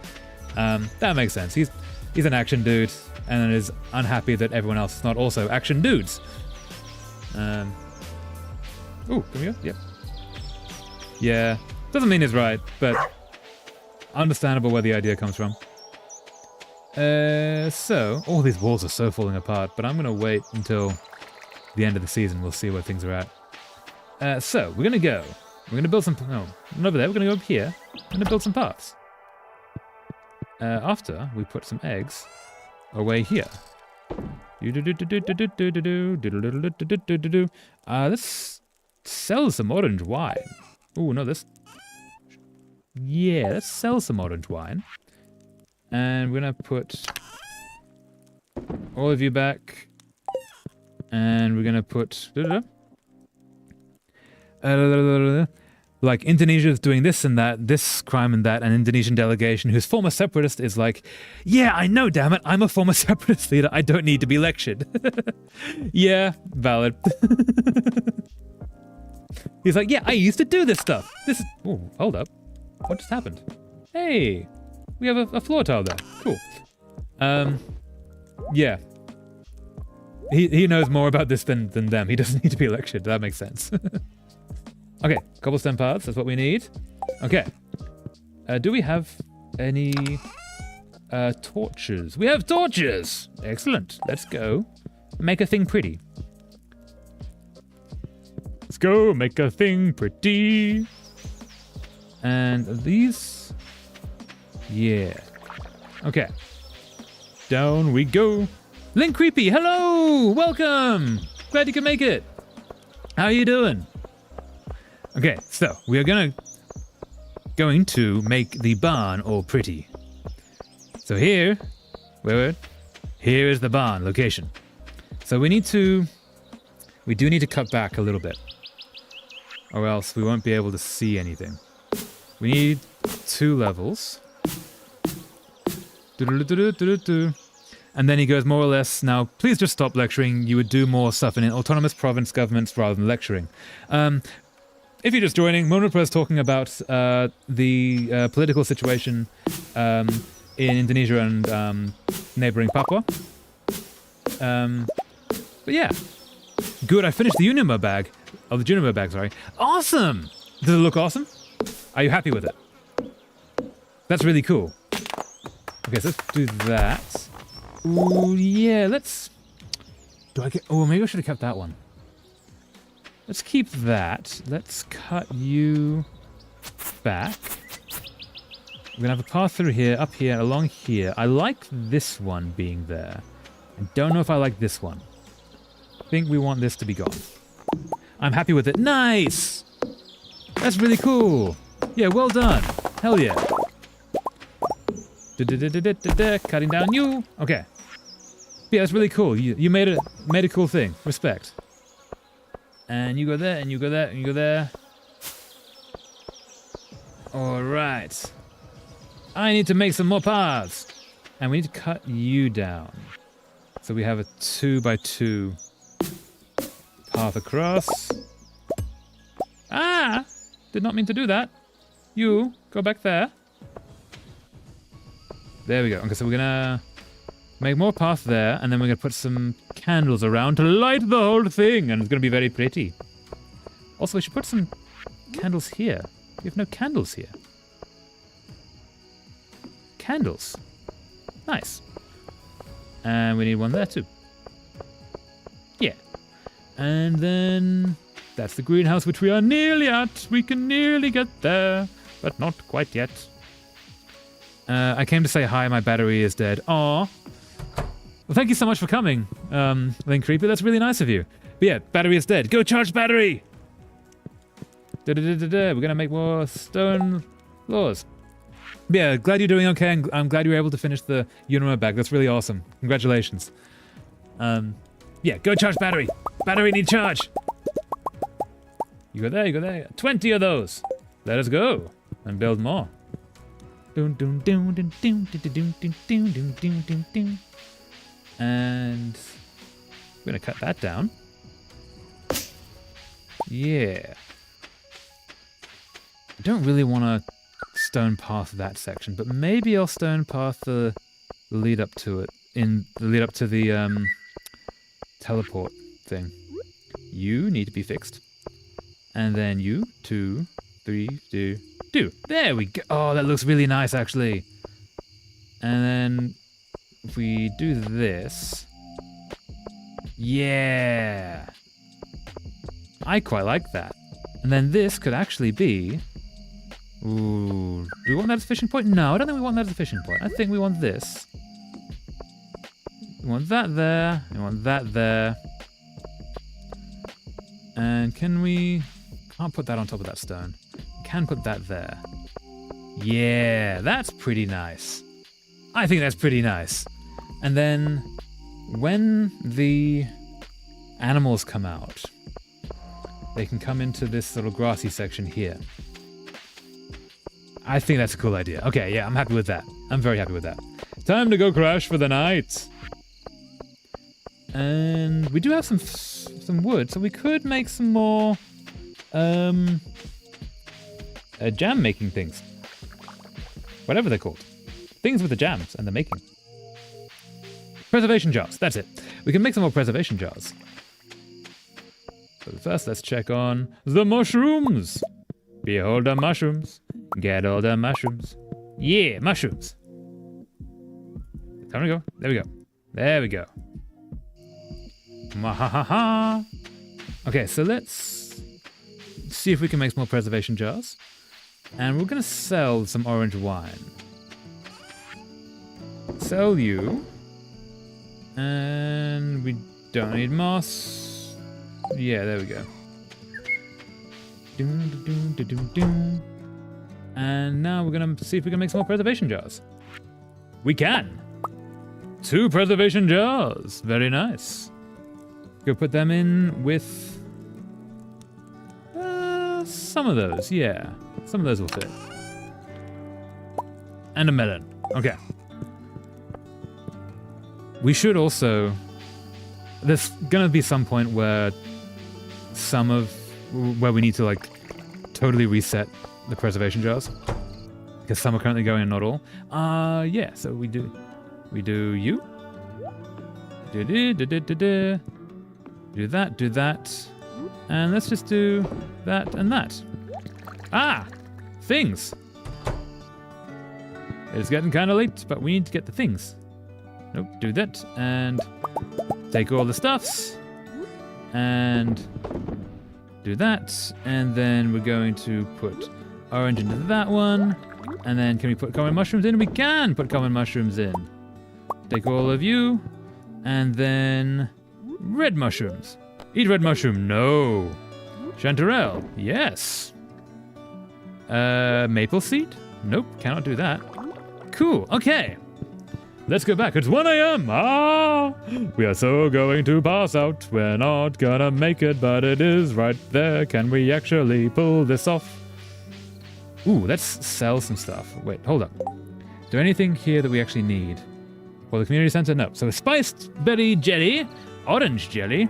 That makes sense. He's an action dude and is unhappy that everyone else is not also action dudes. Ooh, can we go? Yep. Yeah, doesn't mean it's right, but understandable where the idea comes from. So, all these walls are so falling apart, but I'm going to wait until the end of the season. We'll see where things are at. So, we're going to go. We're going to build some... No, not over there. We're going to go up here. We're going to build some paths. After we put some eggs away here. Let's sell some orange wine. Ooh, no, this... Yeah, let's sell some orange wine. And we're going to put all of you back. And we're going to put... like, Indonesia's doing this and that, this crime and that, an Indonesian delegation whose former separatist is like, yeah, I know, damn it, I'm a former separatist leader, I don't need to be lectured. Yeah, valid. He's like, yeah, I used to do this stuff. This is... Oh, hold up. What just happened? Hey, we have a floor tile there. Cool. Yeah. He knows more about this than them. He doesn't need to be lectured. That makes sense. Okay, cobblestone paths, that's what we need. Okay. Do we have any torches? We have torches! Excellent. Let's go. Make a thing pretty. Let's go make a thing pretty. And these... Yeah. Okay. Down we go. Link Creepy, hello! Welcome! Glad you can make it. How are you doing? Okay, so we are going to make the barn all pretty. So here is the barn location. So we do need to cut back a little bit, or else we won't be able to see anything. We need 2 levels. And then he goes more or less, now please just stop lecturing. You would do more stuff in autonomous province governments rather than lecturing. If you're just joining, Monopro is talking about the political situation in Indonesia and neighboring Papua. But yeah, good. I finished the Junimo bag. Oh, the Junimo bag, sorry. Awesome! Does it look awesome? Are you happy with it? That's really cool. Okay, so let's do that. Ooh, yeah, let's... Oh, maybe I should have kept that one. Let's keep that. Let's cut you back. We're going to have a path through here, up here, along here. I like this one being there. I don't know if I like this one. I think we want this to be gone. I'm happy with it. Nice! That's really cool. Yeah, well done. Hell yeah. Cutting down you. Okay. Yeah, that's really cool. You made a cool thing. Respect. And you go there, and you go there, and you go there. Alright. I need to make some more paths. And we need to cut you down. So we have a 2x2 path across. Ah! Did not mean to do that. You, go back there. There we go. Okay, so we're gonna make more path there, and then we're gonna put some candles around to light the whole thing, and it's gonna be very pretty. Also, we should put some candles here. We have no candles here. Candles. Nice. And we need one there too. Yeah. And then that's the greenhouse, which we are nearly at. We can nearly get there, but not quite yet. I came to say hi, my battery is dead. Aw. Well, thank you so much for coming, Link Creeper. That's really nice of you. But yeah, battery is dead. Go charge battery! We're gonna make more stone floors. But yeah, glad you're doing okay, and I'm glad you were able to finish the Unima bag. That's really awesome. Congratulations. Yeah, go charge battery. Battery need charge. You go there, you go there. 20 of those. Let us go and build more. And we're gonna cut that down. Yeah. I don't really want to stone path that section, but maybe I'll stone path the lead up to it, in the lead up to the teleport thing. You need to be fixed. And then you, 2, 3, 2. There we go. Oh, that looks really nice, actually. And then if we do this... Yeah! I quite like that. And then this could actually be... Ooh, do we want that as a fishing point? No, I don't think we want that as a fishing point. I think we want this. We want that there. We want that there. And can we... Can't put that on top of that stone. Can put that there. Yeah, that's pretty nice. I think that's pretty nice. And then when the animals come out, they can come into this little grassy section here. I think that's a cool idea. Okay, yeah, I'm happy with that. I'm very happy with that. Time to go crash for the night. And we do have some wood, so we could make some more jam making things. Whatever they're called. Things with the jams and the making. Preservation jars, that's it. We can make some more preservation jars. But first, let's check on the mushrooms. Behold the mushrooms. Get all the mushrooms. Yeah, mushrooms. Time to go. There we go. There we go. Mwahaha. Okay, so let's see if we can make some more preservation jars. And we're going to sell some orange wine. Sell you. And we don't need moss. Yeah, there we go. And now we're going to see if we can make some more preservation jars. We can! 2 preservation jars. Very nice. Go put them in with some of those, yeah. Some of those will fit. And a melon. Okay. We should also... There's gonna be some point where where we need to, like, totally reset the preservation jars. Because some are currently going and not all. Yeah, so we do you. Do that. And let's just do that and that. Ah! Things! It's getting kind of late, but we need to get the things. Nope, do that. And take all the stuffs. And do that. And then we're going to put orange into that one. And then can we put common mushrooms in? We can put common mushrooms in. Take all of you. And then red mushrooms. Eat red mushroom. No. Chanterelle. Yes. Maple seed? Nope, cannot do that. Cool, okay. Let's go back. It's 1 a.m. Ah! We are so going to pass out. We're not gonna make it, but it is right there. Can we actually pull this off? Ooh, let's sell some stuff. Wait, hold up. Is there anything here that we actually need? Well, the community center, no. So spiced berry jelly, orange jelly,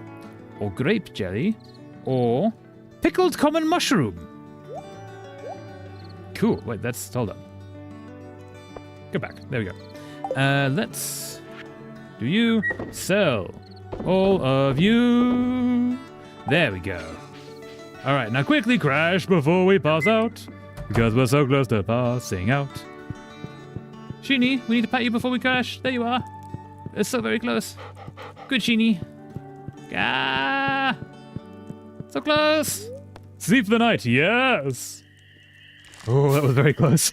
or grape jelly, or pickled common mushroom. Cool. Wait, hold up. Go back. There we go. Let's do you sell all of you. There we go. All right, now quickly crash before we pass out, because we're so close to passing out. Sheeny, we need to pat you before we crash. There you are. It's so very close. Good, Sheeny. Ah! So close. Sleep the night, yes. Oh, that was very close.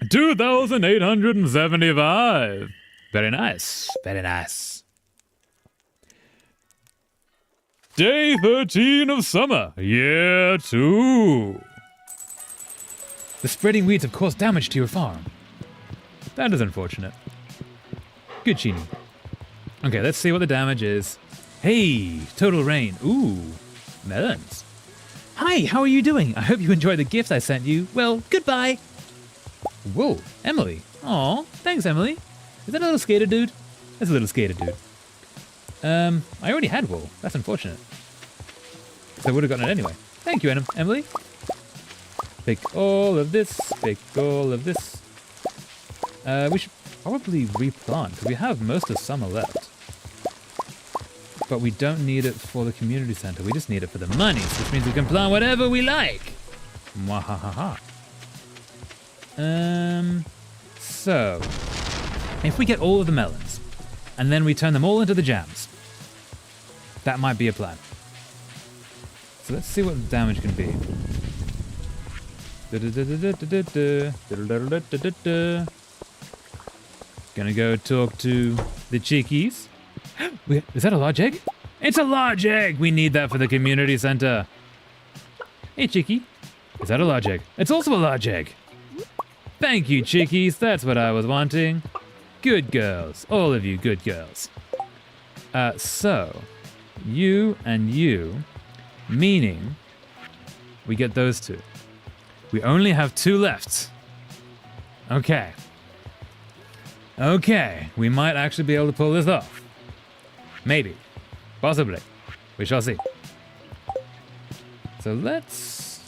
2,875. Very nice. Very nice. Day 13 of summer. Year 2. The spreading weeds have caused damage to your farm. That is unfortunate. Good, Sheeny. Okay, let's see what the damage is. Hey, total rain. Ooh, melons. Hi, how are you doing? I hope you enjoyed the gift I sent you. Well, goodbye. Whoa, Emily. Aw, thanks, Emily. Is that a little skater dude? That's a little skater dude. I already had wool. That's unfortunate. So I would have gotten it anyway. Thank you, Emily. Pick all of this. Pick all of this. We should probably replant, because we have most of summer left. But we don't need it for the community center. We just need it for the money, which means we can plant whatever we like. Mwahaha. So, if we get all of the melons, and then we turn them all into the jams, that might be a plan. So let's see what the damage can be. Gonna go talk to the chickies. Is that a large egg? It's a large egg! We need that for the community center. Hey, chickie. Is that a large egg? It's also a large egg. Thank you, chickies. That's what I was wanting. Good girls. All of you good girls. So, you and you, meaning we get those two. We only have 2 left. Okay. Okay, we might actually be able to pull this off. Maybe. Possibly. We shall see. So let's...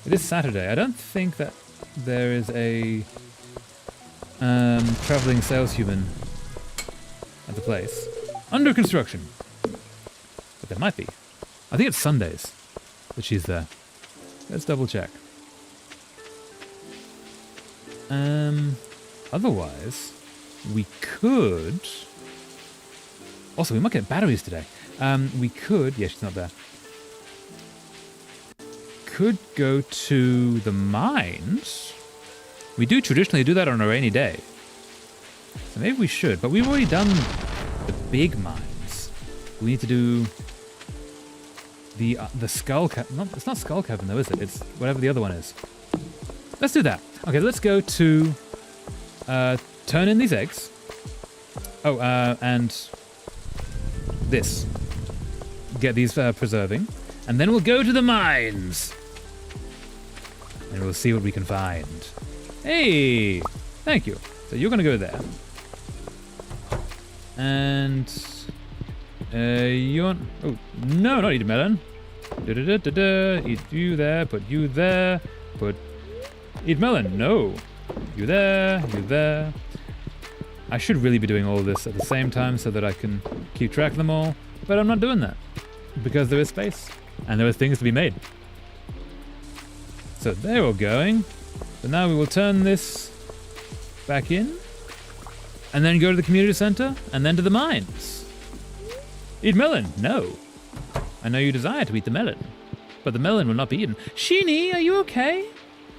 It is Saturday. I don't think that there is a traveling saleshuman at the place. Under construction. But there might be. I think it's Sundays that she's there. Let's double check. Otherwise, we could... Also, we might get batteries today. We could... Yeah, she's not there. Could go to the mines. We do traditionally do that on a rainy day. So maybe we should, but we've already done the big mines. We need to do the skull cavern. No, it's not skull cavern though, is it? It's whatever the other one is. Let's do that. Okay, let's go to turn in these eggs. Oh, and this. Get these preserving. And then we'll go to the mines. And we'll see what we can find. Hey! Thank you. So you're going to go there. And... you want... Oh, no, not eat a melon. Eat you there, put you there, put... Eat melon, no. You there, you there. I should really be doing all this at the same time so that I can keep track of them all. But I'm not doing that. Because there is space. And there are things to be made. So they're all going. So now we will turn this back in. And then go to the community center. And then to the mines. Eat melon? No. I know you desire to eat the melon. But the melon will not be eaten. Sheeny, are you okay?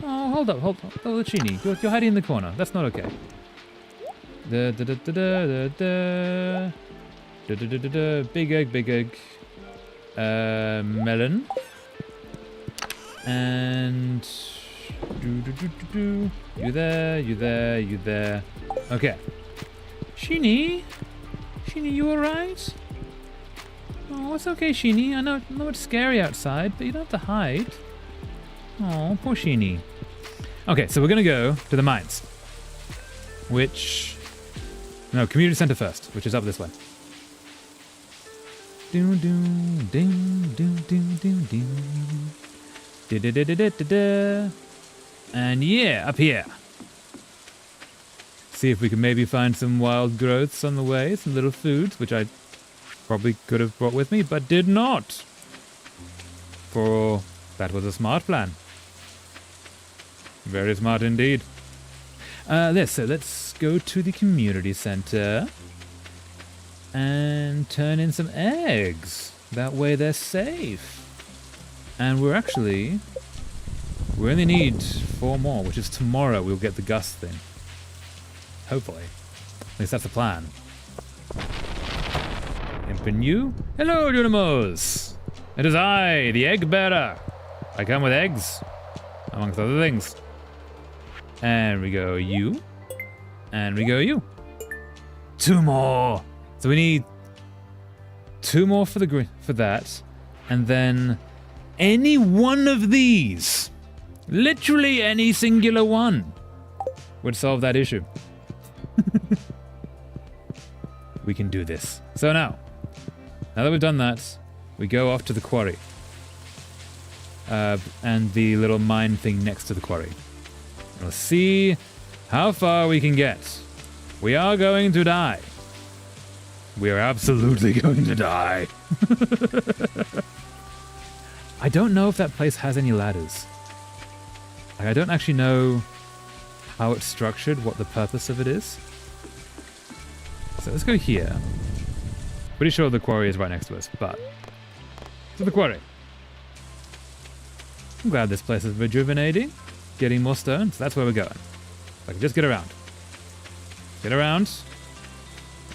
Oh, hold up. Oh, Sheeny, you're hiding in the corner. That's not okay. Big egg. Melon. And... You there. Okay. Sheeny, you alright? Oh, it's okay, Sheeny. I know it's scary outside, but you don't have to hide. Oh, poor Sheeny. Okay, so we're gonna go to the mines. No, community center first, which is up this way. And yeah, up here. See if we can maybe find some wild growths on the way, some little foods, which I probably could have brought with me, but did not. For that was a smart plan. Very smart indeed. So let's go to the community center and turn in some eggs. That way they're safe. And we only need 4 more, which is tomorrow we'll get the gust thing. Hopefully. At least that's the plan. Impin you? Hello, Junimos! It is I, the egg bearer. I come with eggs, amongst other things. And we go you. And we go you. 2 more! So we need 2 more for that. And then any one of these, literally any singular one, would solve that issue. We can do this. So now that we've done that, we go off to the quarry. And the little mine thing next to the quarry. We'll see how far we can get. We are going to die. We are absolutely going to die. I don't know if that place has any ladders. I don't actually know how it's structured, what the purpose of it is. So let's go here. Pretty sure the quarry is right next to us, but... To the quarry. I'm glad this place is rejuvenating. Getting more stone, so that's where we're going. If I can just get around. Get around.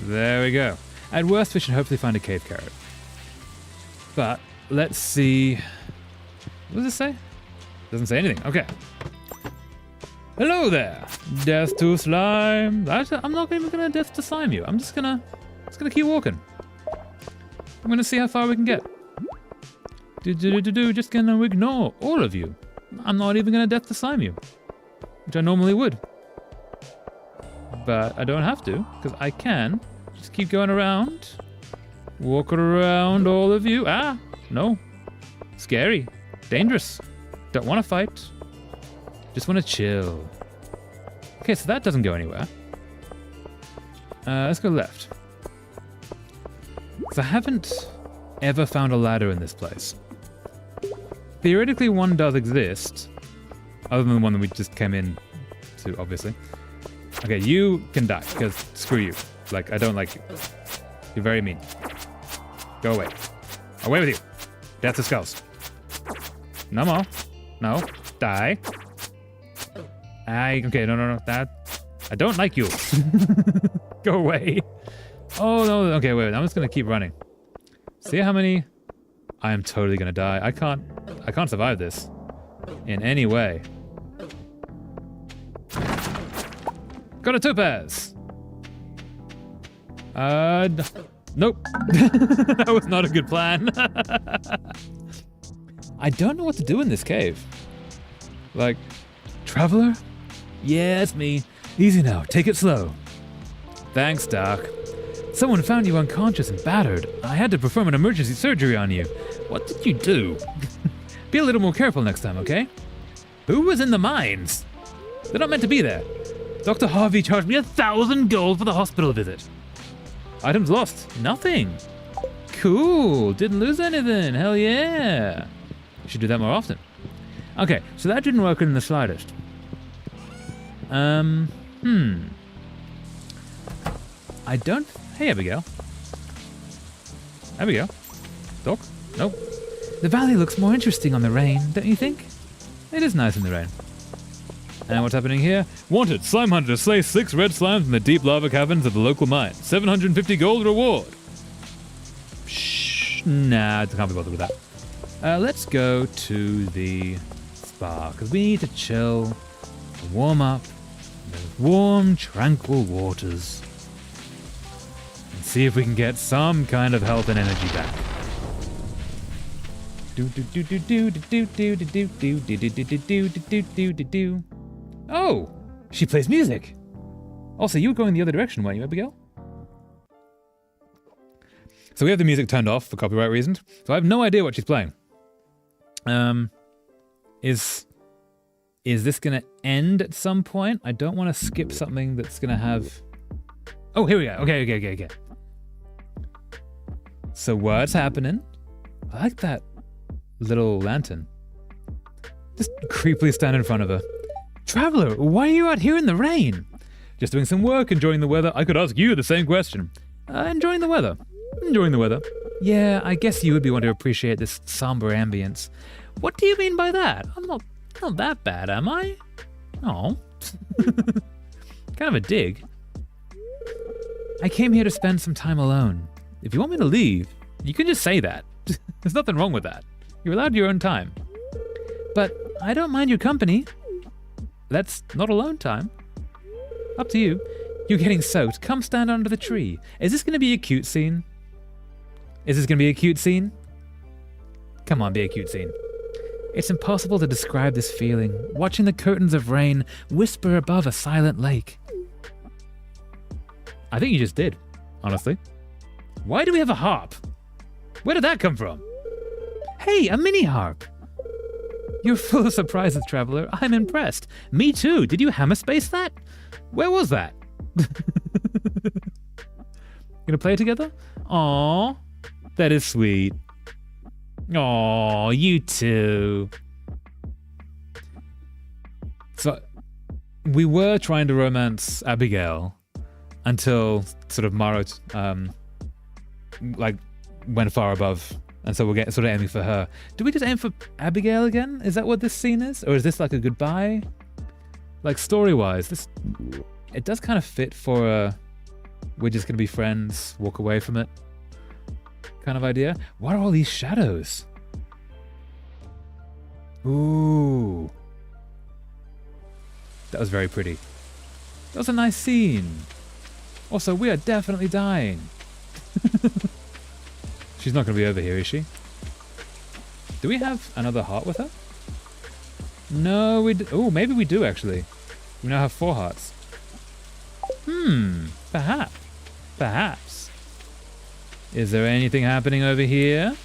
There we go. At worst, we should hopefully find a cave carrot. But, let's see... What does it say? Doesn't say anything. Okay. Hello there, Death to Slime. I'm not even gonna Death to Slime you. I'm just gonna keep walking. I'm gonna see how far we can get. Just gonna ignore all of you. I'm not even gonna Death to Slime you, which I normally would. But I don't have to, because I can just keep going around. Walk around all of you. Ah, no. Scary. Dangerous. Don't want to fight. Just want to chill. Okay, so that doesn't go anywhere. Let's go left. Because I haven't ever found a ladder in this place. theoretically one does exist, other than the one that we just came in to, obviously. Okay, you can die, because screw you. Like, I don't like you. You're very mean. Go away. Away with you. Death to skulls. No more. No. Die. Okay, no. I don't like you. Go away. Oh, no. Okay, wait. I'm just going to keep running. See how many... I am totally going to die. I can't survive this. In any way. Got a topaz. Nope. That was not a good plan. I don't know what to do in this cave. Like, traveler? Yeah, it's me. Easy now, take it slow. Thanks, Doc. Someone found you unconscious and battered. I had to perform an emergency surgery on you. What did you do? Be a little more careful next time, okay? Who was in the mines? They're not meant to be there. Dr. Harvey charged me 1,000 gold for the hospital visit. Items lost. Nothing. Cool. Didn't lose anything. Hell yeah. You should do that more often. Okay, so that didn't work in the slightest. I don't... Hey, Abigail. Abigail? Doc? Nope. The valley looks more interesting on the rain, don't you think? It is nice in the rain. And what's happening here? Wanted, slime hunter, slay 6 red slimes in the deep lava caverns of the local mine. 750 gold reward. Shh, nah, I can't be bothered with that. Let's go to the spa, because we need to chill, warm up, in those warm, tranquil waters, and see if we can get some kind of health and energy back. Oh, she plays music. Also, you were going the other direction, weren't you, Abigail? So we have the music turned off for copyright reasons. So I have no idea what she's playing. Is this gonna end at some point? I don't want to skip something that's gonna have... Oh, here we go. Okay. So what's happening? I like that little lantern. Just creepily stand in front of her. Traveler, why are you out here in the rain? Just doing some work, enjoying the weather. I could ask you the same question. Enjoying the weather. Yeah, I guess you would be one to appreciate this somber ambience. What do you mean by that? I'm not that bad, am I? Oh. Kind of a dig. I came here to spend some time alone. If you want me to leave, you can just say that. There's nothing wrong with that. You're allowed your own time. But I don't mind your company. That's not alone time. Up to you. You're getting soaked. Come stand under the tree. Is this going to be a cute scene? Come on, be a cute scene. It's impossible to describe this feeling. Watching the curtains of rain whisper above a silent lake. I think you just did, honestly. Why do we have a harp? Where did that come from? Hey, a mini harp. You're full of surprises, traveler. I'm impressed. Me too. Did you hammer space that? Where was that? Gonna play it together? Aww. That is sweet. Aww, you too. So, we were trying to romance Abigail until sort of Maro, went far above. And so we're sort of aiming for her. Do we just aim for Abigail again? Is that what this scene is? Or is this like a goodbye? Like story-wise, it does kind of fit for a we're just going to be friends, walk away from it kind of idea. What are all these shadows? Ooh. That was very pretty. That was a nice scene. Also, we are definitely dying. She's not going to be over here, is she? Do we have another heart with her? No, oh, maybe we do, actually. We now have 4 hearts. Perhaps. Is there anything happening over here?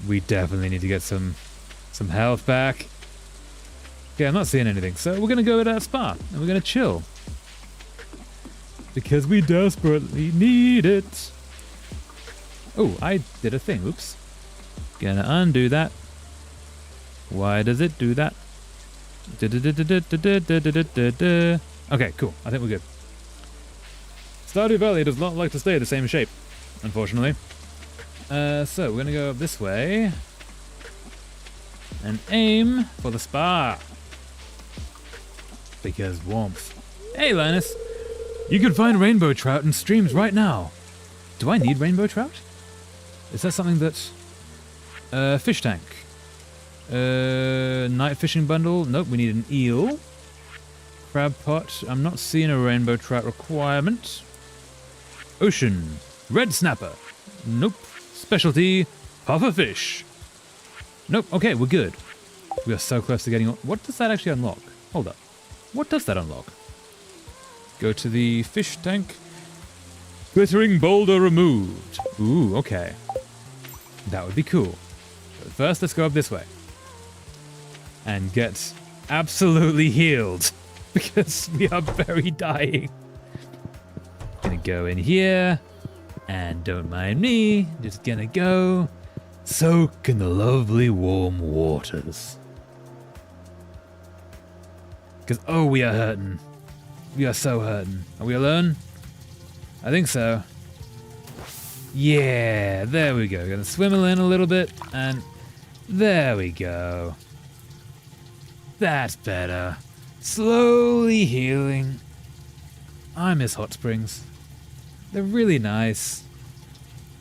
We definitely need to get some health back. Okay, I'm not seeing anything, so we're going to go to that spa, and we're going to chill. Because we desperately need it. Oh, I did a thing. Oops. Gonna undo that. Why does it do that? Okay, cool. I think we're good. Stardew Valley does not like to stay the same shape, unfortunately. So we're gonna go up this way and aim for the spa. Because warmth. Hey, Linus! You can find rainbow trout in streams right now. Do I need rainbow trout? Is that something that... fish tank. Night fishing bundle. Nope, we need an eel. Crab pot. I'm not seeing a rainbow trout requirement. Ocean. Red snapper. Nope. Specialty. Puffer fish. Nope. Okay, we're good. We are so close to getting... What does that actually unlock? Hold up. What does that unlock? Go to the fish tank. Glittering boulder removed. Ooh, okay. That would be cool. But first, let's go up this way. And get absolutely healed. Because we are very dying. Gonna go in here. And don't mind me. Just gonna go soak in the lovely warm waters. Because, oh, we are hurting. We are so hurting. Are we alone? I think so. Yeah, there we go. Gonna swim in a little bit, and there we go. That's better. Slowly healing. I miss hot springs. They're really nice.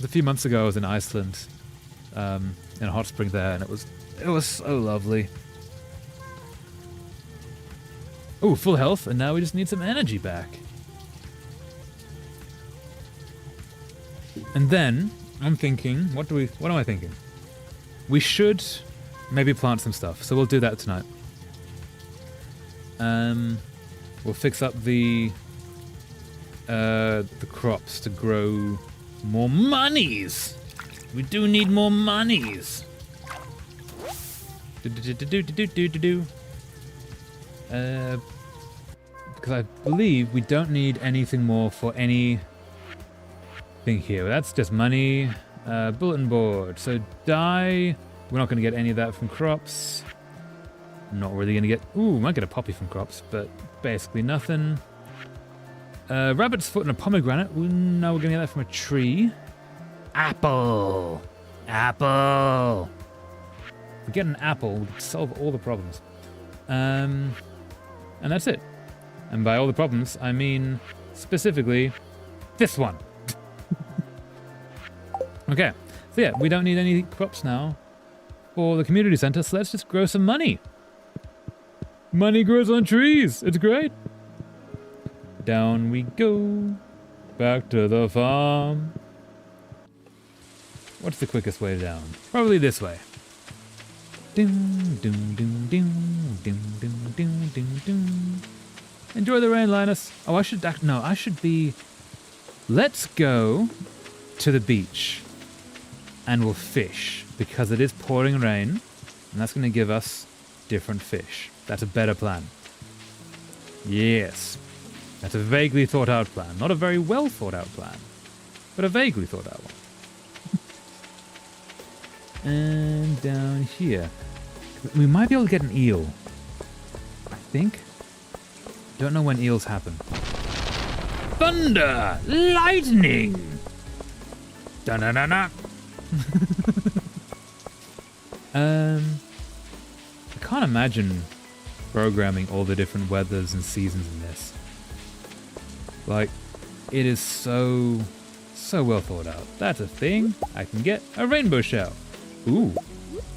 A few months ago I was in Iceland, in a hot spring there, and it was so lovely. Oh, full health, and now we just need some energy back. And then I'm thinking, what am I thinking? We should maybe plant some stuff, so we'll do that tonight. We'll fix up the crops to grow more monies. We do need more monies. Because I believe we don't need anything more for any thing here. That's just money. Bulletin board. So dye. We're not going to get any of that from crops. Not really going to get... Ooh, might get a poppy from crops, but basically nothing. Rabbit's foot and a pomegranate. Ooh, no, we're going to get that from a tree. Apple. Apple. If we get an apple, we can solve all the problems. And that's it. And by all the problems, I mean specifically this one. Okay, so yeah, we don't need any crops now for the community center, so let's just grow some money. Money grows on trees. It's great. Down we go. Back to the farm. What's the quickest way down? Probably this way. Doom, doom, doom, doom, doom, doom, doom, doom, doom. Enjoy the rain, Linus. Oh, I should be... Let's go to the beach and we'll fish because it is pouring rain and that's going to give us different fish. That's a better plan. Yes. That's a vaguely thought out plan. Not a very well thought out plan, but a vaguely thought out one. And down here. We might be able to get an eel. I think. Don't know when eels happen. Thunder! Lightning! Da-na-na-na! I can't imagine programming all the different weathers and seasons in this. Like, it is so well thought out. That's a thing. I can get a rainbow shell. Ooh,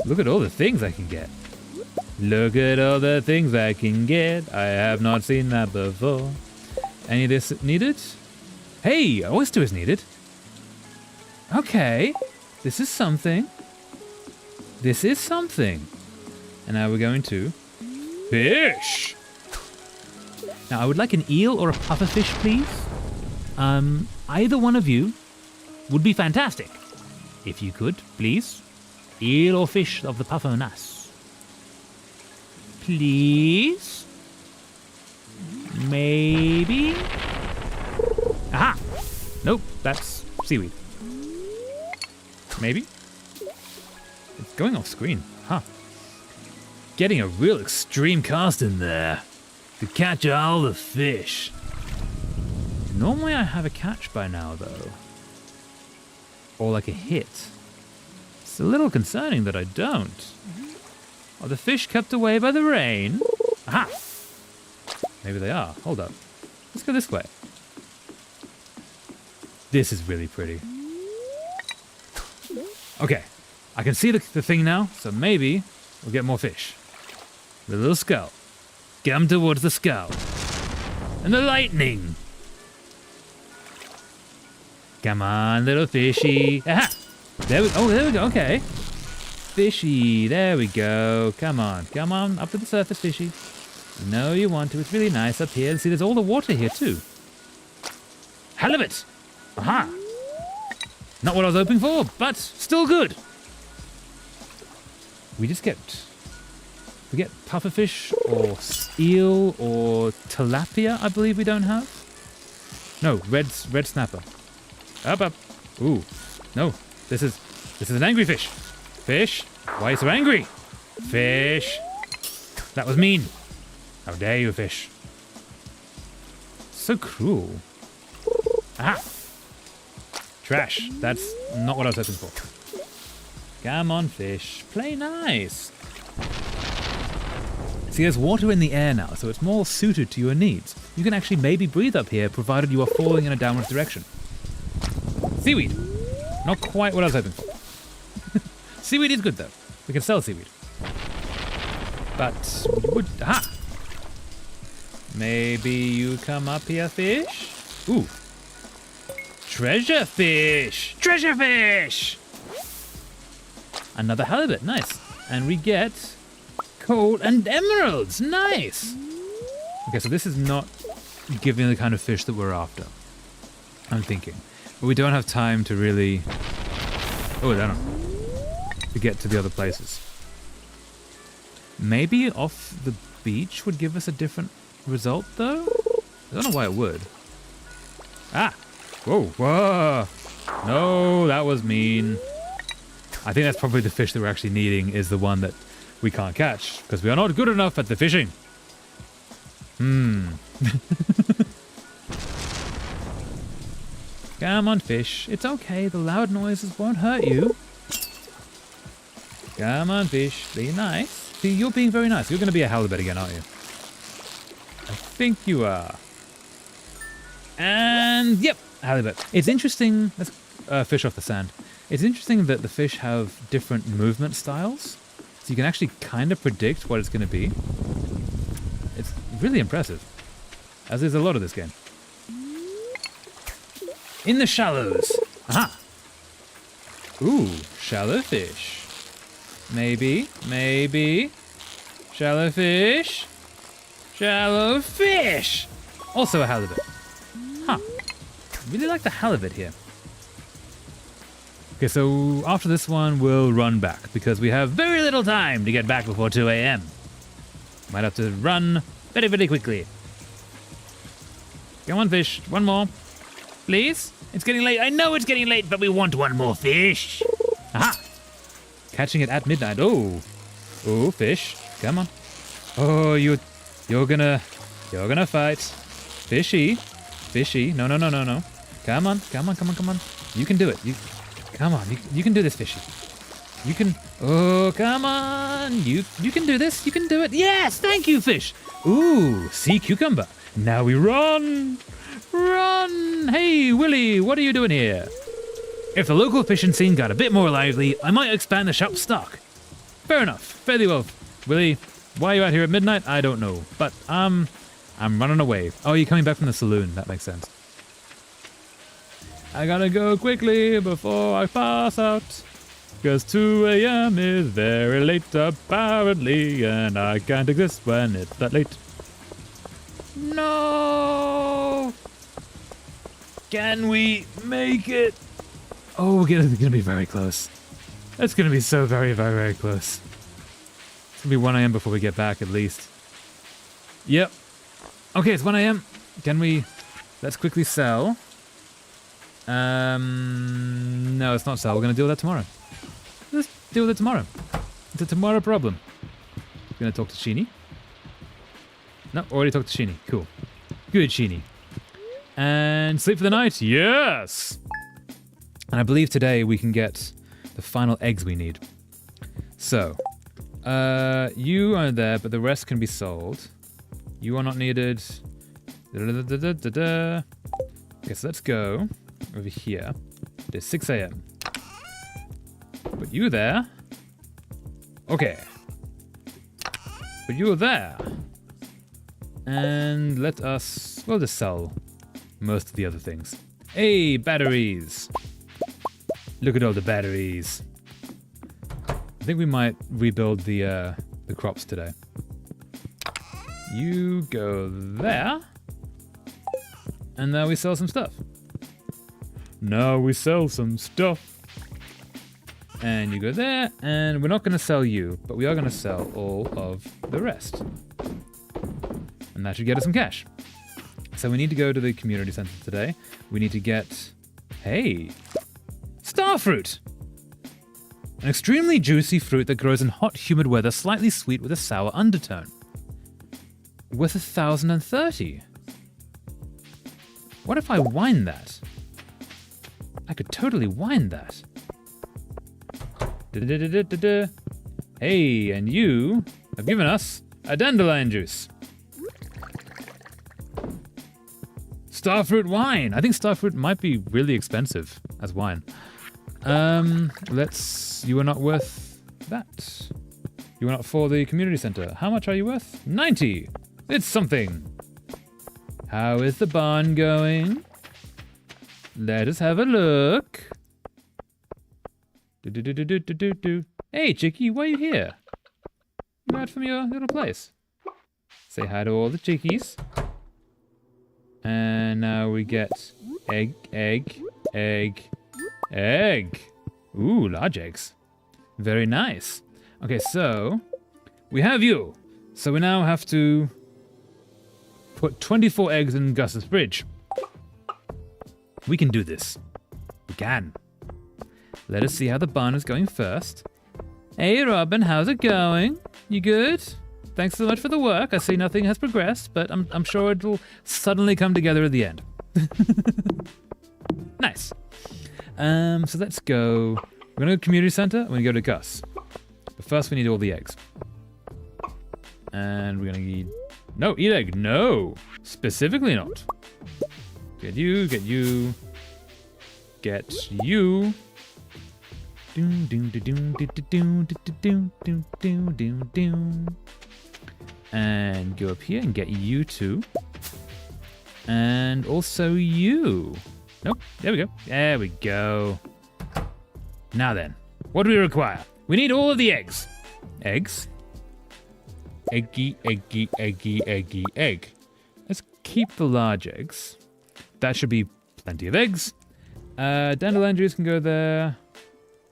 look at all the things I can get. Look at all the things I can get. I have not seen that before. Any of this needed? Hey, oyster is needed. Okay, this is something. This is something. And now we're going to fish. Now I would like an eel or a pufferfish, please. Either one of you would be fantastic. If you could, please. Eel or fish of the puffernass. Please. Maybe. Aha! Nope, that's seaweed. Maybe. going off screen. Huh. Getting a real extreme cast in there to catch all the fish. Normally I have a catch by now, though. Or like a hit. It's a little concerning that I don't. Are the fish kept away by the rain? Aha! Maybe they are. Hold up. Let's go this way. This is really pretty. Okay. I can see the thing now, so maybe we'll get more fish. The little skull. Come towards the skull. And the lightning. Come on, little fishy. Aha! There we go. Okay. Fishy. There we go. Come on. Come on. Up to the surface, fishy. No, you want to. It's really nice up here. See, there's all the water here, too. Halibut. Aha. Not what I was hoping for, but still good. We get pufferfish or eel or tilapia, I believe we don't have. No, red snapper. Up. Ooh. No. This is an angry fish. Fish? Why are you so angry? Fish. That was mean. How dare you, fish? So cruel. Aha. Trash. That's not what I was hoping for. Come on, fish. Play nice. See, there's water in the air now, so it's more suited to your needs. You can actually maybe breathe up here, provided you are falling in a downwards direction. Seaweed. Not quite what I was hoping for. Seaweed is good, though. We can sell seaweed. But we would... Aha! Maybe you come up here, fish? Ooh. Treasure fish! Treasure fish! Another halibut. Nice. And we get coal and emeralds. Nice! Okay, so this is not giving the kind of fish that we're after. I'm thinking. But we don't have time to really... Oh, I don't know. To get to the other places. Maybe off the beach would give us a different result, though? I don't know why it would. Ah! Whoa! No, that was mean. I think that's probably the fish that we're actually needing is the one that we can't catch, because we are not good enough at the fishing. Come on, fish. It's okay. The loud noises won't hurt you. Come on, fish. Be nice. See, you're being very nice. You're going to be a halibut again, aren't you? I think you are. And, yep, halibut. It's interesting. Let's fish off the sand. It's interesting that the fish have different movement styles. So you can actually kind of predict what it's going to be. It's really impressive. As is a lot of this game. In the shallows. Aha. Ooh, shallow fish. Maybe. Shallow fish. Shallow fish. Also a halibut. Huh. Really like the halibut here. Okay, so after this one, we'll run back because we have very little time to get back before 2 a.m. Might have to run very, very quickly. Come on, fish. One more. Please? It's getting late. I know it's getting late, but we want one more fish. Aha! Catching it at midnight. Oh. Oh, fish. Come on. Oh, you're gonna fight. Fishy. No. Come on. You can do it. Come on. You can do this, fishy. You can. Oh, come on. You can do this. You can do it. Yes, thank you, fish. Ooh, sea cucumber. Now we run. Run! Hey, Willie, what are you doing here? If the local fishing scene got a bit more lively, I might expand the shop's stock. Fair enough. Fairly well. Willie, why are you out here at midnight? I don't know. But, I'm running away. Oh, you're coming back from the saloon. That makes sense. I gotta go quickly before I pass out. 'Cause 2 a.m. is very late, apparently, and I can't exist when it's that late. No! Can we make it? Oh, we're gonna be very close. That's gonna be so very, very, very close. It's gonna be 1 a.m. before we get back, at least. Yep. Okay, it's 1 a.m. Can we... Let's quickly sell. No, it's not sell. We're gonna deal with that tomorrow. Let's deal with it tomorrow. It's a tomorrow problem. Gonna talk to Sheeny. No, already talked to Sheeny. Cool. Good, Sheeny. And sleep for the night. Yes! And I believe today we can get the final eggs we need. So, you are there, but the rest can be sold. You are not needed. Okay, so let's go over here. It is 6 a.m. Put you there. Okay. Put you there. And let us, well, just sell most of the other things. Hey, batteries. Look at all the batteries. I think we might rebuild the crops today. You go there. And now we sell some stuff. Now we sell some stuff. And you go there, and we're not going to sell you, but we are going to sell all of the rest. And that should get us some cash. So we need to go to the community center today. We need to get, hey, starfruit. An extremely juicy fruit that grows in hot, humid weather, slightly sweet with a sour undertone. Worth 1,030. What if I wine that? I could totally wine that. Hey, and you have given us a dandelion juice. Starfruit wine. I think starfruit might be really expensive as wine. You are not worth that. You are not for the community center. How much are you worth? 90. It's something. How is the barn going? Let us have a look. Hey, Chicky, why are you here? You're out from your little place. Say hi to all the chickies. And now we get egg, egg, egg, egg. Ooh, large eggs. Very nice. Okay, so we have you. So we now have to put 24 eggs in Gus's fridge. We can do this. We can. Let us see how the barn is going first. Hey, Robin, how's it going? You good? Thanks so much for the work. I see nothing has progressed, but I'm sure it'll suddenly come together at the end. Nice. So let's go. We're gonna go to community center. We're gonna go to Gus. But first, we need all the eggs. And we're gonna need. No, eat egg. No, specifically not. Get you. Get you. Get you. And go up here and get you too. And also you. Nope, there we go. There we go. Now then, what do we require? We need all of the eggs. Eggs. Eggy, eggy, eggy, eggy, egg. Let's keep the large eggs. That should be plenty of eggs. Dandelion juice can go there.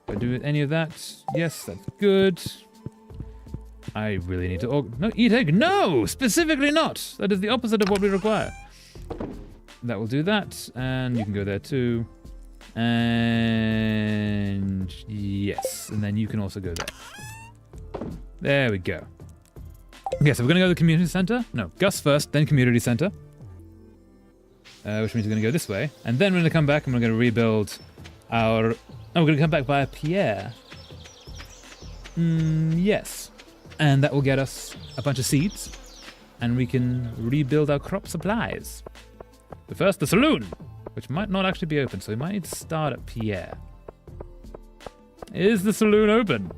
Do I do any of that? Yes, that's good. I really need to... No, eat egg. No! Specifically not! That is the opposite of what we require. That will do that. And you can go there too. And... yes. And then you can also go there. There we go. Okay, so we're going to go to the community center. No, Gus first, then community center. Which means we're going to go this way. And then we're going to come back and we're going to rebuild our... oh, we're going to come back via Pierre. Yes. And that will get us a bunch of seeds. And we can rebuild our crop supplies. But first, the saloon, which might not actually be open, so we might need to start at Pierre. Is the saloon open?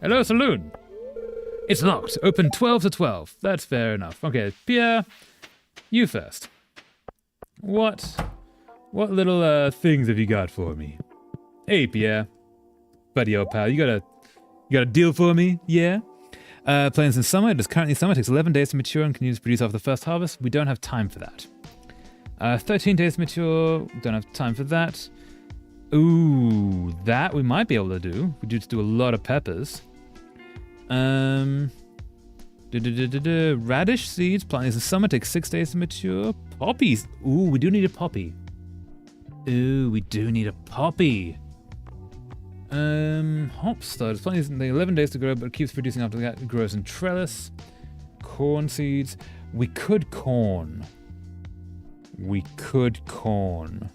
Hello, saloon. It's locked. Open 12 to 12. That's fair enough. Okay, Pierre, you first. What little things have you got for me? Hey, Pierre. Buddy, old pal, you got a deal for me? Yeah? Plants in summer. It is currently summer. It takes 11 days to mature and can use produce after the first harvest. We don't have time for that. 13 days to mature. Don't have time for that. Ooh, that we might be able to do. We do a lot of peppers. Radish seeds. Planted in summer. Takes 6 days to mature. Poppies. Ooh, we do need a poppy. Ooh, we do need a poppy. Hop studs. Planting the 11 days to grow, but it keeps producing after that. It grows in trellis. Corn seeds. We could corn. We could corn.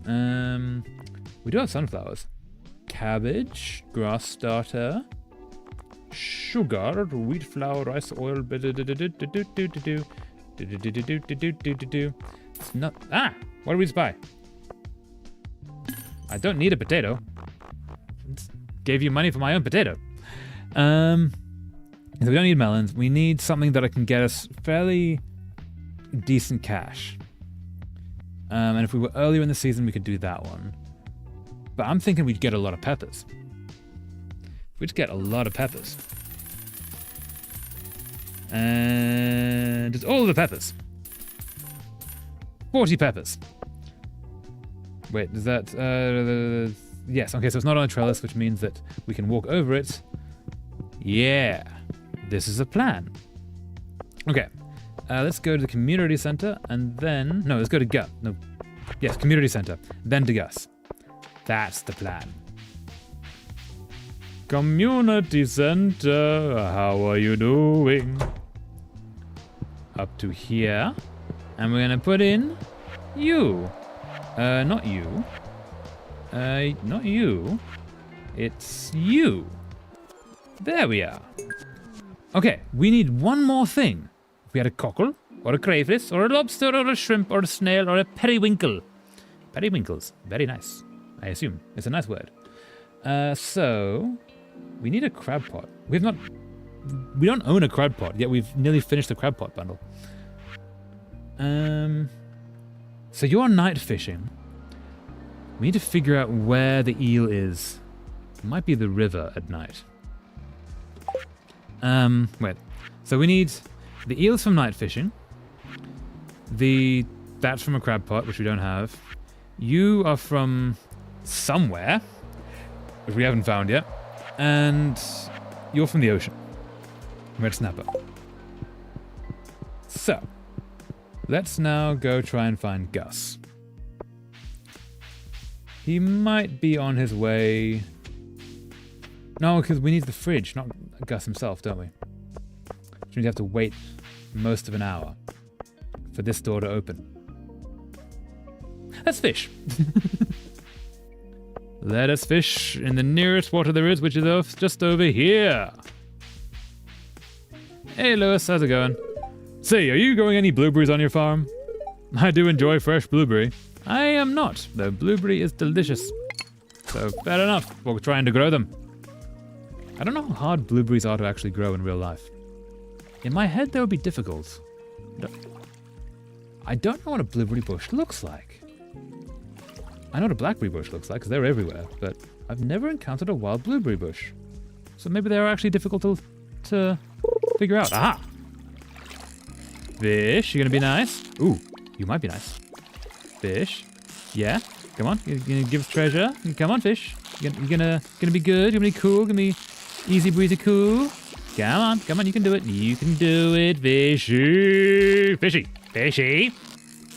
We do have sunflowers. Cabbage, grass starter, sugar, wheat flour, rice oil. It's not. Ah! What did we just buy? I don't need a potato. Just gave you money for my own potato. So we don't need melons. We need something that can get us fairly decent cash. And if we were earlier in the season, we could do that one. But I'm thinking we'd get a lot of peppers. We'd get a lot of peppers. And it's all of the peppers. 40 peppers. Wait, is that... yes, okay, so it's not on a trellis, which means that we can walk over it. Yeah, this is a plan. Okay, let's go to the community center, and then... No, let's go to Gus. No, yes, community center, then to Gus. That's the plan. Community center, how are you doing? Up to here. And we're gonna put in you. Not you. Not you. It's you. There we are. Okay, we need one more thing. If we had a cockle, or a crayfish, or a lobster, or a shrimp, or a snail, or a periwinkle. Periwinkles, very nice. I assume. It's a nice word. So, we need a crab pot. We don't own a crab pot, yet we've nearly finished the crab pot bundle. So you're night fishing. We need to figure out where the eel is. It might be the river at night. Wait. So we need the eels from night fishing. That's from a crab pot, which we don't have. You are from somewhere, which we haven't found yet. And you're from the ocean. Red snapper. So, let's now go try and find Gus. He might be on his way. No, because we need the fridge, not Gus himself, don't we? Which means you have to wait most of an hour for this door to open. Let's fish. Let us fish in the nearest water there is, which is just over here. Hey, Lewis, how's it going? Say, are you growing any blueberries on your farm? I do enjoy fresh blueberry. I am not, though blueberry is delicious. So, fair enough, we're trying to grow them. I don't know how hard blueberries are to actually grow in real life. In my head, they would be difficult. I don't know what a blueberry bush looks like. I know what a blackberry bush looks like, because they're everywhere, but I've never encountered a wild blueberry bush. So maybe they are actually difficult to figure out. Aha! Fish, you gonna be nice? Ooh, you might be nice. Fish. Yeah, come on, you're gonna give us treasure. Come on, fish. You're gonna be good, you're gonna be cool, gonna be easy breezy cool. Come on, you can do it. You can do it, fishy. Fishy, fishy.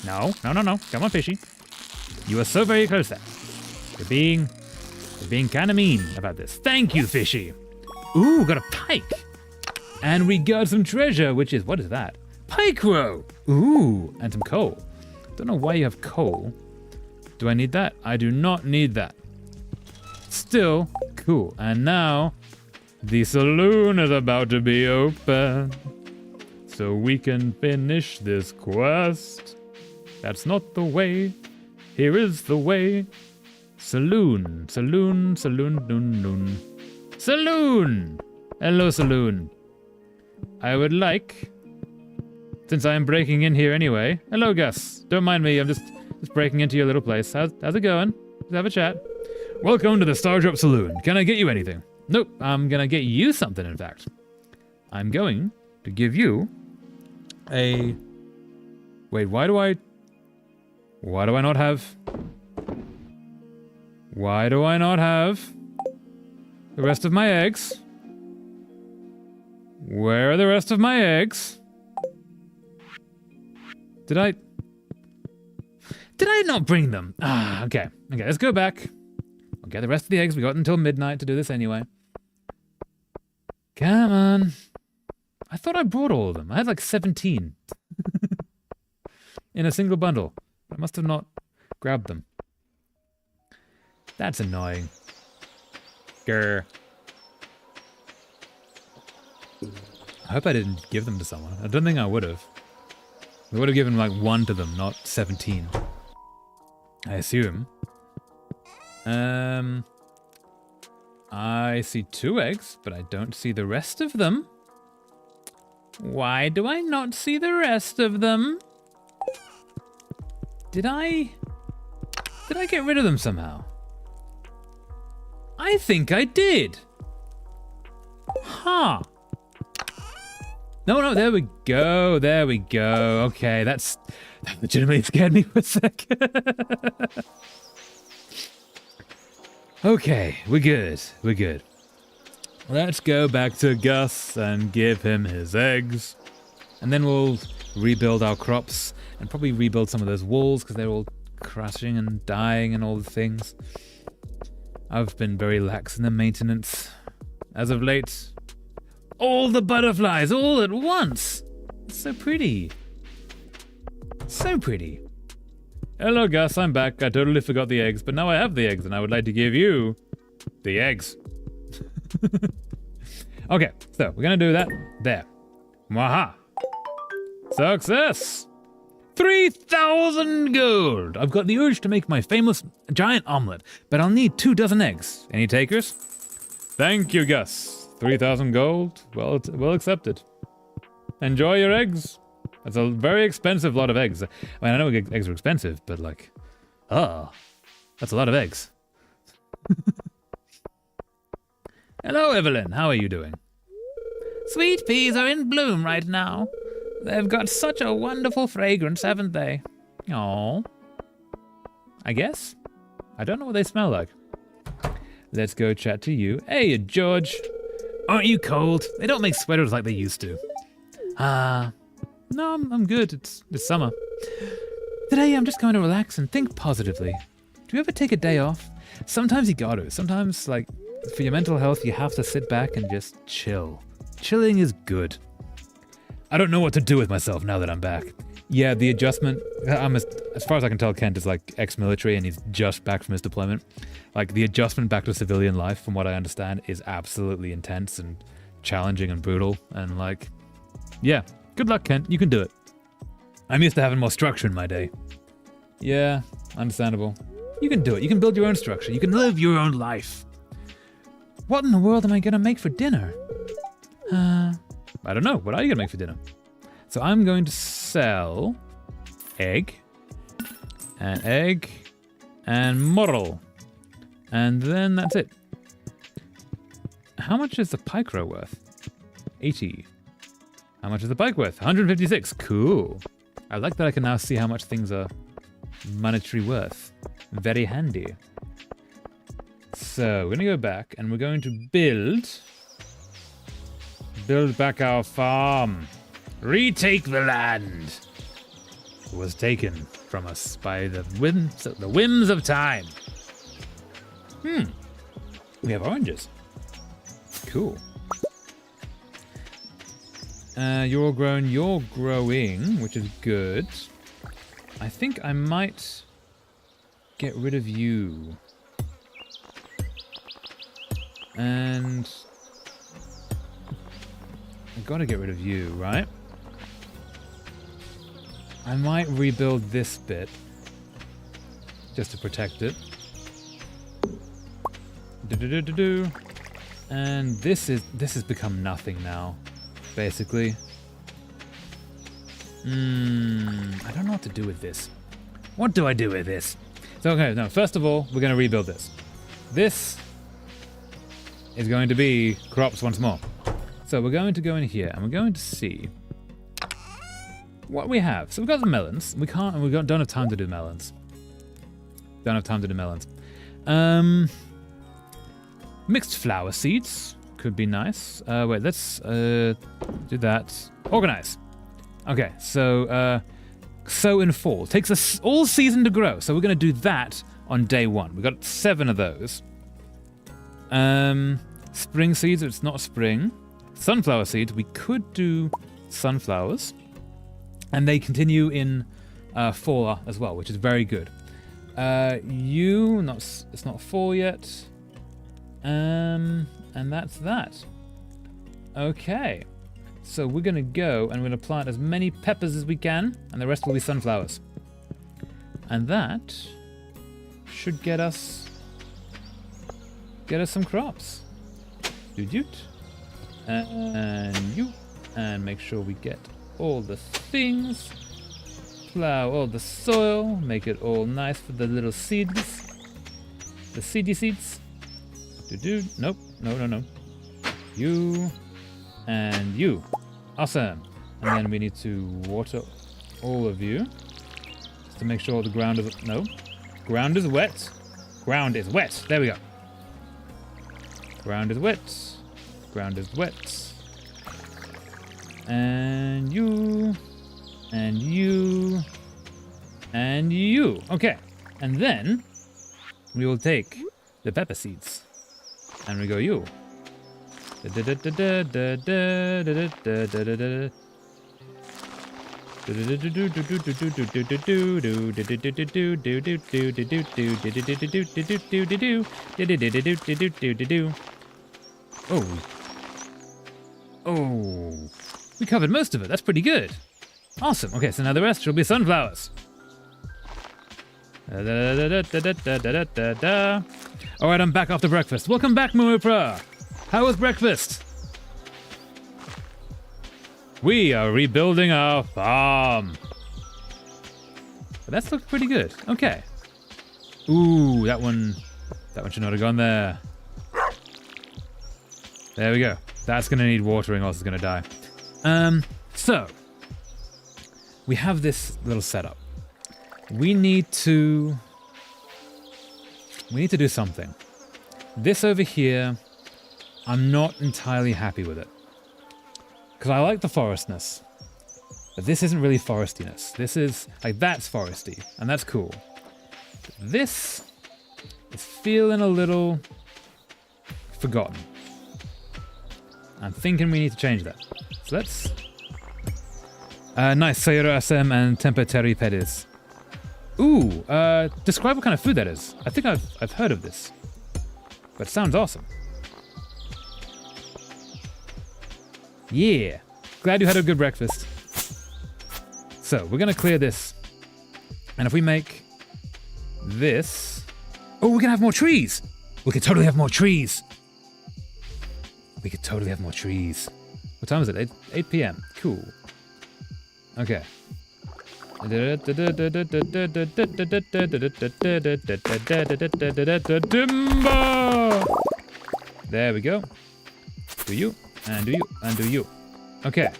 No. Come on, fishy. You are so very close there. You're being kind of mean about this. Thank you, fishy. Ooh, got a pike. And we got some treasure, which is, what is that? Pike roe. Ooh, and some coal. Don't know why you have coal. Do I need that? I do not need that. Still, cool. And now, the saloon is about to be open. So we can finish this quest. That's not the way. Here is the way. Saloon. Saloon. Hello, saloon. I would like, since I am breaking in here anyway. Hello, Gus. Don't mind me. I'm just breaking into your little place. How's it going? Let's have a chat. Welcome to the Stardrop Saloon. Can I get you anything? Nope. I'm gonna get you something, in fact. I'm going to give you a... Wait, why do I not have... Why do I not have the rest of my eggs? Where are the rest of my eggs? Did I not bring them? Ah, okay. Okay, let's go back. get the rest of the eggs. We got until midnight to do this anyway. Come on. I thought I brought all of them. I had like 17 in a single bundle. I must have not grabbed them. That's annoying. Grr. I hope I didn't give them to someone. I don't think I would have. We would have given like 1 to them, not 17. I assume. I see 2 eggs, but I don't see the rest of them. Why do I not see the rest of them? Did I get rid of them somehow? I think I did. Huh. No, there we go. There we go. Okay, that legitimately scared me for a sec. Okay, we're good. We're good. Let's go back to Gus and give him his eggs. And then we'll rebuild our crops and probably rebuild some of those walls because they're all crashing and dying and all the things. I've been very lax in the maintenance as of late. All the butterflies all at once. It's so pretty. So pretty. Hello, Gus. I'm back. I totally forgot the eggs, but now I have the eggs and I would like to give you the eggs. Okay, so we're going to do that there. Waha. Success. 3,000 gold. I've got the urge to make my famous giant omelet, but I'll need 2 dozen eggs. Any takers? Thank you, Gus. 3,000 gold. Well accepted. Enjoy your eggs. That's a very expensive lot of eggs. I mean, I know eggs are expensive, but like, that's a lot of eggs. Hello, Evelyn. How are you doing? Sweet peas are in bloom right now. They've got such a wonderful fragrance, haven't they? Aww. I guess. I don't know what they smell like. Let's go chat to you. Hey, George. Aren't you cold? They don't make sweaters like they used to. No, I'm good. It's summer. Today I'm just going to relax and think positively. Do you ever take a day off? Sometimes you got to. Sometimes, like, for your mental health, you have to sit back and just chill. Chilling is good. I don't know what to do with myself now that I'm back. Yeah, the adjustment, as far as I can tell, Kent is like ex-military and he's just back from his deployment. Like, the adjustment back to civilian life, from what I understand, is absolutely intense and challenging and brutal. And like, yeah, good luck, Kent. You can do it. I'm used to having more structure in my day. Yeah, understandable. You can do it. You can build your own structure. You can live your own life. What in the world am I going to make for dinner? I don't know. What are you going to make for dinner? So I'm going to sell egg, and moral. And then that's it. How much is the picro worth? 80. How much is the pike worth? 156. Cool. I like that I can now see how much things are monetary worth. Very handy. So we're going to go back and we're going to build back our farm. Retake the land. It was taken from us by the whims of time. We have oranges. Cool. You're all grown, you're growing, which is good. I think I might get rid of you. And I've got to get rid of you, right? I might rebuild this bit just to protect it. And this has become nothing now, basically. I don't know what to do with this. What do I do with this? So okay, no, first of all, we're going to rebuild this. This is going to be crops once more. So we're going to go in here and we're going to see what we have. So we've got the melons. Don't have time to do melons. Don't have time to do melons. Mixed flower seeds could be nice. Wait, let's do that. Organize. Okay, so sow in fall. Takes us all season to grow. So we're going to do that on day 1. We've got 7 of those. Spring seeds, it's not spring. Sunflower seeds, we could do sunflowers. And they continue in fall as well, which is very good. It's not fall yet. And that's that. Okay. So we're going to go and we're going to plant as many peppers as we can, and the rest will be sunflowers. And that should get us some crops. Doot. And you. And make sure we get all the things. Plow all the soil. Make it all nice for the little seeds. The seedy seeds. Nope. No. You. And you. Awesome. And then we need to water all of you. Just to make sure the ground is... No. Ground is wet. Ground is wet. There we go. Ground is wet. Ground is wet. And you. And you. And you. Okay. And then we will take the pepper seeds. And we go you. Oh, we covered most of it. That's pretty good. Awesome. Okay, so now the rest will be sunflowers. All right, I'm back after breakfast. Welcome back, Muupra. How was breakfast? We are rebuilding our farm. That's looked pretty good. Okay. Ooh, that one should not have gone there. There we go. That's gonna need watering, or else it's gonna die. So we have this little setup. We need to do something. This over here, I'm not entirely happy with it. Because I like the forestness. But this isn't really forestiness. This is, like, that's foresty, and that's cool. But this is feeling a little forgotten. I'm thinking we need to change that. So let's... nice, Sayura SM and Temper Terry Pedis. Ooh, describe what kind of food that is. I think I've heard of this. But it sounds awesome. Yeah, glad you had a good breakfast. So, we're gonna clear this. And if we make this... Oh, we're gonna have more trees! We could totally have more trees! We could totally have more trees. What time is it? 8 p.m. Cool. Okay. Timber! There we go. Do you, and do you, and do you. Okay.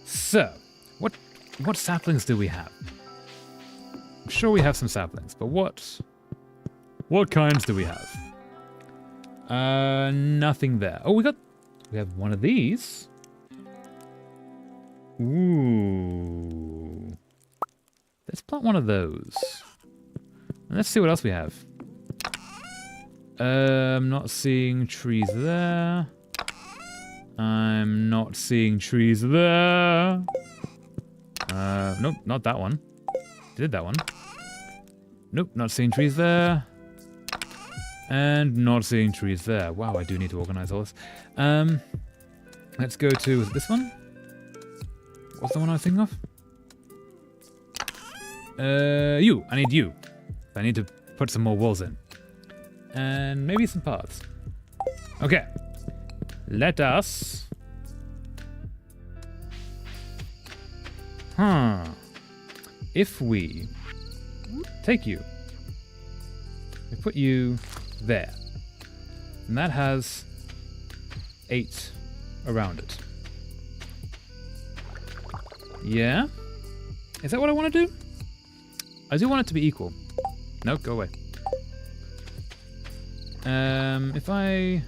So, what saplings do we have? I'm sure we have some saplings, but what kinds do we have? Nothing there. Oh, we have one of these. Ooh. Let's plant one of those. And let's see what else we have. I'm not seeing trees there. I'm not seeing trees there. Nope, not that one. Did that one. Nope, not seeing trees there. And not seeing trees there. Wow, I do need to organize all this. Let's go to this one. What's the one I was thinking of? You. I need you. I need to put some more walls in. And maybe some paths. Okay. Let us... If we take you, we put you there, and that has 8 around it. Yeah? Is that what I want to do? I do want it to be equal. No, go away. If I...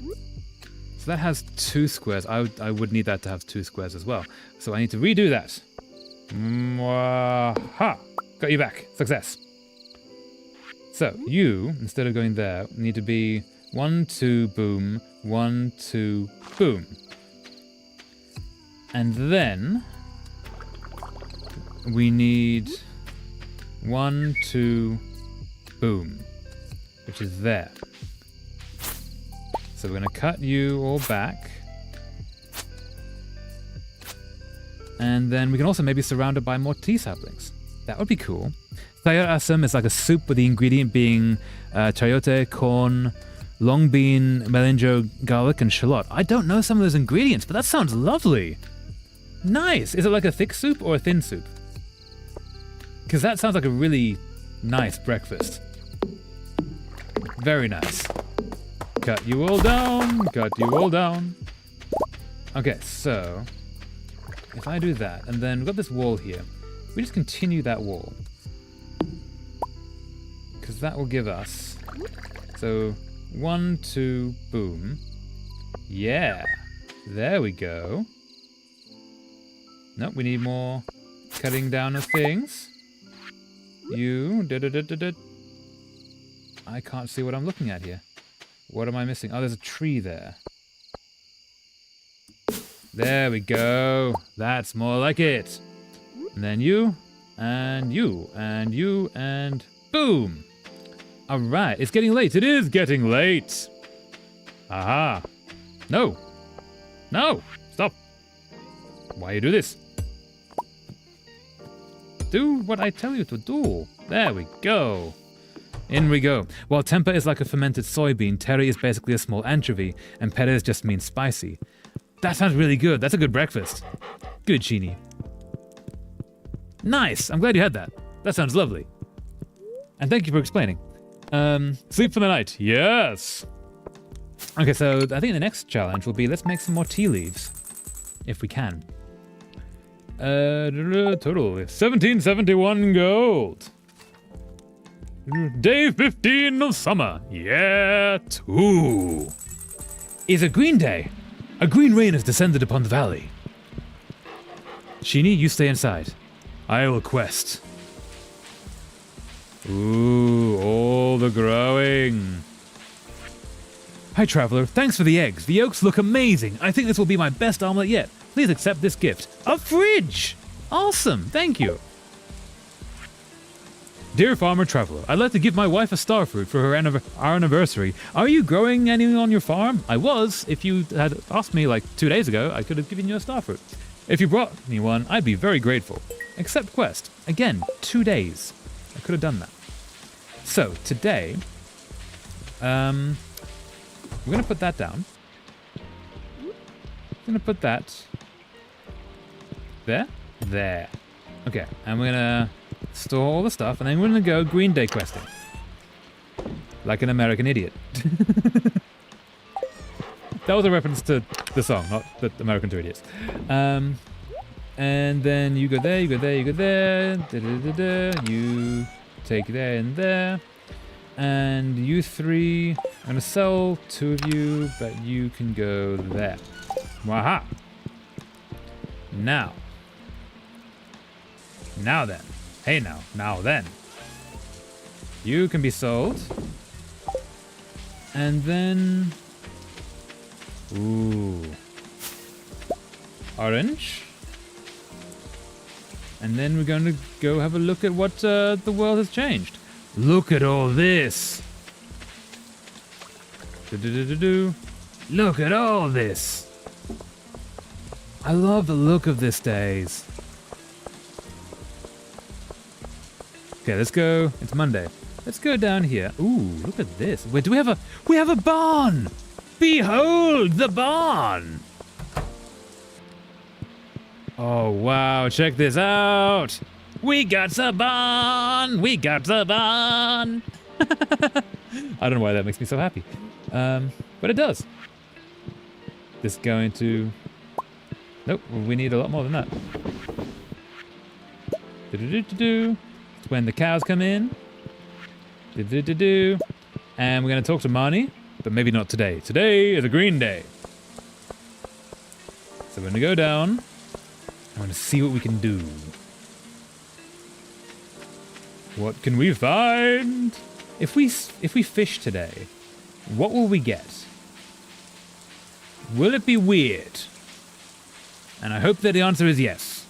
So that has 2 squares. I would need that to have 2 squares as well. So I need to redo that. Ha! Got you back. Success. So, you, instead of going there, need to be 1, 2, boom. 1, 2, boom. And then we need 1, 2, boom, which is there. So we're going to cut you all back. And then we can also maybe surround it by more tea saplings. That would be cool. Sayur asam is like a soup with the ingredient being chayote, corn, long bean, melinjo, garlic, and shallot. I don't know some of those ingredients, but that sounds lovely. Nice. Is it like a thick soup or a thin soup? Because that sounds like a really nice breakfast. Very nice. Cut you all down. Cut you all down. Okay, so if I do that, and then we've got this wall here, we just continue that wall. Because that will give us, so 1, 2, boom. Yeah, there we go. Nope, we need more cutting down of things. You, I can't see what I'm looking at here. What am I missing? Oh, there's a tree there. There we go. That's more like it. And then you, and you, and you, and boom. All right, it's getting late. It is getting late. Aha. No. No. Stop. Why you do this? Do what I tell you to do. There we go. In we go. While tempeh is like a fermented soybean, teri is basically a small anchovy, and perez just means spicy. That sounds really good. That's a good breakfast. Good, Sheeny. Nice. I'm glad you had that. That sounds lovely. And thank you for explaining. Sleep for the night. Yes. Okay, so I think the next challenge will be let's make some more tea leaves. If we can. Total 1771 gold. Day 15 of summer. Yeah, 2. Is a green day. A green rain has descended upon the valley. Sheeny, you stay inside. I will quest. Ooh, all the growing. Hi, traveler. Thanks for the eggs. The yolks look amazing. I think this will be my best omelet yet. Please accept this gift. A fridge! Awesome, thank you. Dear farmer traveler, I'd like to give my wife a starfruit for our anniversary. Are you growing any on your farm? I was. If you had asked me like 2 days ago, I could have given you a starfruit. If you brought me one, I'd be very grateful. Accept quest. Again, 2 days. I could have done that. So, today, we're going to put that down. I'm going to put that there. There. Okay, and we're going to store all the stuff, and then we're going to go Green Day questing. Like an American idiot. That was a reference to the song, not the American two idiots. And then you go there, you go there, you go there. You take there and there. And you three, I'm going to sell 2 of you, but you can go there. Waha! Now then. Hey now then. You can be sold. And then... Ooh. Orange. And then we're going to go have a look at what the world has changed. Look at all this. Look at all this. I love the look of this days. Okay, let's go. It's Monday. Let's go down here. Ooh, look at this. Wait, do we have a barn? Behold the barn. Oh, wow. Check this out. We got the barn. We got the barn. I don't know why that makes me so happy. But it does. This is going to... Nope, we need a lot more than that. It's when the cows come in. And we're going to talk to Marnie, but maybe not today. Today is a green day. So we're going to go down. I'm going to see what we can do. What can we find? If we fish today, What will we get? Will it be weird? And I hope that the answer is yes.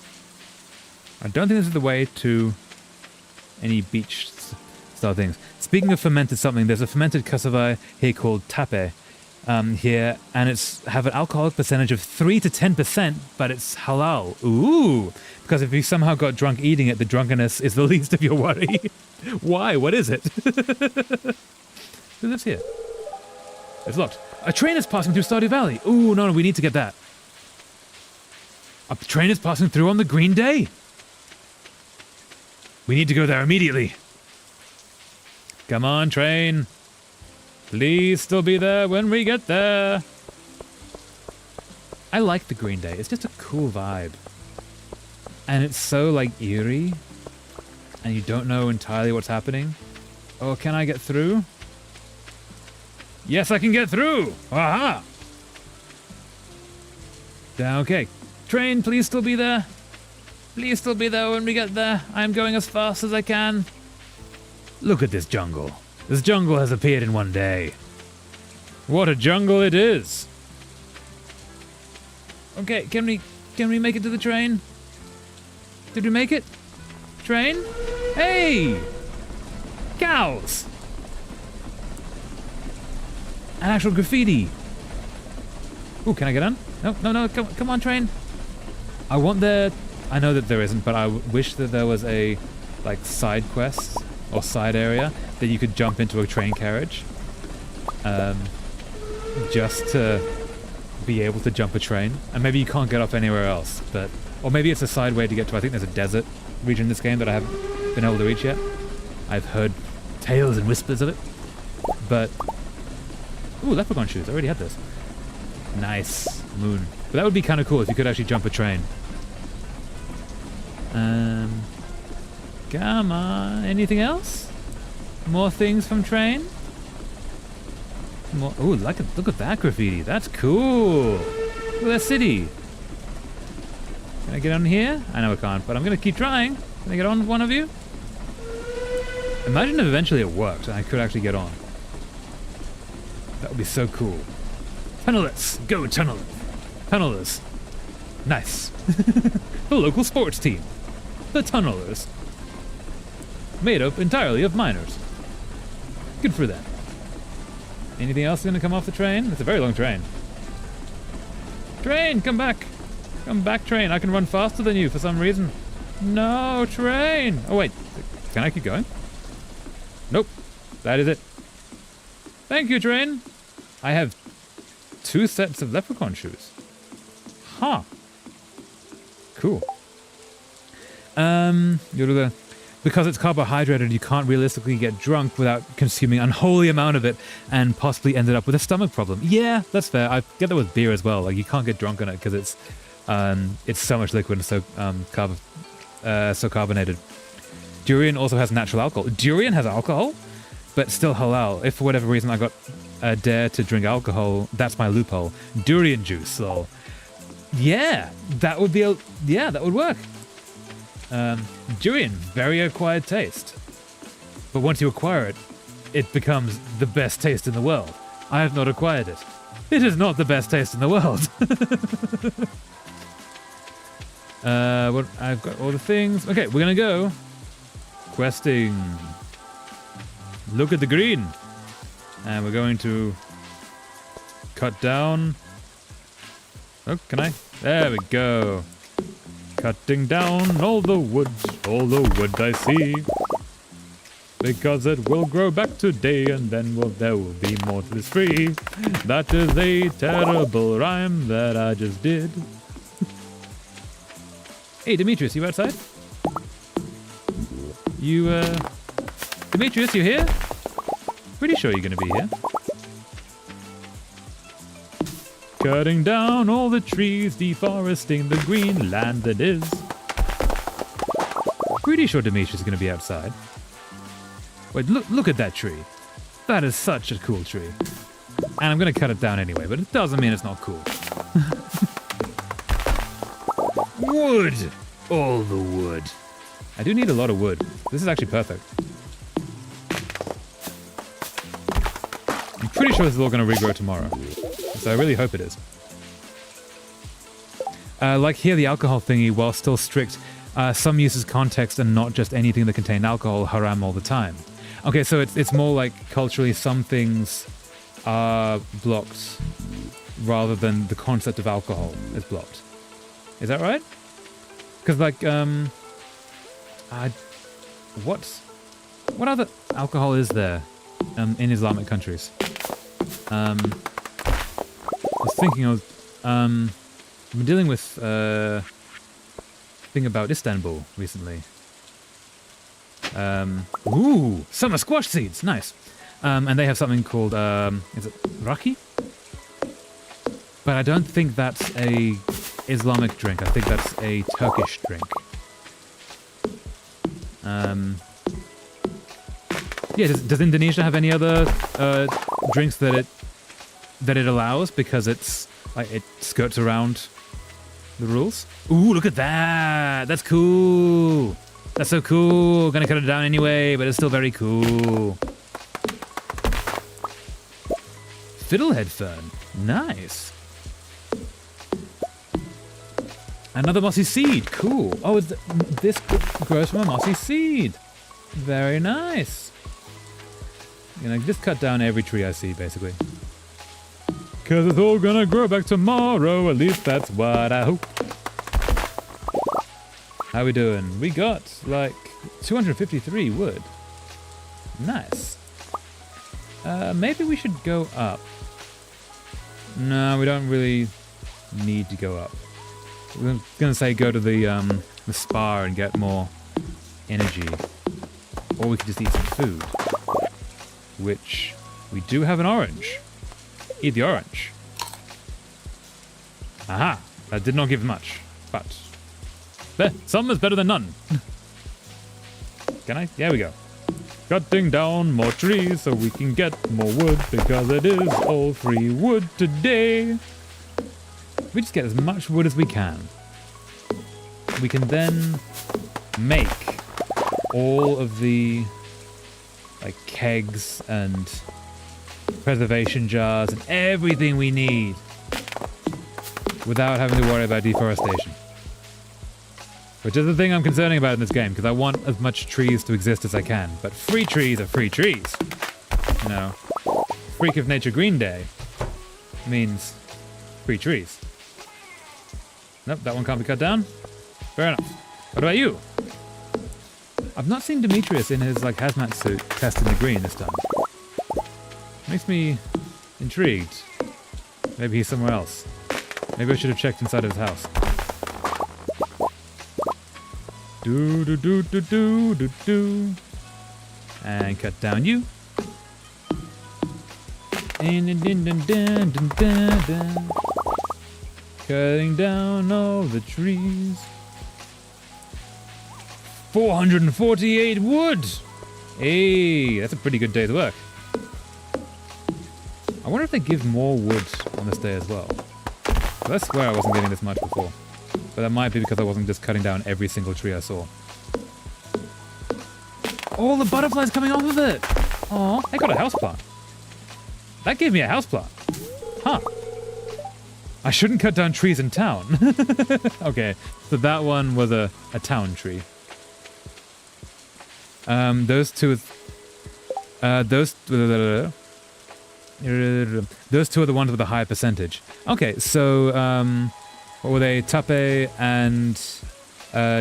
I don't think this is the way to any beach style things. Speaking of fermented something, there's a fermented cassava here called tape here, and it's have an alcoholic percentage of 3 to 10%, but it's halal. Ooh, because if you somehow got drunk eating it, the drunkenness is the least of your worry. Why? What is it? Who lives here? It's locked. A train is passing through Stardew Valley. Ooh, no, we need to get that. A train is passing through on the green day. We need to go there immediately. Come on, train. Please still be there when we get there. I like the green day. It's just a cool vibe. And it's so, like, eerie. And you don't know entirely what's happening. Oh, can I get through? Yes, I can get through! Aha! Okay. Train, please still be there. Please still be there when we get there. I'm going as fast as I can. Look at this jungle. This jungle has appeared in one day. What a jungle it is! Okay, can we make it to the train? Did we make it? Train? Hey! Cows! An actual graffiti. Ooh, can I get on? No, come on, train. I want there... I know that there isn't, but I wish that there was a, like, side quest or side area that you could jump into a train carriage. Just to be able to jump a train. And maybe you can't get off anywhere else, but... Or maybe it's a side way to get to... I think there's a desert region in this game that I haven't been able to reach yet. I've heard tales and whispers of it. But... Ooh, leprechaun shoes. I already had this. Nice. Moon. But that would be kind of cool if you could actually jump a train. Come on. Anything else? More things from train? More. Ooh, look at that graffiti. That's cool. Look at that city. Can I get on here? I know I can't, but I'm going to keep trying. Can I get on one of you? Imagine if eventually it worked and I could actually get on. That would be so cool. Tunnelers! Go tunnel! Tunnelers. Nice. The local sports team. The Tunnelers. Made up entirely of miners. Good for them. Anything else going to come off the train? It's a very long train. Train, come back! Come back, train. I can run faster than you for some reason. No, train! Oh, wait. Can I keep going? Nope. That is it. Thank you, train. I have 2 sets of leprechaun shoes. Huh. Cool. Because it's carbohydrated, you can't realistically get drunk without consuming an unholy amount of it and possibly ended up with a stomach problem. Yeah, that's fair. I get that with beer as well. Like, you can't get drunk on it because it's so much liquid and so carbonated. Durian also has natural alcohol. Durian has alcohol, but still halal. If for whatever reason I got a dare to drink alcohol, that's my loophole. Durian juice, so yeah, that would be that would work. Durian, very acquired taste. But once you acquire it, it becomes the best taste in the world. I have not acquired it. It is not the best taste in the world. I've got all the things. Okay, we're gonna go questing. Look at the green. And we're going to cut down. Oh, can I? There we go. Cutting down all the wood I see. Because it will grow back today and then there will be more to this tree. That is a terrible rhyme that I just did. Hey, Demetrius, you outside? Demetrius, you here? Pretty sure you're gonna be here. Cutting down all the trees, deforesting the green land that is. Pretty sure Demetrius is gonna be outside. Wait, look at that tree. That is such a cool tree. And I'm gonna cut it down anyway, but it doesn't mean it's not cool. Wood! All the wood. I do need a lot of wood. This is actually perfect. I'm pretty sure this is all going to regrow tomorrow. So I really hope it is. Like here, the alcohol thingy, while still strict, some uses context and not just anything that contained alcohol, haram all the time. Okay, so it's more like culturally some things are blocked rather than the concept of alcohol is blocked. Is that right? Because like, what other alcohol is there in Islamic countries? I was thinking I've been dealing with a thing about Istanbul recently. Ooh, summer squash seeds, nice. And they have something called, is it raki? But I don't think that's a Islamic drink. I think that's a Turkish drink. Yeah, does Indonesia have any other drinks that it allows because it's like it skirts around the rules? Ooh, look at that! That's cool. That's so cool. Gonna cut it down anyway, but it's still very cool. Fiddlehead fern, nice. Another mossy seed, cool. Oh, this grows from a mossy seed. Very nice. You know, just cut down every tree I see, basically. Cause it's all gonna grow back tomorrow, at least that's what I hope. How we doing? We got, like, 253 wood. Nice. Maybe we should go up. No, we don't really need to go up. We're gonna say go to the spa and get more energy. Or we could just eat some food. Which, we do have an orange. Eat the orange. Aha! That did not give much, but... some is better than none. Can I? There we go. Cutting down more trees so we can get more wood, because it is all free wood today. We just get as much wood as we can. We can then make all of the like kegs and preservation jars and everything we need without having to worry about deforestation. Which is the thing I'm concerning about in this game, because I want as much trees to exist as I can. But free trees are free trees. You know, Freak of Nature Green Day means free trees. Nope, that one can't be cut down. Fair enough. What about you? I've not seen Demetrius in his like hazmat suit testing the green this time. Makes me intrigued. Maybe he's somewhere else. Maybe I should have checked inside his house. Do do do do do do do. And cut down you. Cutting down all the trees. 448 wood! Hey, that's a pretty good day's work. I wonder if they give more wood on this day as well. I swear I wasn't getting this much before. But that might be because I wasn't just cutting down every single tree I saw. All the butterflies coming off of it! Aw, I got a houseplant. That gave me a houseplant. Huh. I shouldn't cut down trees in town. Okay, so that one was a town tree. Those two are the ones with a higher percentage. Okay, so what were they? Tape and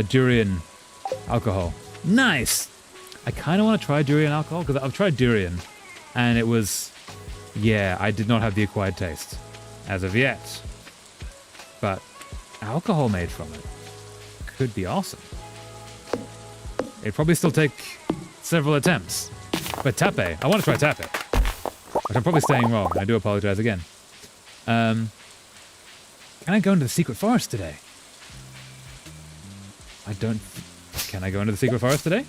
durian alcohol. Nice. I kind of want to try durian alcohol because I've tried durian, and it was, yeah, I did not have the acquired taste as of yet. But alcohol made from it could be awesome. It'd probably still take several attempts. But tape, I want to try tape. Which I'm probably saying wrong, and I do apologize again. Can I go into the secret forest today? Can I go into the secret forest today?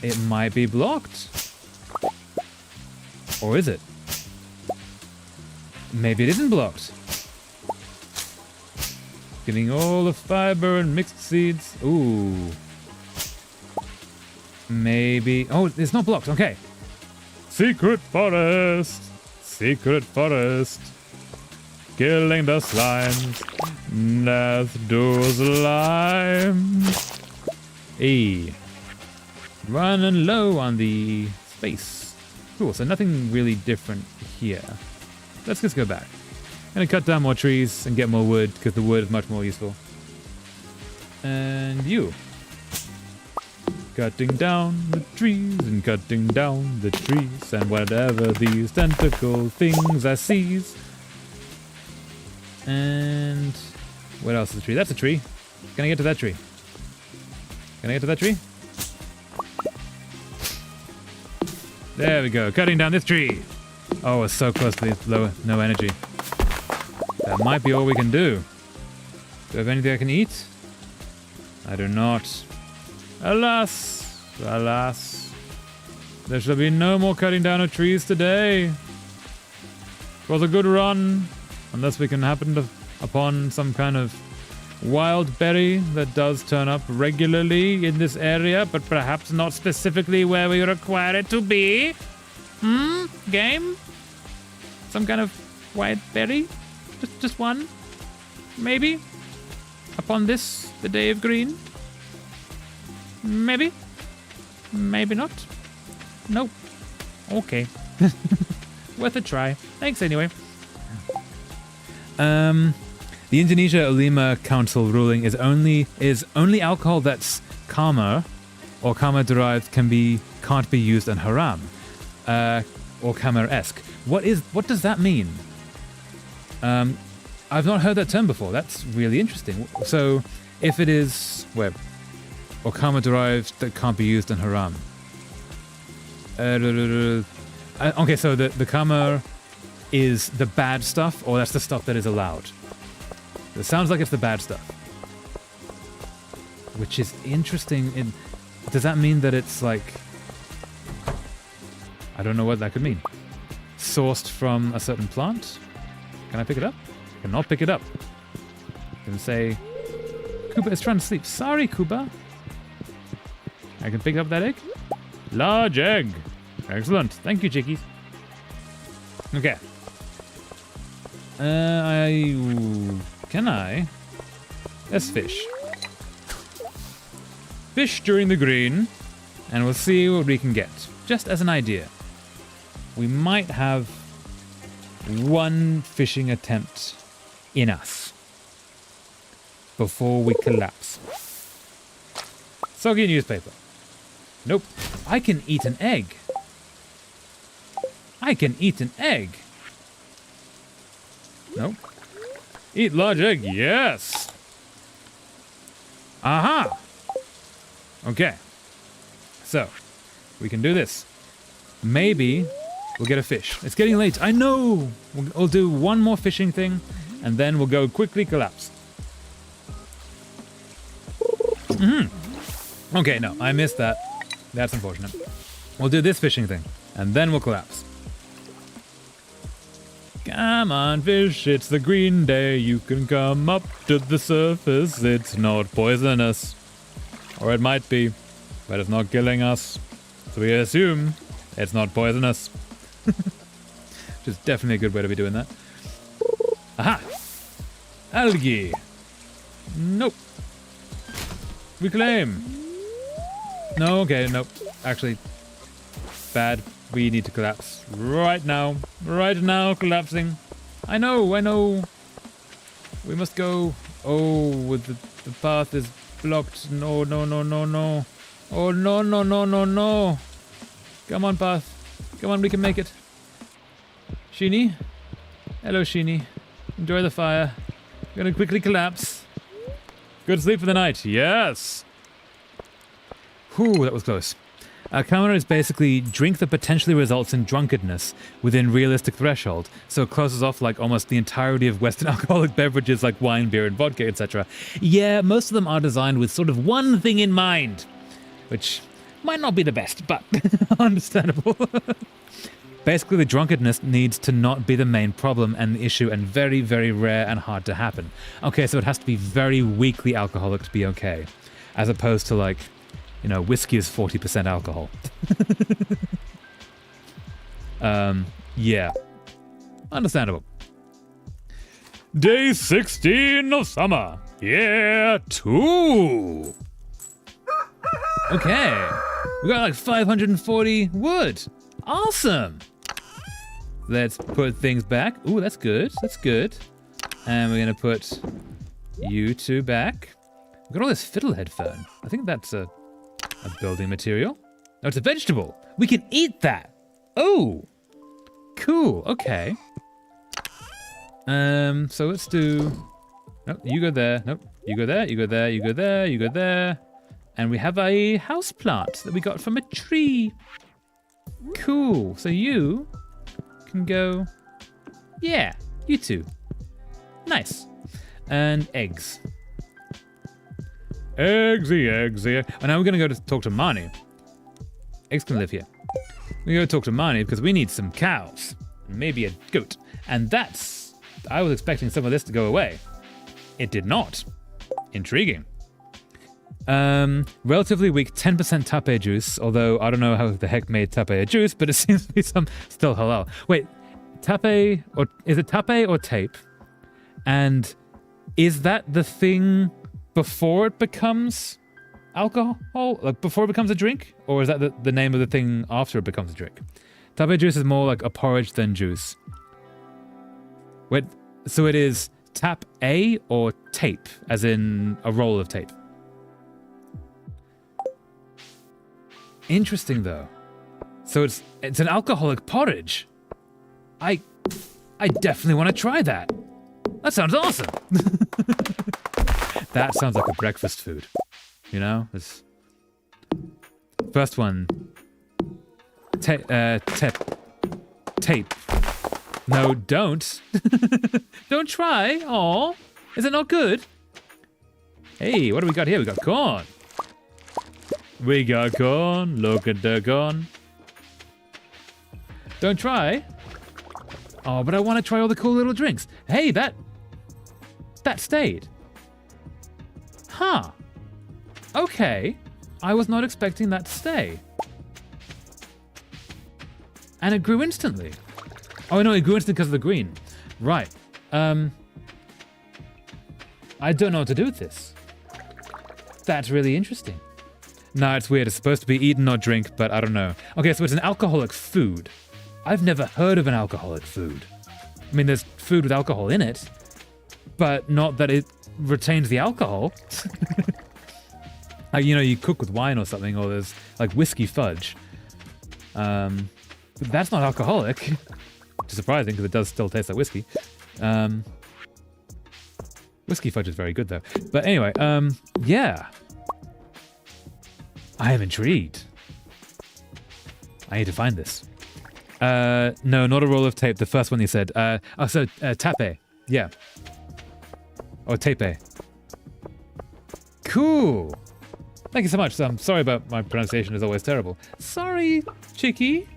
It might be blocked. Or is it? Maybe it isn't blocked. Getting all the fiber and mixed seeds. Ooh. Maybe... Oh, it's not blocked. Okay. Secret forest. Secret forest. Killing the slimes. Let's do slime. Hey. Running low on the space. Cool, so nothing really different here. Let's just go back. Gonna cut down more trees and get more wood, because the wood is much more useful. And you. Cutting down the trees and cutting down the trees and whatever these tentacle things I seize. And what else is a tree? That's a tree. Can I get to that tree? Can I get to that tree? There we go. Cutting down this tree. Oh, it's so close to the no energy. That might be all we can do. Do I have anything I can eat? I do not. Alas, alas. There shall be no more cutting down of trees today. It was a good run, unless we can happen upon some kind of wild berry that does turn up regularly in this area, but perhaps not specifically where we require it to be. Game? Some kind of wild berry? Just one? Maybe? Upon this, the day of green? Maybe? Maybe not? Nope. Okay. Worth a try. Thanks anyway. The Indonesia Ulema Council ruling is only alcohol that's karma or karma derived can't be used in haram, or karma-esque. What does that mean? I've not heard that term before. That's really interesting. So if it is or karma derived that can't be used in haram. Okay, so the karma is the bad stuff, or that's the stuff that is allowed. It sounds like it's the bad stuff, which is interesting. Does that mean that it's like, I don't know what that could mean. Sourced from a certain plant? Can I pick it up? I cannot pick it up. I can say, Kuba is trying to sleep. Sorry, Kuba. I can pick up that egg. Large egg. Excellent. Thank you, chickies. Okay. Can I? Let's fish. Fish during the green, and we'll see what we can get. Just as an idea. We might have one fishing attempt in us before we collapse. Soggy newspaper. Nope. I can eat an egg. I can eat an egg. Nope. Eat large egg, yes. Aha. Okay. So, we can do this. Maybe we'll get a fish. It's getting late. I know. We'll do one more fishing thing, and then we'll go quickly collapse. Okay, no, I missed that. That's unfortunate. We'll do this fishing thing, and then we'll collapse. Come on, fish, it's the green day. You can come up to the surface. It's not poisonous. Or it might be, but it's not killing us. So we assume it's not poisonous. Which is definitely a good way to be doing that. Aha! Algae! Nope. Reclaim! No, okay, nope. Actually, bad. We need to collapse. Right now. Right now, collapsing. I know. We must go. Oh, the path is blocked. No. Oh, no. Come on, path. Come on, we can make it. Sheeny? Hello, Sheeny. Enjoy the fire. Gonna quickly collapse. Good sleep for the night. Yes! Whew, that was close. Karma is basically drink that potentially results in drunkenness within realistic threshold, so it closes off like almost the entirety of Western alcoholic beverages like wine, beer, and vodka, etc. Yeah, most of them are designed with sort of one thing in mind, which might not be the best, but understandable. Basically, the drunkenness needs to not be the main problem and the issue, and very, very rare and hard to happen. Okay, so it has to be very weakly alcoholic to be okay, as opposed to like, whiskey is 40% alcohol. Yeah. Understandable. Day 16 of summer. Yeah, 2. Okay. We got like 540 wood. Awesome. Let's put things back. Ooh, that's good. That's good. And we're going to put you two back. We've got all this fiddlehead fern. I think that's a building material. No, it's a vegetable. We can eat that. Oh, cool. Okay. So let's do... Nope, you go there. Nope, you go there, you go there, you go there, you go there. And we have a house plant that we got from a tree. Cool. So you can go... Yeah, you two. Nice. And eggs. Eggsy, eggsy. And now we're going to go to talk to Marnie. Eggs can live here. We're going to talk to Marnie because we need some cows. Maybe a goat. And that's... I was expecting some of this to go away. It did not. Intriguing. Relatively weak 10% tape juice, although I don't know how the heck made tape a juice, but it seems to be some still halal. Wait, tape, or is it tape or tape? And is that the thing before it becomes alcohol? Like before it becomes a drink? Or is that the name of the thing after it becomes a drink? Tape juice is more like a porridge than juice. Wait, so it is tap A or tape, as in a roll of tape? Interesting though. So it's an alcoholic porridge. I definitely want to try that. That sounds awesome. That sounds like a breakfast food. You know? First one. Tape. No, don't. Don't try. Aw. Is it not good? Hey, what do we got here? We got corn. We got corn. Look at the corn. Don't try. Oh, but I want to try all the cool little drinks. Hey, that stayed. Huh. Okay. I was not expecting that to stay. And it grew instantly. Oh, no, it grew instantly because of the green. Right. I don't know what to do with this. That's really interesting. No, it's weird. It's supposed to be eaten or drink, but I don't know. Okay, so it's an alcoholic food. I've never heard of an alcoholic food. I mean, there's food with alcohol in it, but not that it retains the alcohol. Like, you know, you cook with wine or something, or there's like whiskey fudge. But that's not alcoholic. Which is surprising because it does still taste like whiskey. Whiskey fudge is very good though. But anyway, yeah. I am intrigued. I need to find this. No, not a roll of tape. The first one you said. Tape. Yeah. Or tape. Cool. Thank you so much. I'm sorry about my pronunciation is always terrible. Sorry, Chicky.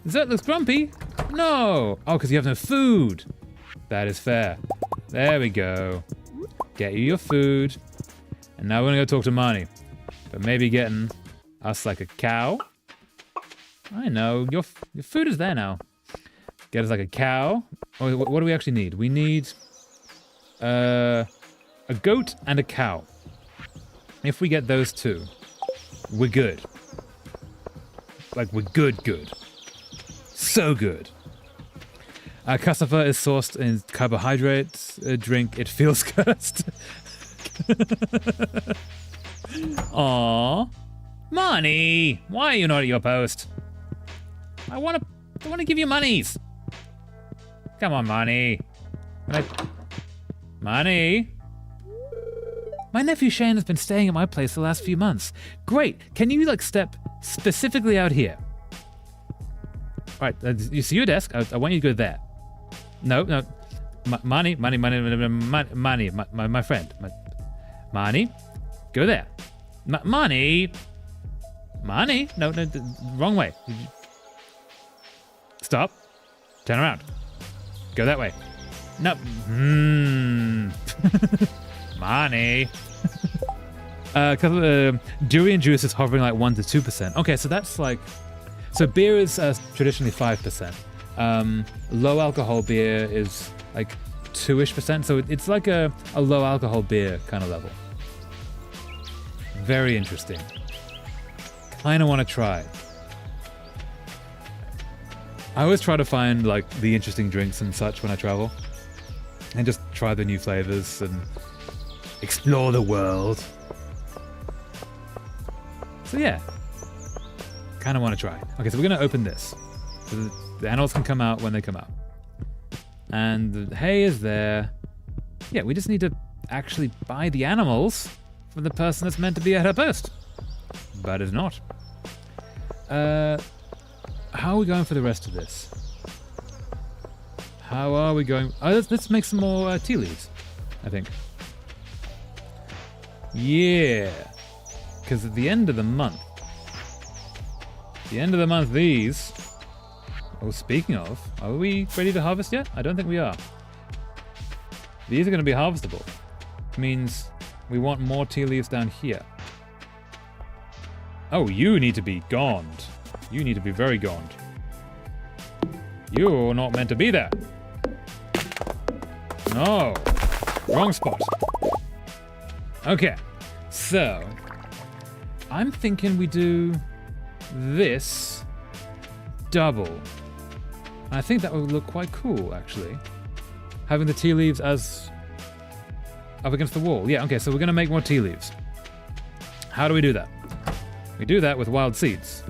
Zert looks grumpy. No. Oh, because you have no food. That is fair. There we go. Get you your food. And now we're going to go talk to Marnie. But maybe getting us like a cow. I know. Your food is there now. Get us like a cow. Oh, what do we actually need? We need a goat and a cow. If we get those two, we're good. Like, we're good. So good. Cassava is sourced in carbohydrates. Drink, it feels cursed. Aww. Money! Why are you not at your post? I want to give you monies. Come on, Money. Money? My nephew Shane has been staying at my place the last few months. Great. Can you, like, step specifically out here? All right, you see your desk? I want you to go there. No. Money, my friend. Money, go there. Money. No, wrong way. Stop. Turn around. Go that way. No. Money. Durian juice is hovering like 1 to 2%. Okay, so that's like So beer is traditionally 5%. Low alcohol beer is like 2-ish%. So it's like a low alcohol beer kind of level. Very interesting. Kind of want to try. I always try to find like the interesting drinks and such when I travel, and just try the new flavors and explore the world. So yeah, kind of want to try. Okay, so we're gonna open this. So the animals can come out when they come out, and the hay is there. Yeah, we just need to actually buy the animals from the person that's meant to be at her post, but is not. How are we going for the rest of this? How are we going? Oh, let's make some more tea leaves, I think. Yeah, because at the end of the month, these... Oh, speaking of, are we ready to harvest yet? I don't think we are. These are going to be harvestable. Means we want more tea leaves down here. Oh, you need to be goned. You need to be very goned. You're not meant to be there. No. Wrong spot. Okay. So, I'm thinking we do this double. I think that would look quite cool, actually. Having the tea leaves as up against the wall. Yeah, okay, so we're going to make more tea leaves. How do we do that? We do that with wild seeds.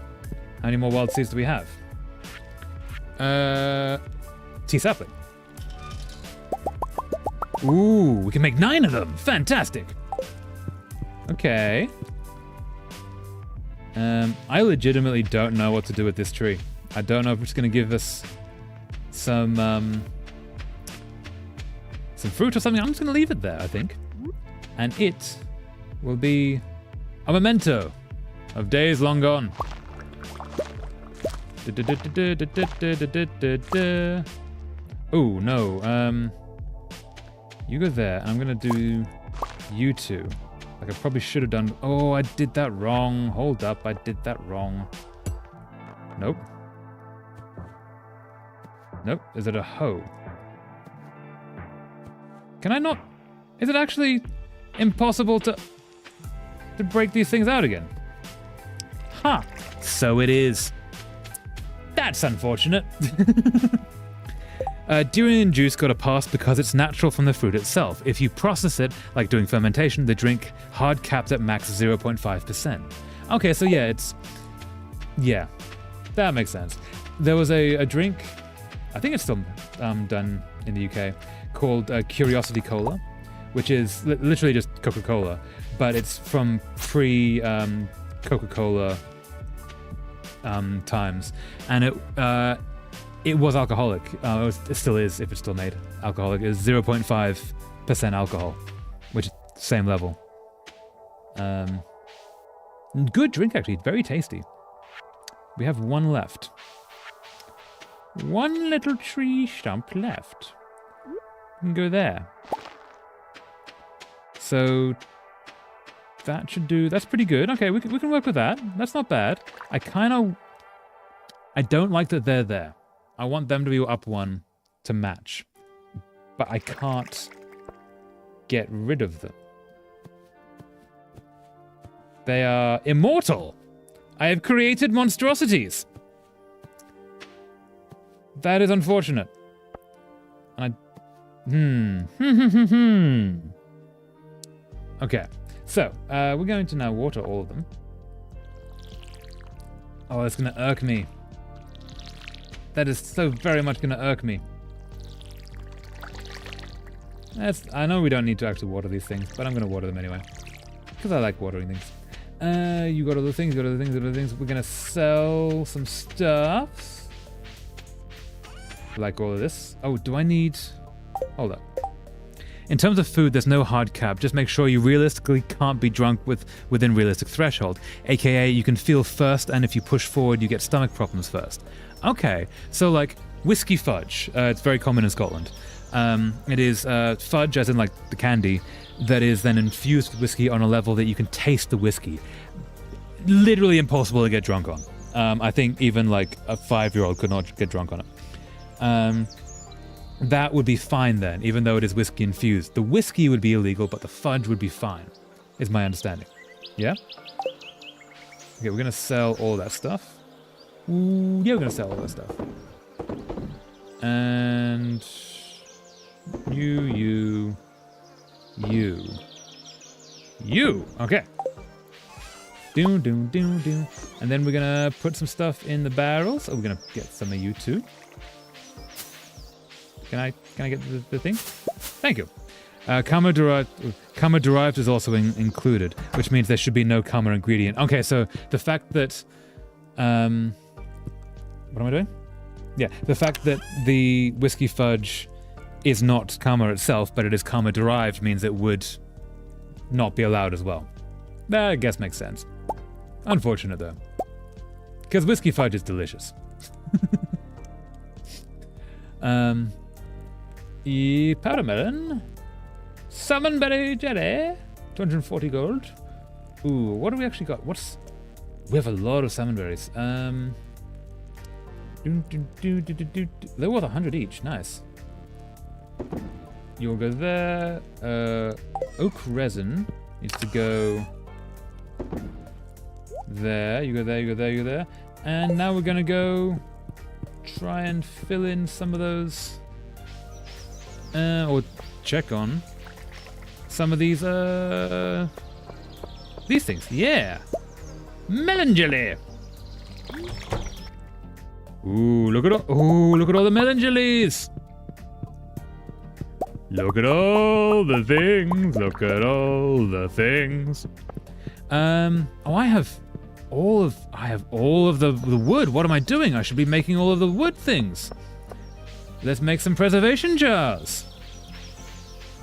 How many more wild seeds do we have? Tea sapling. Ooh, we can make 9 of them. Fantastic. Okay. I legitimately don't know what to do with this tree. I don't know if it's going to give us some fruit or something. I'm just going to leave it there, I think. And it will be a memento of days long gone. Oh, no. You go there, and I'm going to do you two. Like I probably should have done... Oh, I did that wrong. Hold up, I did that wrong. Nope. Nope. Is it a hoe? Can I not... Is it actually impossible to break these things out again? Ha! So it is. That's unfortunate. Durian juice got a pass because it's natural from the fruit itself. If you process it, like doing fermentation, the drink hard capped at max 0.5%. Okay, so yeah, it's... Yeah, that makes sense. There was a drink, I think it's still done in the UK, called Curiosity Cola, which is literally just Coca-Cola, but it's from pre-Coca-Cola times. And it was alcoholic. It still is, if it's still made alcoholic. It's 0.5% alcohol, which is same level. Good drink, actually. Very tasty. We have one left. One little tree stump left. We can go there. So that should do... That's pretty good. Okay, we can work with that. That's not bad. I don't like that they're there. I want them to be up one to match, but I can't get rid of them. They are immortal. I have created monstrosities. That is unfortunate. And Okay, so we're going to now water all of them. Oh, that's going to irk me. That is so very much going to irk me. I know we don't need to actually water these things, but I'm going to water them anyway. Because I like watering things. You got all the things, We're going to sell some stuff. Like all of this. Oh, do I need... Hold up. In terms of food, there's no hard cap. Just make sure you realistically can't be drunk within realistic threshold. AKA, you can feel first, and if you push forward, you get stomach problems first. Okay, so like whiskey fudge. It's very common in Scotland. It is fudge, as in like the candy, that is then infused with whiskey on a level that you can taste the whiskey. Literally impossible to get drunk on. I think even like a 5-year-old could not get drunk on it. That would be fine then, even though it is whiskey infused. The whiskey would be illegal, but the fudge would be fine, is my understanding. Yeah? Okay, we're gonna sell all that stuff. Ooh, yeah, we're gonna sell all that stuff. And you. Okay. Doom. And then we're gonna put some stuff in the barrels. Oh, we're gonna get some of you too. Can I get the thing? Thank you. Karma derived is also included, which means there should be no karma ingredient. Okay, so the fact that what am I doing? Yeah, the fact that the whiskey fudge is not karma itself, but it is karma derived, means it would not be allowed as well. That I guess makes sense. Unfortunate though, because whiskey fudge is delicious. Powder melon, salmonberry jelly, 240 gold. Ooh, what do we actually got? We have a lot of salmonberries. They're worth 100 each. Nice. You'll go there. Oak resin needs to go there. You go there. You go there. And now we're gonna go try and fill in some of those. Or check on some of these things. Yeah, melon jelly. Ooh, look at all the melon jellies. Look at all the things. Look at all the things. I have all of the wood. What am I doing? I should be making all of the wood things. Let's make some preservation jars.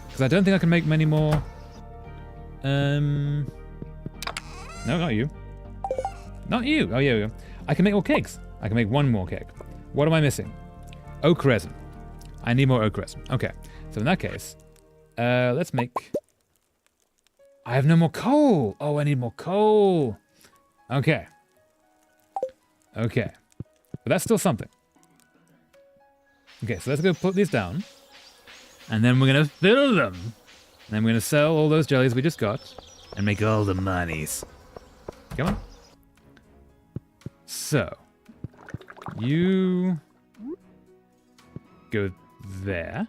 Because I don't think I can make many more. No, not you. Not you. Oh, yeah, we go. I can make more cakes. I can make one more cake. What am I missing? Oak resin. I need more oak resin. Okay. So in that case, let's make... I have no more coal. Oh, I need more coal. Okay. Okay. But that's still something. Okay, so let's go put these down. And then we're going to fill them. And then we're going to sell all those jellies we just got. And make all the monies. Come on. So. You go there.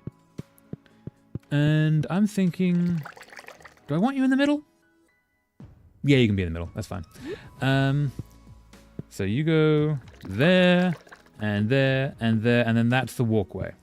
And I'm thinking... Do I want you in the middle? Yeah, you can be in the middle. That's fine. So you go there, and there, and there, and then that's the walkway.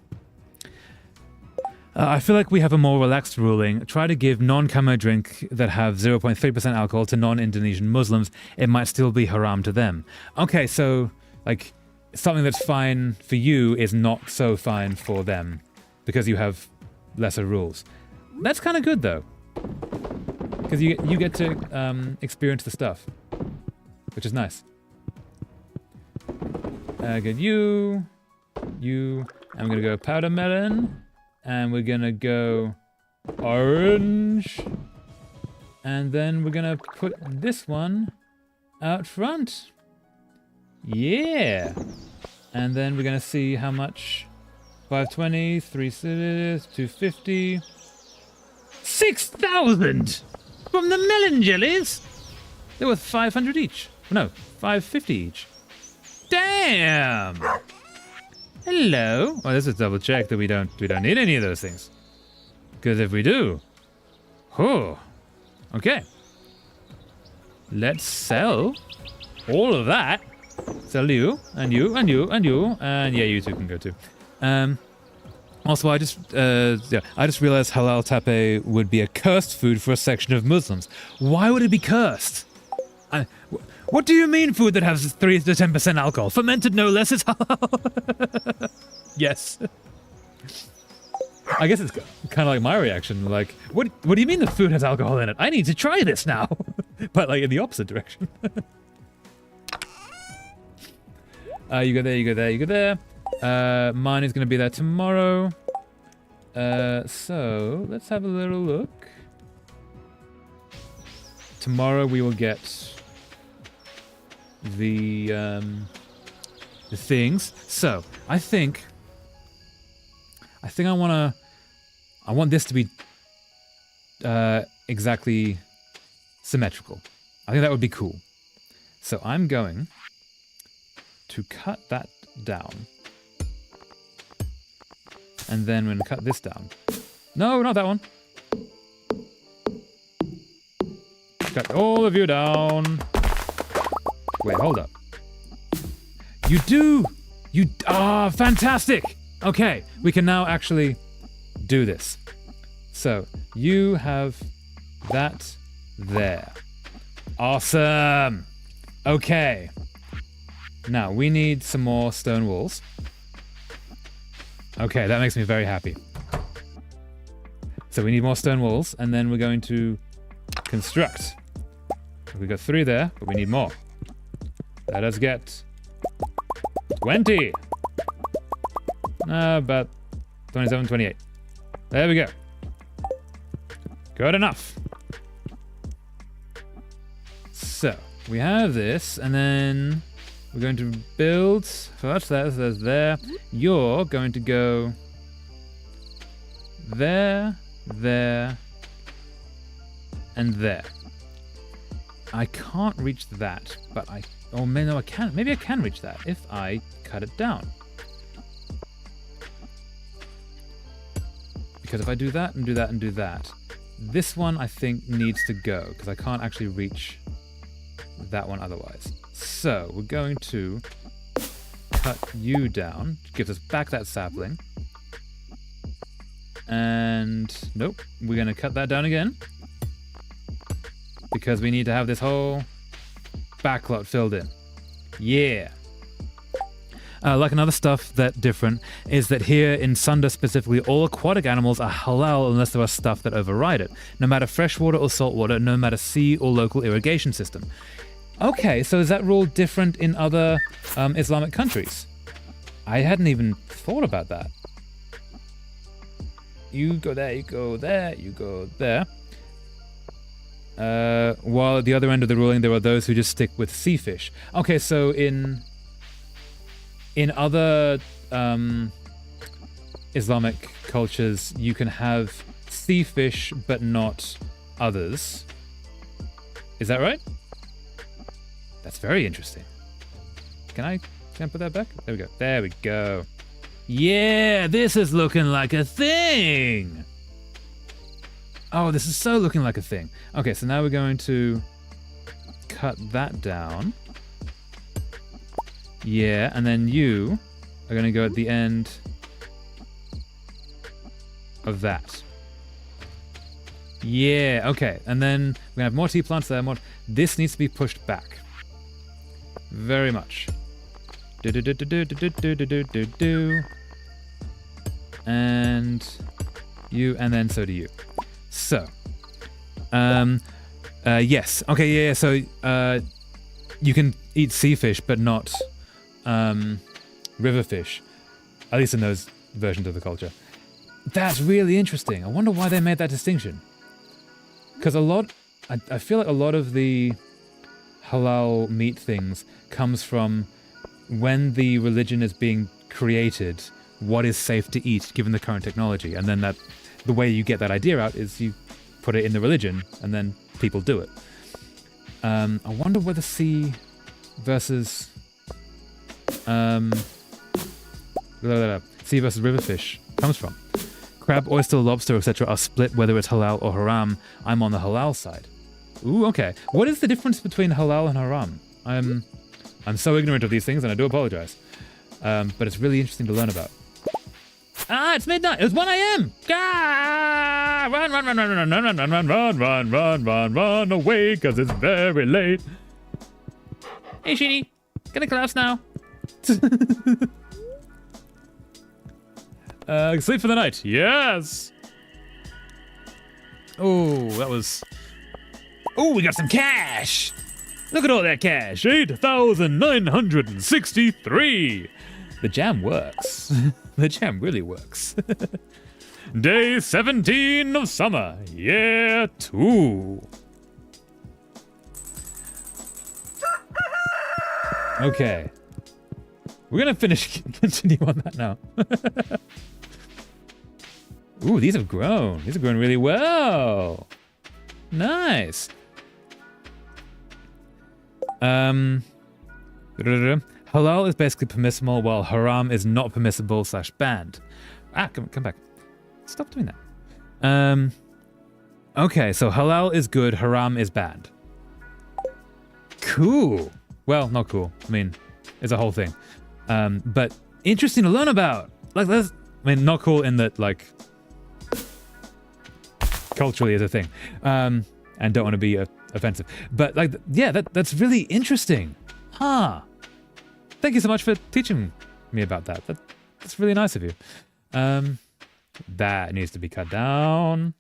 I feel like we have a more relaxed ruling. Try to give non-Khmer drink that have 0.3% alcohol to non-Indonesian Muslims. It might still be haram to them. Okay, so, like, something that's fine for you is not so fine for them because you have lesser rules. That's kind of good, though. Because you get to experience the stuff, which is nice. Good, you, and we're gonna go powder melon, and we're gonna go orange, and then we're gonna put this one out front. Yeah, and then we're gonna see how much. 520, 3 cities, 250. 6,000 from the melon jellies. They're worth 500 each. No, 550 each. Damn. Hello. Well, let's just double check that we don't need any of those things. Because if we do, oh, okay. Let's sell all of that. Sell you and you and you and you, and yeah, you two can go too. Also, I just realized halal tape would be a cursed food for a section of Muslims. Why would it be cursed? What do you mean food that has 3 to 10% alcohol? Fermented no less is halal. Yes. I guess it's kind of like my reaction. Like, what do you mean the food has alcohol in it? I need to try this now. But like in the opposite direction. You go there, you go there, you go there. Mine is going to be there tomorrow. So, let's have a little look. Tomorrow we will get the things. So I think I want this to be exactly symmetrical. I think that would be cool. So I'm going to cut that down. And then we're going to cut this down. No, not that one. Cut all of you down. Wait, hold up. You do! Fantastic! Okay, we can now actually do this. So, you have that there. Awesome! Okay. Now, we need some more stone walls. Okay, that makes me very happy. So we need more stone walls, and then we're going to construct. We got 3 there, but we need more. Let us get 20. About 27, 28. There we go. Good enough. So we have this, and then we're going to build. So that's there. You're going to go there, there, and there. I can't reach that, but no, I can. Maybe I can reach that if I cut it down. Because if I do that and do that and do that, this one I think needs to go because I can't actually reach that one otherwise. So we're going to cut you down, which gives us back that sapling. And nope, we're going to cut that down again because we need to have this whole backlot filled in. Yeah. Like another stuff that different is that here in Sunder specifically, all aquatic animals are halal unless there are stuff that override it. No matter freshwater or saltwater, no matter sea or local irrigation system. Okay, so is that rule different in other Islamic countries? I hadn't even thought about that. You go there, you go there, you go there. While at the other end of the ruling, there are those who just stick with sea fish. Okay, so in other Islamic cultures, you can have sea fish, but not others. Is that right? That's very interesting. Can I put that back? There we go. There we go. Yeah, this is looking like a thing. Oh, this is so looking like a thing. Okay, so now we're going to cut that down. Yeah, and then you are going to go at the end of that. Yeah, okay. And then we're going to have more tea plants there. This needs to be pushed back. Very much. And you, and then so do you. So, yes. Okay, yeah, so, you can eat sea fish, but not, river fish. At least in those versions of the culture. That's really interesting. I wonder why they made that distinction. Because I feel like a lot of the halal meat things comes from when the religion is being created, what is safe to eat given the current technology. And then the way you get that idea out is you put it in the religion and then people do it. I wonder where the sea versus sea versus river fish comes from. Crab, oyster, lobster, etc. are split whether it's halal or haram. I'm on the halal side. Ooh, okay. What is the difference between halal and haram? I'm so ignorant of these things, and I do apologize. But it's really interesting to learn about. Ah, it's midnight. It's 1 a.m. Ah! Run away, because it's very late. Hey, Sheeny. Get a class now. Sleep for the night. Yes. Oh, that was... Oh, we got some cash. Look at all that cash. 8,963. The jam works. The jam really works. Day 17 of summer. Year 2. Okay. We're gonna continue on that now. Ooh, these have grown. These have grown really well. Nice. Halal is basically permissible, while haram is not permissible / banned. Come back. Stop doing that. Okay, so halal is good, haram is banned. Cool. Well, not cool. I mean, it's a whole thing. But interesting to learn about. Like, that's, I mean, not cool in that, like, culturally is a thing. And don't want to be offensive. But, like, yeah, that's really interesting. Huh. Thank you so much for teaching me about that. That's really nice of you. That needs to be cut down.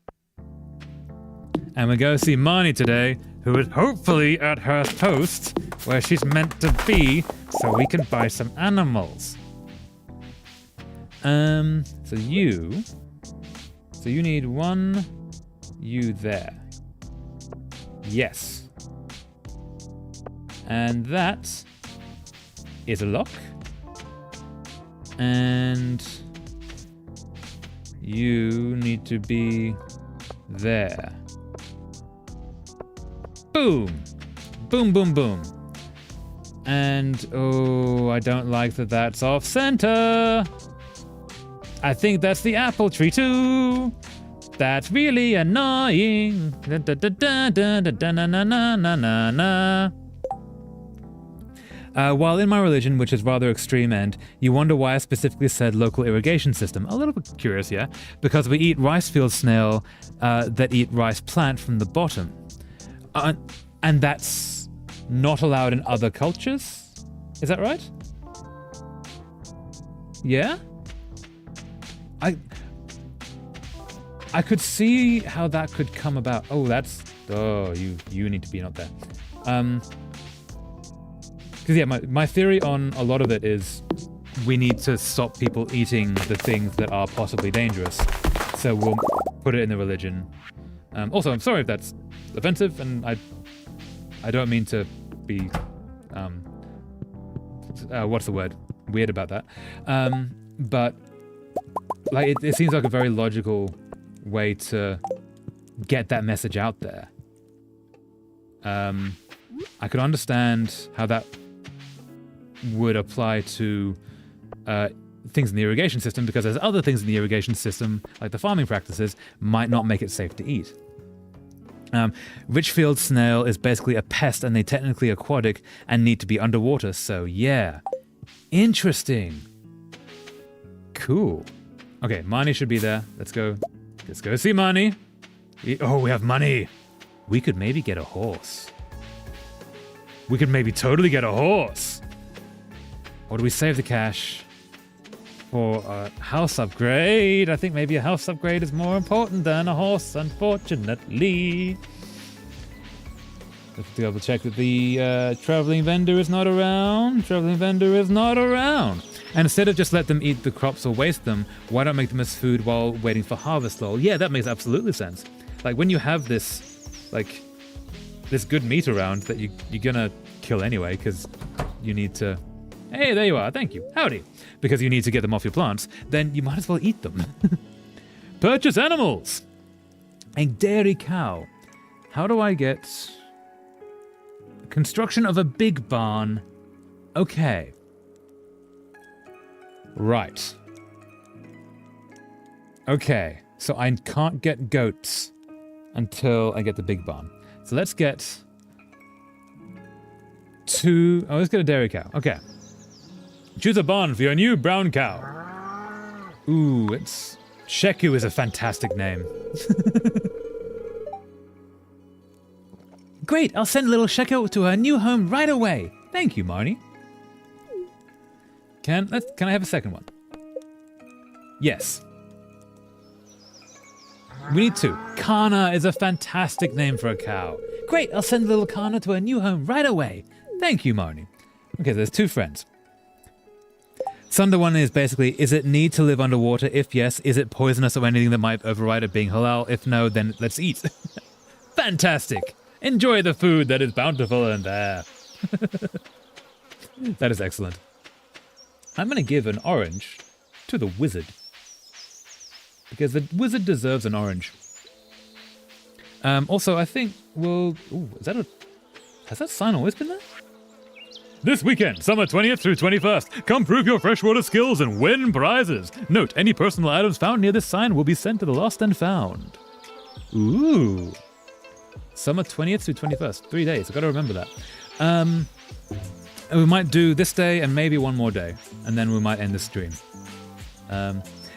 And we go see Marnie today, who is hopefully at her post where she's meant to be, so we can buy some animals. So you need one, you there. Yes. And that is a lock. And you need to be there. Boom! Boom, boom, boom. And, oh, I don't like that that's off-center. I think that's the apple tree too. That's really annoying. Da, da, da, da, da, da, da, na, na, na, na, na. While in my religion, which is rather extreme end, you wonder why I specifically said local irrigation system. A little bit curious, yeah? Because we eat rice field snail that eat rice plant from the bottom. And that's not allowed in other cultures? Is that right? Yeah? I could see how that could come about. Oh, you need to be not there. Because yeah, my theory on a lot of it is we need to stop people eating the things that are possibly dangerous. So we'll put it in the religion. Also, I'm sorry if that's offensive, and I don't mean to be what's the word? Weird about that. But like it seems like a very logical way to get that message out there. I could understand how that would apply to things in the irrigation system, because there's other things in the irrigation system, like the farming practices, might not make it safe to eat. Richfield snail is basically a pest, and they're technically aquatic and need to be underwater, so yeah. Interesting. Cool. Okay, Marnie should be there. Let's go see Marnie. Oh, we have money. We could maybe get a horse. We could maybe totally get a horse. Or do we save the cash for a house upgrade? I think maybe a house upgrade is more important than a horse, unfortunately. Let's double check that the traveling vendor is not around. Traveling vendor is not around. And instead of just let them eat the crops or waste them, why not make them as food while waiting for harvest, lol? Yeah, that makes absolutely sense. Like when you have this, like, this good meat around that you're gonna kill anyway, because you need to... Hey, there you are, thank you, howdy. Because you need to get them off your plants, then you might as well eat them. Purchase animals! A dairy cow. How do I get... Construction of a big barn. Okay. Right. Okay, so I can't get goats until I get the big barn. So let's get two... Oh, let's get a dairy cow. Okay. Choose a barn for your new brown cow. Ooh, it's... Sheku is a fantastic name. Great, I'll send little Sheku to her new home right away. Thank you, Marnie. Can I have a second one? Yes. We need two. Kana is a fantastic name for a cow. Great, I'll send little Kana to her new home right away. Thank you, Marnie. Okay, there's two friends. Sunder one is basically, is it need to live underwater? If yes, is it poisonous or anything that might override it being halal? If no, then let's eat. Fantastic. Enjoy the food that is bountiful in there. That is excellent. I'm going to give an orange to the wizard. Because the wizard deserves an orange. Also, I think we'll... Ooh, has that sign always been there? This weekend, summer 20th through 21st, come prove your freshwater skills and win prizes. Note, any personal items found near this sign will be sent to the lost and found. Ooh. Summer 20th through 21st. 3 days. I've got to remember that. We might do this day and maybe one more day. And then we might end the stream.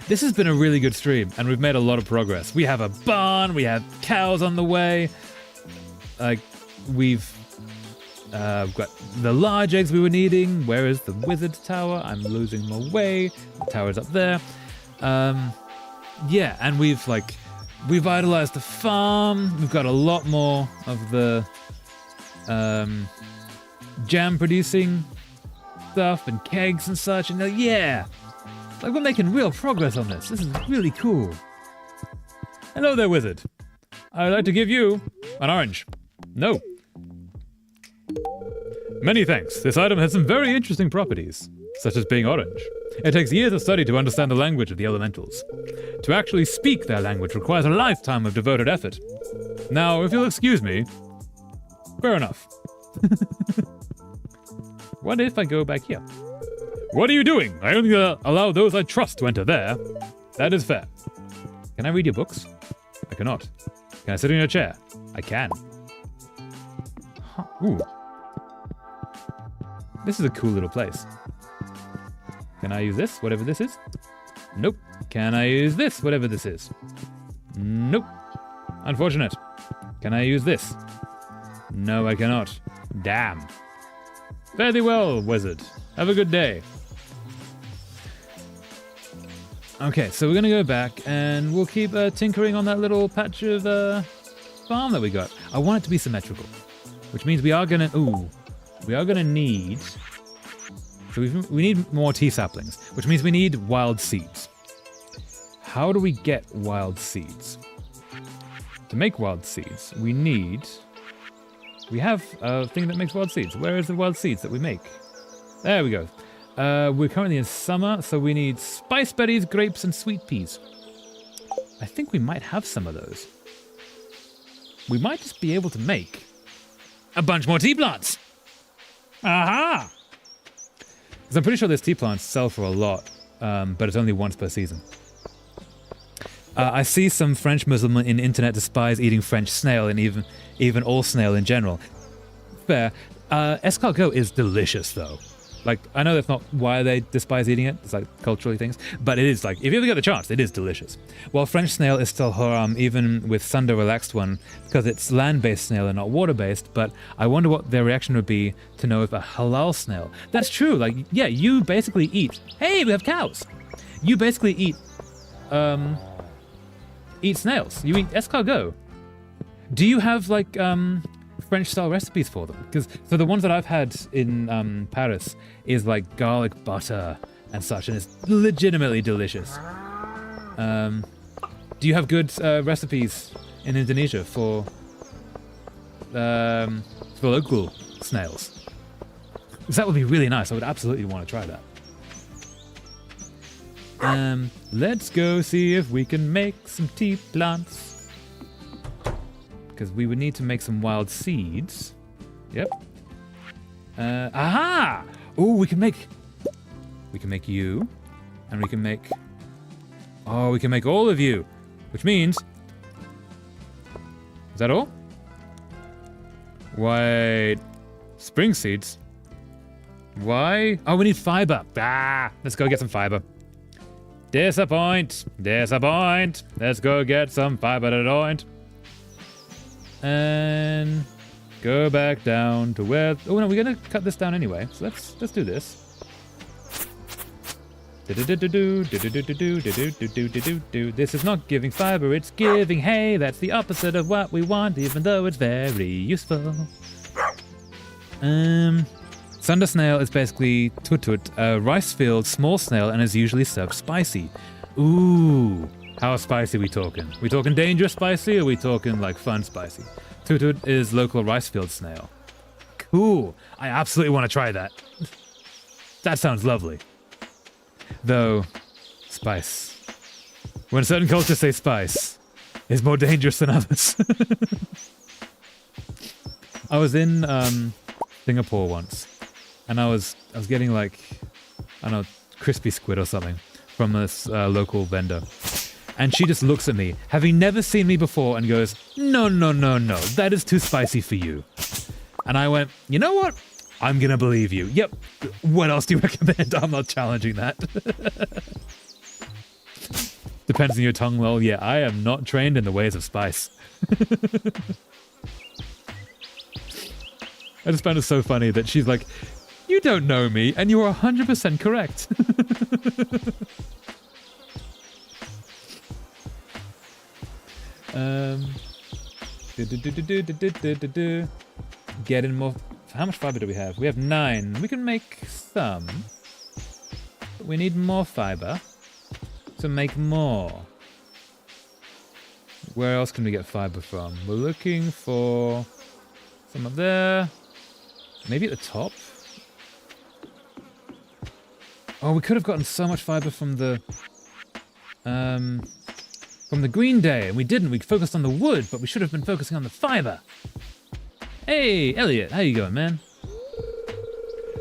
This has been a really good stream, and we've made a lot of progress. We have a barn, we have cows on the way. We've got the large eggs we were needing. Where is the wizard's tower? I'm losing my way. The tower's up there. Yeah, and we've revitalized the farm. We've got a lot more of the jam producing stuff and kegs and such. And yeah, we're making real progress on this. This is really cool. Hello there, wizard. I'd like to give you an orange. No. Many thanks. This item has some very interesting properties, such as being orange. It takes years of study to understand the language of the elementals. To actually speak their language requires a lifetime of devoted effort. Now, if you'll excuse me, fair enough. What if I go back here? What are you doing? I only allow those I trust to enter there. That is fair. Can I read your books? I cannot. Can I sit in your chair? I can. Huh. Ooh. This is a cool little place. Can I use this, whatever this is? Nope. Can I use this, whatever this is? Nope. Unfortunate. Can I use this? No, I cannot. Damn. Fare thee well, wizard. Have a good day. Okay, so we're going to go back and we'll keep tinkering on that little patch of farm that we got. I want it to be symmetrical, which means we are going to... Ooh. We are going to need... So we need more tea saplings, which means we need wild seeds. How do we get wild seeds? To make wild seeds, we have a thing that makes wild seeds. Where is the wild seeds that we make? There we go. We're currently in summer, so we need spice berries, grapes, and sweet peas. I think we might have some of those. We might just be able to make a bunch more tea plants. Aha! Because I'm pretty sure those tea plants sell for a lot, but it's only once per season. I see some French Muslim in internet despise eating French snail and even all snail in general. Fair. Escargot is delicious though. I know that's not why they despise eating it. It's culturally things. But it is if you ever get the chance, it is delicious. While French snail is still haram, even with Sunder relaxed one, because it's land-based snail and not water-based. But I wonder what their reaction would be to know if a halal snail. That's true. Yeah, you basically eat. Hey, we have cows. You basically eat snails. You eat escargot. Do you have French-style recipes for them? So the ones that I've had in Paris is garlic butter and such, and it's legitimately delicious. Do you have good recipes in Indonesia for local snails? Because that would be really nice. I would absolutely want to try that. Let's go see if we can make some tea plants. Because we would need to make some wild seeds. Yep. Aha! Oh, we can make you, and we can make all of you, which means, is that all? Wait, spring seeds. Why? Oh, we need fiber. Let's go get some fiber. Disappoint. Let's go get some fiber to joint. And go back down to where... Oh, no, we're going to cut this down anyway. So let's do this. This is not giving fiber, it's giving hay. That's the opposite of what we want, even though it's very useful. Sunder snail is basically tutut, a rice field small snail, and is usually served spicy. Ooh. How spicy we talking? We talking dangerous spicy, or we talking fun spicy? Tutut is local rice field snail. Cool. I absolutely want to try that. That sounds lovely. Though, spice. When certain cultures say spice, is more dangerous than others. I was in Singapore once, and I was getting like, I don't know, crispy squid or something from this local vendor. And she just looks at me, having never seen me before, and goes, no, no, no, no, that is too spicy for you. And I went, you know what? I'm gonna believe you. Yep. What else do you recommend? I'm not challenging that. Depends on your tongue. Well, yeah, I am not trained in the ways of spice. I just found it so funny that she's like, you don't know me, and you are 100% correct. Get in more. How much fiber do we have? We have 9. We can make some. But we need more fiber to make more. Where else can we get fiber from? We're looking for some up there. Maybe at the top. Oh, we could have gotten so much fiber from the Green Day, and we didn't. We focused on the wood, but we should have been focusing on the fiber. Hey, Elliot, how you going, man?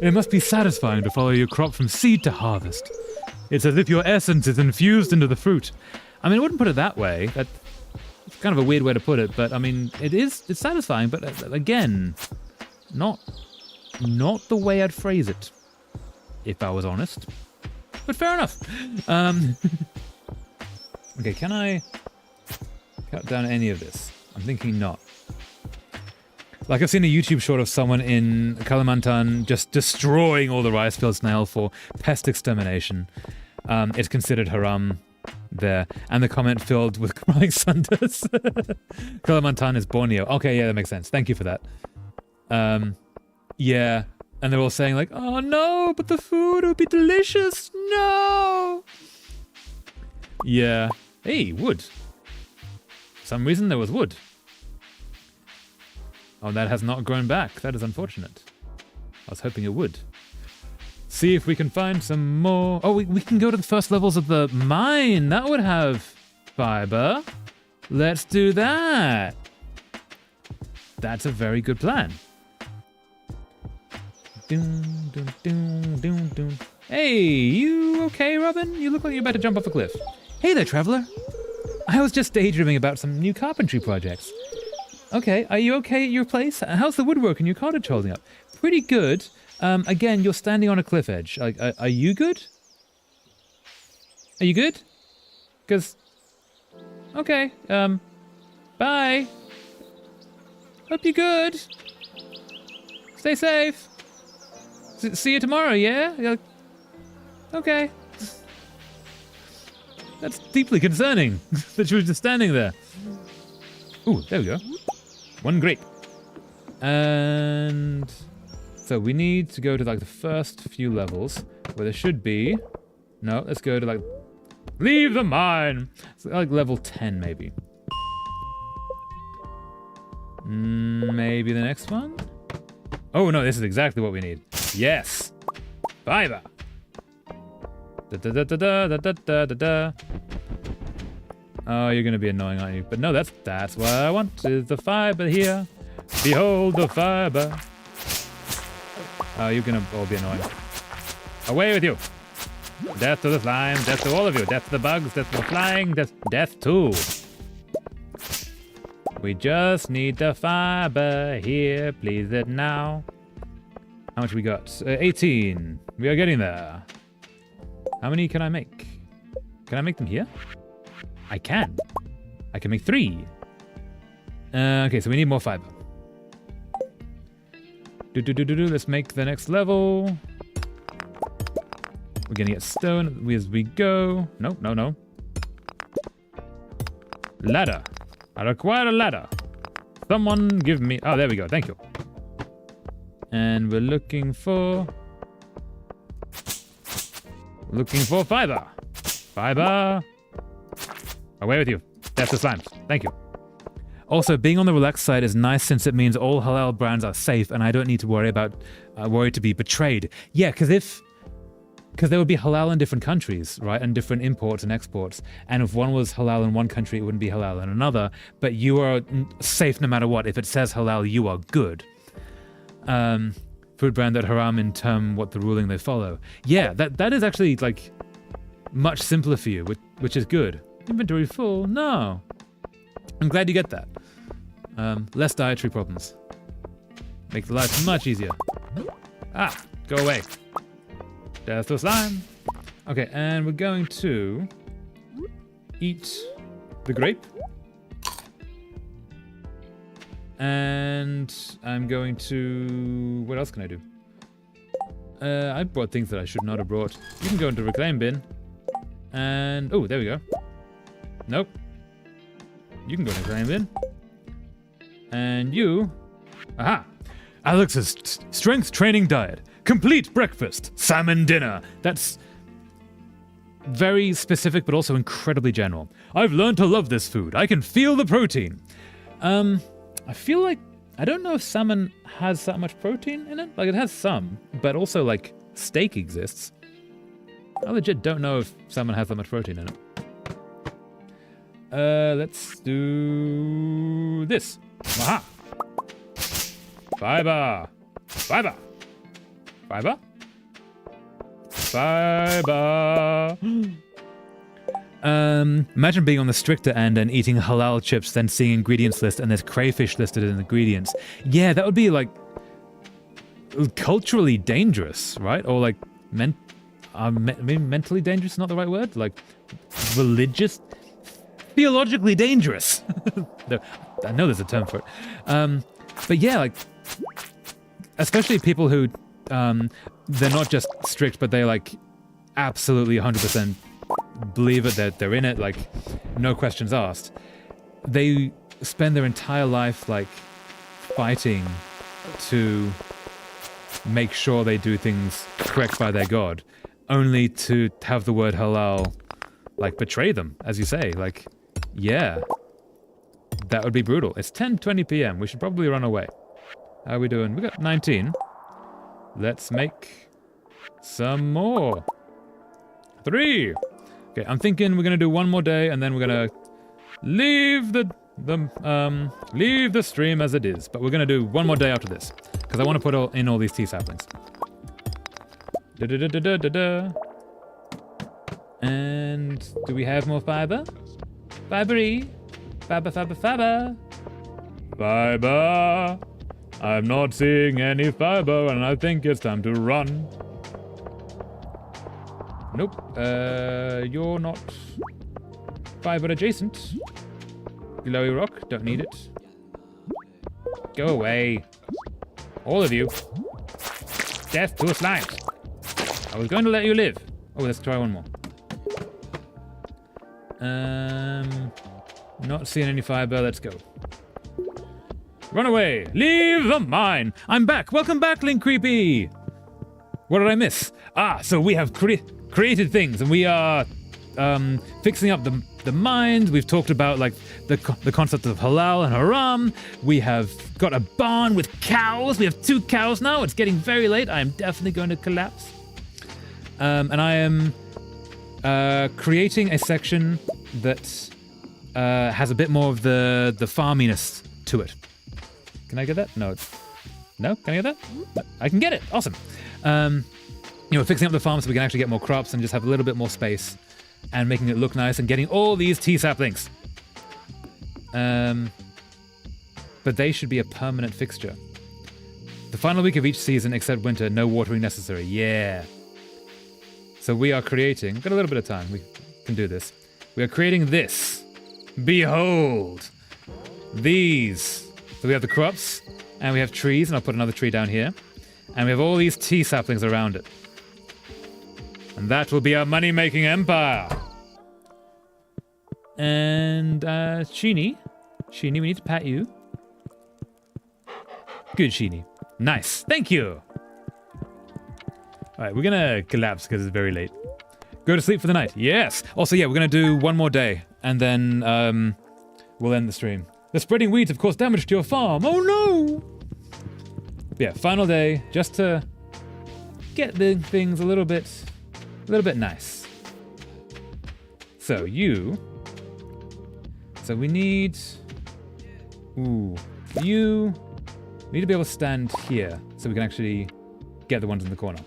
It must be satisfying to follow your crop from seed to harvest. It's as if your essence is infused into the fruit. I mean, I wouldn't put it that way. It's kind of a weird way to put it, but I mean, it's satisfying, but again, not the way I'd phrase it, if I was honest. But fair enough. Okay, can I cut down any of this? I'm thinking not. Like, I've seen a YouTube short of someone in Kalimantan just destroying all the rice fields now for pest extermination. It's considered haram there. And the comment filled with crying sunders. Kalimantan is Borneo. Okay, yeah, that makes sense. Thank you for that. Yeah. And they're all saying like, oh no, but the food would be delicious. No! Yeah. Hey, wood. For some reason there was wood. Oh, that has not grown back. That is unfortunate. I was hoping it would. See if we can find some more. Oh, we can go to the first levels of the mine. That would have fiber. Let's do that. That's a very good plan. Doom, doom, doom, doom, doom. Hey, you okay, Robin? You look like you're about to jump off a cliff. Hey there, traveler. I was just daydreaming about some new carpentry projects. Okay, are you okay at your place? How's the woodwork in your cottage holding up? Pretty good. Again, you're standing on a cliff edge. Like, are you good? Are you good? Because... Okay, bye. Hope you're good. Stay safe. See you tomorrow, yeah? Okay. That's deeply concerning that she was just standing there. Ooh, there we go. 1 grape. And so we need to go to like the first few levels where there should be... No, let's go to like... Leave the mine! So like level 10 maybe. Maybe the next one? Oh no, this is exactly what we need. Yes! Fiber! Da-da-da-da-da-da-da-da-da. Oh, you're gonna be annoying, aren't you? But no, that's what I want, is the fiber here. Behold the fiber. Oh, you're gonna all be annoying. Away with you! Death to the slime, death to all of you, death to the bugs, death to the flying, death to. We just need the fiber here, please it now. How much we got? 18. We are getting there. How many can I make? Can I make them here? I can. I can make 3. Okay, so we need more fiber. Let's make the next level. We're gonna get stone as we go. No, no, no. Ladder. I require a ladder. Someone give me... Oh, there we go. Thank you. And we're looking for... fiber. Fiber. Away with you. That's the slimes. Thank you. Also, being on the relaxed side is nice since it means all halal brands are safe and I don't need to worry to be betrayed. Yeah, because if because there would be halal in different countries, right? And different imports and exports. And if one was halal in one country, it wouldn't be halal in another. But you are safe no matter what. If it says halal, you are good. Food brand that haram in term what the ruling they follow. Yeah, that is actually like much simpler for you, which is good. Inventory full? No. I'm glad you get that. Less dietary problems. Make the life much easier. Ah, go away. Death to slime. Okay, and we're going to eat the grape. And I'm going to... What else can I do? I brought things that I should not have brought. You can go into the reclaim bin. And... Oh, there we go. Nope. You can go into the reclaim bin. And you... Aha! Alex's strength training diet. Complete breakfast. Salmon dinner. That's very specific, but also incredibly general. I've learned to love this food. I can feel the protein. I feel like... I don't know if salmon has that much protein in it. Like, it has some, but also, like, steak exists. I legit don't know if salmon has that much protein in it. Let's do this. Aha! Fiber! Fiber! Fiber? Fiber! Imagine being on the stricter end and eating halal chips, then seeing ingredients list and there's crayfish listed in ingredients. Yeah, that would be like culturally dangerous, right? Or like maybe mentally dangerous, not the right word. Like religious, theologically dangerous. I know there's a term for it. But yeah, like especially people who they're not just strict, but they like absolutely 100%. Believe it, that they're in it, like no questions asked. They spend their entire life like fighting to make sure they do things correct by their god, only to have the word halal like betray them, as you say. Like, yeah, that would be brutal. It's 10:20 p.m. We should probably run away. How are we doing? We got 19. Let's make some more. 3. Okay, I'm thinking we're gonna do one more day, and then we're gonna leave the stream as it is. But we're gonna do one more day after this, because I want to put in all these tea saplings. And do we have more fiber? Fibery, fiber, fiber, fiber, fiber. I'm not seeing any fiber, and I think it's time to run. Nope, you're not fiber adjacent. Glowy rock, don't need it. Go away. All of you. Death to a slime. I was going to let you live. Oh, let's try one more. Not seeing any fiber, let's go. Run away! Leave the mine! I'm back! Welcome back, Link Creepy! What did I miss? Ah, so we have created things, and we are fixing up the mines. We've talked about like the concept of halal and haram. We have got a barn with cows. We have 2 cows now. It's getting very late. I am definitely going to collapse. And I am creating a section that has a bit more of the farminess to it. Can I get that? No. No? Can I get that? No, I can get it. Awesome. You know, fixing up the farm so we can actually get more crops and just have a little bit more space and making it look nice and getting all these tea saplings. But they should be a permanent fixture. The final week of each season except winter, no watering necessary. Yeah. So we are creating, got a little bit of time, we can do this. We are creating this. Behold. These. So we have the crops and we have trees, and I'll put another tree down here. And we have all these tea saplings around it. And that will be our money-making empire. And, Sheeny, we need to pat you. Good, Sheeny. Nice. Thank you. All right, we're gonna collapse because it's very late. Go to sleep for the night. Yes. Also, yeah, we're gonna do one more day, and then, we'll end the stream. The spreading weeds have caused damage to your farm. Oh, no. Yeah, final day, just to get the things a little bit A little bit nice. So you. So we need. Ooh, you need to be able to stand here so we can actually get the ones in the corner.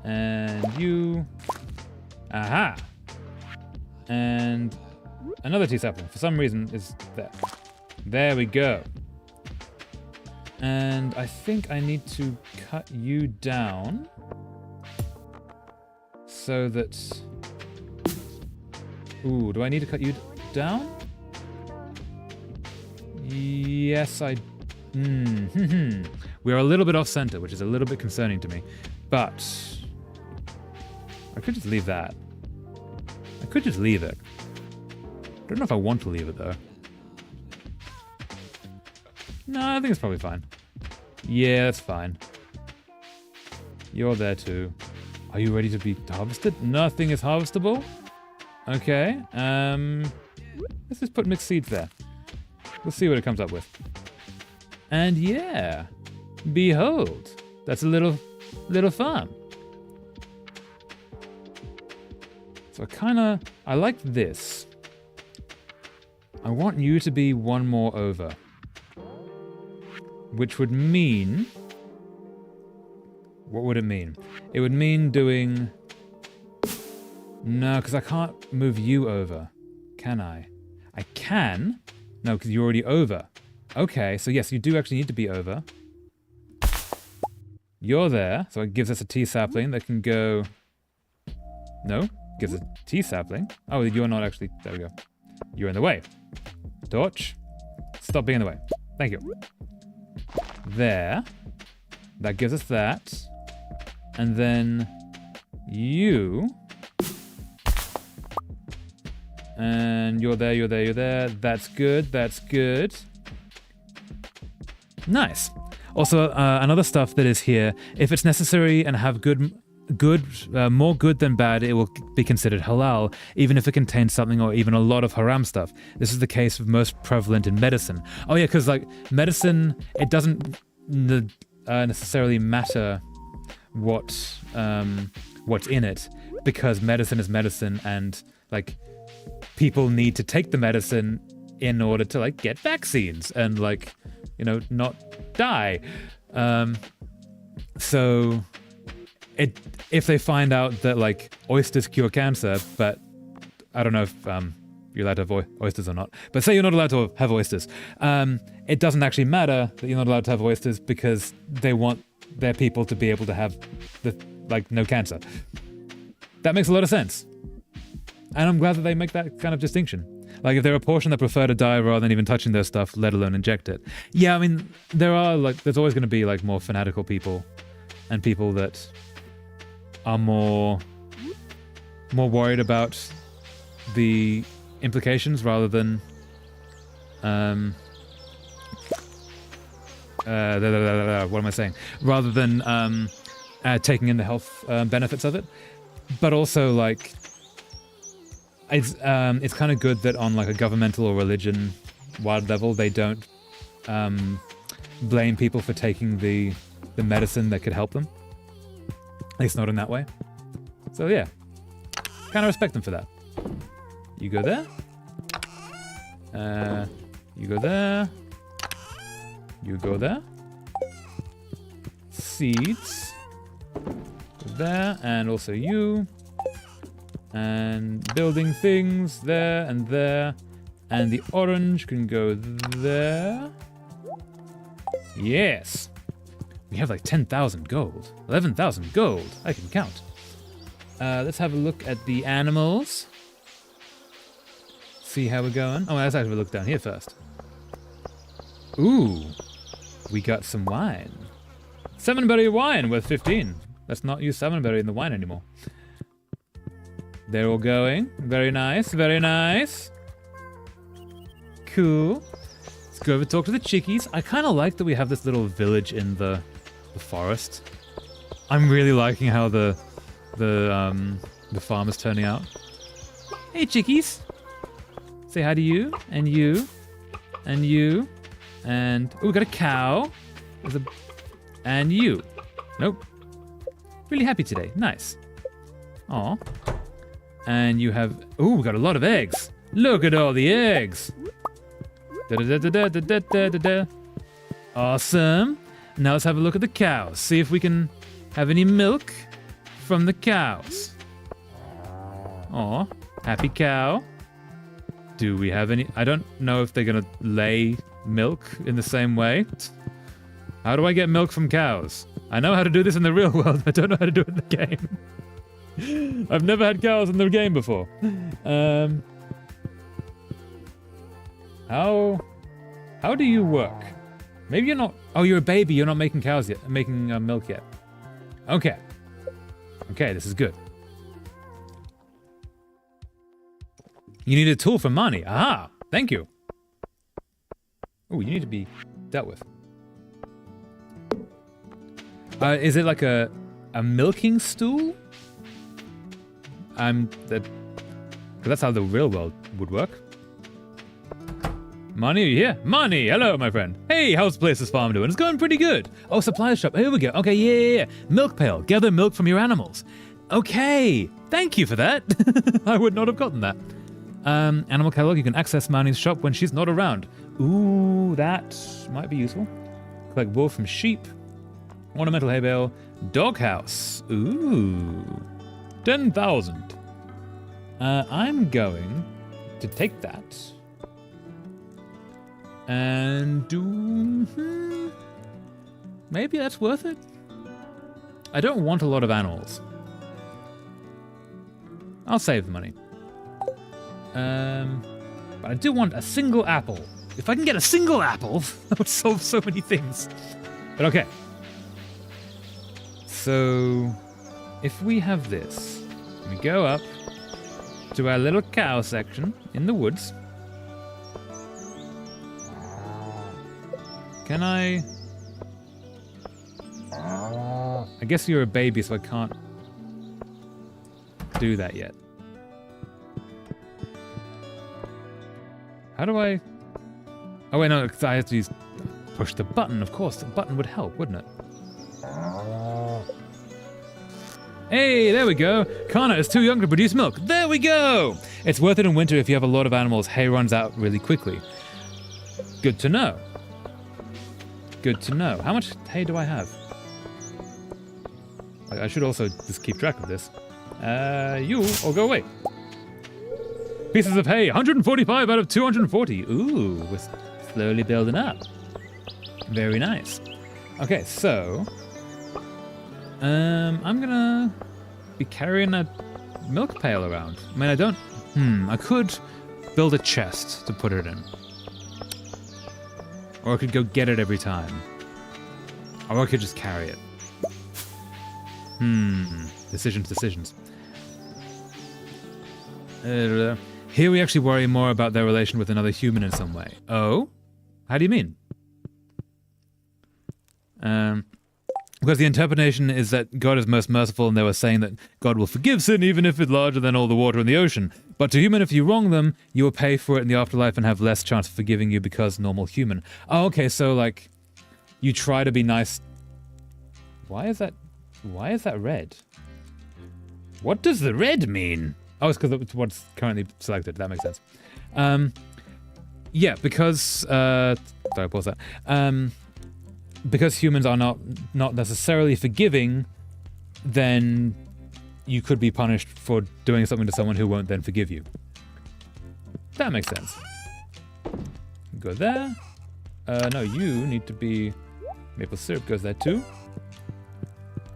And you. Aha! And another tea sapling, for some reason, is there. There we go. And I think I need to cut you down so that... Ooh, do I need to cut you down? Yes, I... We're a little bit off center, which is a little bit concerning to me. But I could just leave that. I could just leave it. I don't know if I want to leave it, though. No, I think it's probably fine. Yeah, that's fine. You're there, too. Are you ready to be harvested? Nothing is harvestable? Okay, let's just put mixed seeds there. We'll see what it comes up with. And yeah, behold, that's a little farm. So I like this. I want you to be one more over. Which would mean... What would it mean? It would mean doing... No, because I can't move you over. Can I? I can. No, because you're already over. Okay, so yes, you do actually need to be over. You're there, so it gives us a tea sapling that can go... No, gives us a tea sapling. Oh, you're not actually... There we go. You're in the way. Torch. Stop being in the way. Thank you. There. That gives us that. And then... You... And you're there, you're there, you're there. That's good, that's good. Nice. Also, another stuff that is here, if it's necessary and have more good than bad, it will be considered halal, even if it contains something or even a lot of haram stuff. This is the case of most prevalent in medicine. Oh yeah, because like medicine, it doesn't necessarily matter what's in it, because medicine is medicine, and like people need to take the medicine in order to like get vaccines and like, you know, not die. So if they find out that like oysters cure cancer, but I don't know if you're allowed to have oysters or not, but say you're not allowed to have oysters, it doesn't actually matter that you're not allowed to have oysters because they want their people to be able to have no cancer. That makes a lot of sense. And I'm glad that they make that kind of distinction. Like, if they're a portion that prefer to die rather than even touching their stuff, let alone inject it. Yeah, I mean, there's always going to be, like, more fanatical people and people that are more worried about the implications rather than, what am I saying? Rather than taking in the health benefits of it. But also, like... It's kind of good that on like a governmental or religion-wide level, they don't blame people for taking the medicine that could help them. At least not in that way. So yeah, kind of respect them for that. You go there. You go there. You go there. Seeds. Go there, and also you. And building things there and there. And the orange can go there. Yes. We have like 10,000 gold. 11,000 gold. I can count. Let's have a look at the animals. See how we're going. Oh, let's have a look down here first. Ooh. We got some wine. 7-berry wine worth 15. Let's not use 7-berry in the wine anymore. They're all going. Very nice, very nice. Cool. Let's go over and talk to the chickies. I kind of like that we have this little village in the forest. I'm really liking how the farm is turning out. Hey, chickies. Say hi to you, and you, and you, and... Oh, we got a cow. And you. Nope. Really happy today. Nice. Aw. And you have... Ooh, we got a lot of eggs. Look at all the eggs. Da-da-da-da-da-da-da-da-da. Awesome. Now let's have a look at the cows. See if we can have any milk from the cows. Aw, happy cow. Do we have any... I don't know if they're going to lay milk in the same way. How do I get milk from cows? I know how to do this in the real world. I don't know how to do it in the game. I've never had cows in the game before. How do you work? Maybe you're not... Oh, you're a baby. You're not making cows yet. Making milk yet. Okay. Okay, this is good. You need a tool for money. Aha! Thank you. Oh, you need to be dealt with. Is it like a milking stool? Because that's how the real world would work. Money, are you here? Money! Hello, my friend. Hey, how's Place's farm doing? It's going pretty good. Oh, supply shop. Here we go. Okay, yeah. Milk pail. Gather milk from your animals. Okay. Thank you for that. I would not have gotten that. Animal catalog. You can access Marnie's shop when she's not around. Ooh, that might be useful. Collect wool from sheep. Ornamental hay bale. Doghouse. Ooh. 10,000. I'm going to take that. And do... maybe that's worth it? I don't want a lot of animals. I'll save the money. But I do want a single apple. If I can get a single apple, that would solve so many things. But okay. So, if we have this, we go up to our little cow section in the woods. Can I guess you're a baby, so I can't do that yet. How do I... Oh wait, no, I have to push the button, of course. The button would help, wouldn't it? Hey, there we go. Kana is too young to produce milk. There we go! It's worth it in winter if you have a lot of animals. Hay runs out really quickly. Good to know. Good to know. How much hay do I have? I should also just keep track of this. You, or go away. Pieces of hay, 145 out of 240. Ooh, we're slowly building up. Very nice. Okay, so... I'm gonna be carrying a milk pail around. I mean, I don't... I could build a chest to put it in. Or I could go get it every time. Or I could just carry it. Decisions. Here we actually worry more about their relation with another human in some way. Oh? How do you mean? Because the interpretation is that God is most merciful, and they were saying that God will forgive sin even if it's larger than all the water in the ocean. But to human, if you wrong them, you will pay for it in the afterlife and have less chance of forgiving you because normal human. Oh, okay, so like, you try to be nice. Why is that red? What does the red mean? Oh, it's because it's what's currently selected. That makes sense. Yeah, because... sorry, pause that. Because humans are not necessarily forgiving, then you could be punished for doing something to someone who won't then forgive you. That makes sense. Go there. No, you need to be... Maple syrup goes there too.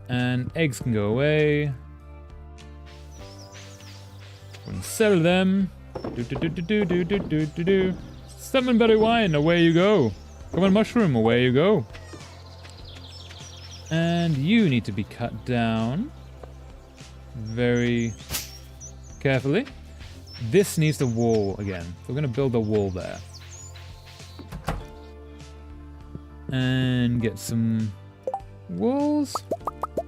And eggs can go away. We're gonna sell them. Summon berry wine, away you go. Come on, mushroom, away you go. And you need to be cut down very carefully. This needs the wall again. We're gonna build a wall there. And get some walls.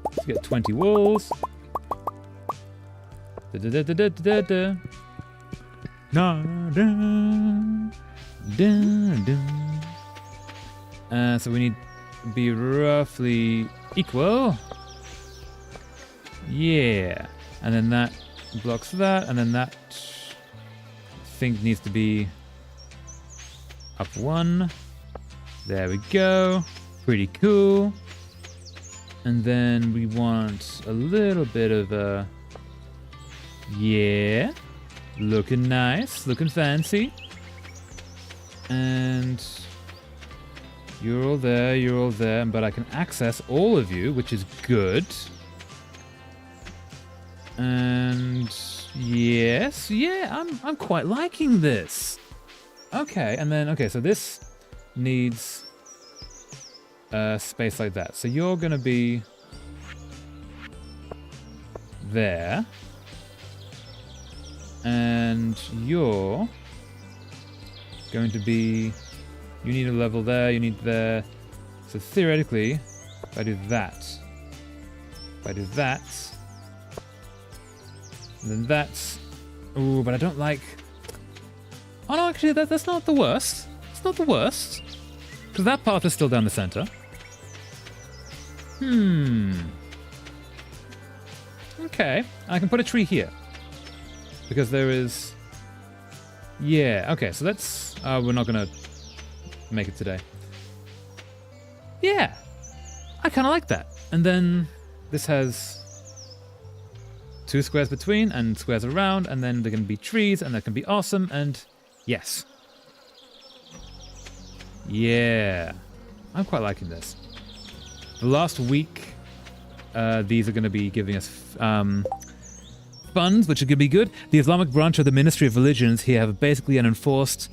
Let's get 20 walls. So we need to be roughly Equal. Yeah. And then that blocks that, and then that thing needs to be up 1. There we go. Pretty cool. And then we want a little bit of a... Yeah. Looking nice. Looking fancy. And... You're all there, but I can access all of you, which is good. And... Yes, yeah, I'm quite liking this. Okay, and then, okay, so this needs space like that. So you're gonna be there. And you're going to be, you need a level there, you need there. So theoretically, if I do that, and then that's, ooh, but I don't like, oh no, actually that's not the worst. It's not the worst. Because that path is still down the center. Okay, I can put a tree here. Because there is... Yeah, okay, so that's... we're not gonna make it today. Yeah, I kind of like that. And then this has 2 squares between and squares around, and then they're gonna be trees, and that can be awesome, and yes. Yeah, I'm quite liking this. The last week, these are gonna be giving us... funds, which are going to be good. The Islamic branch of the Ministry of Religions here have basically an enforced...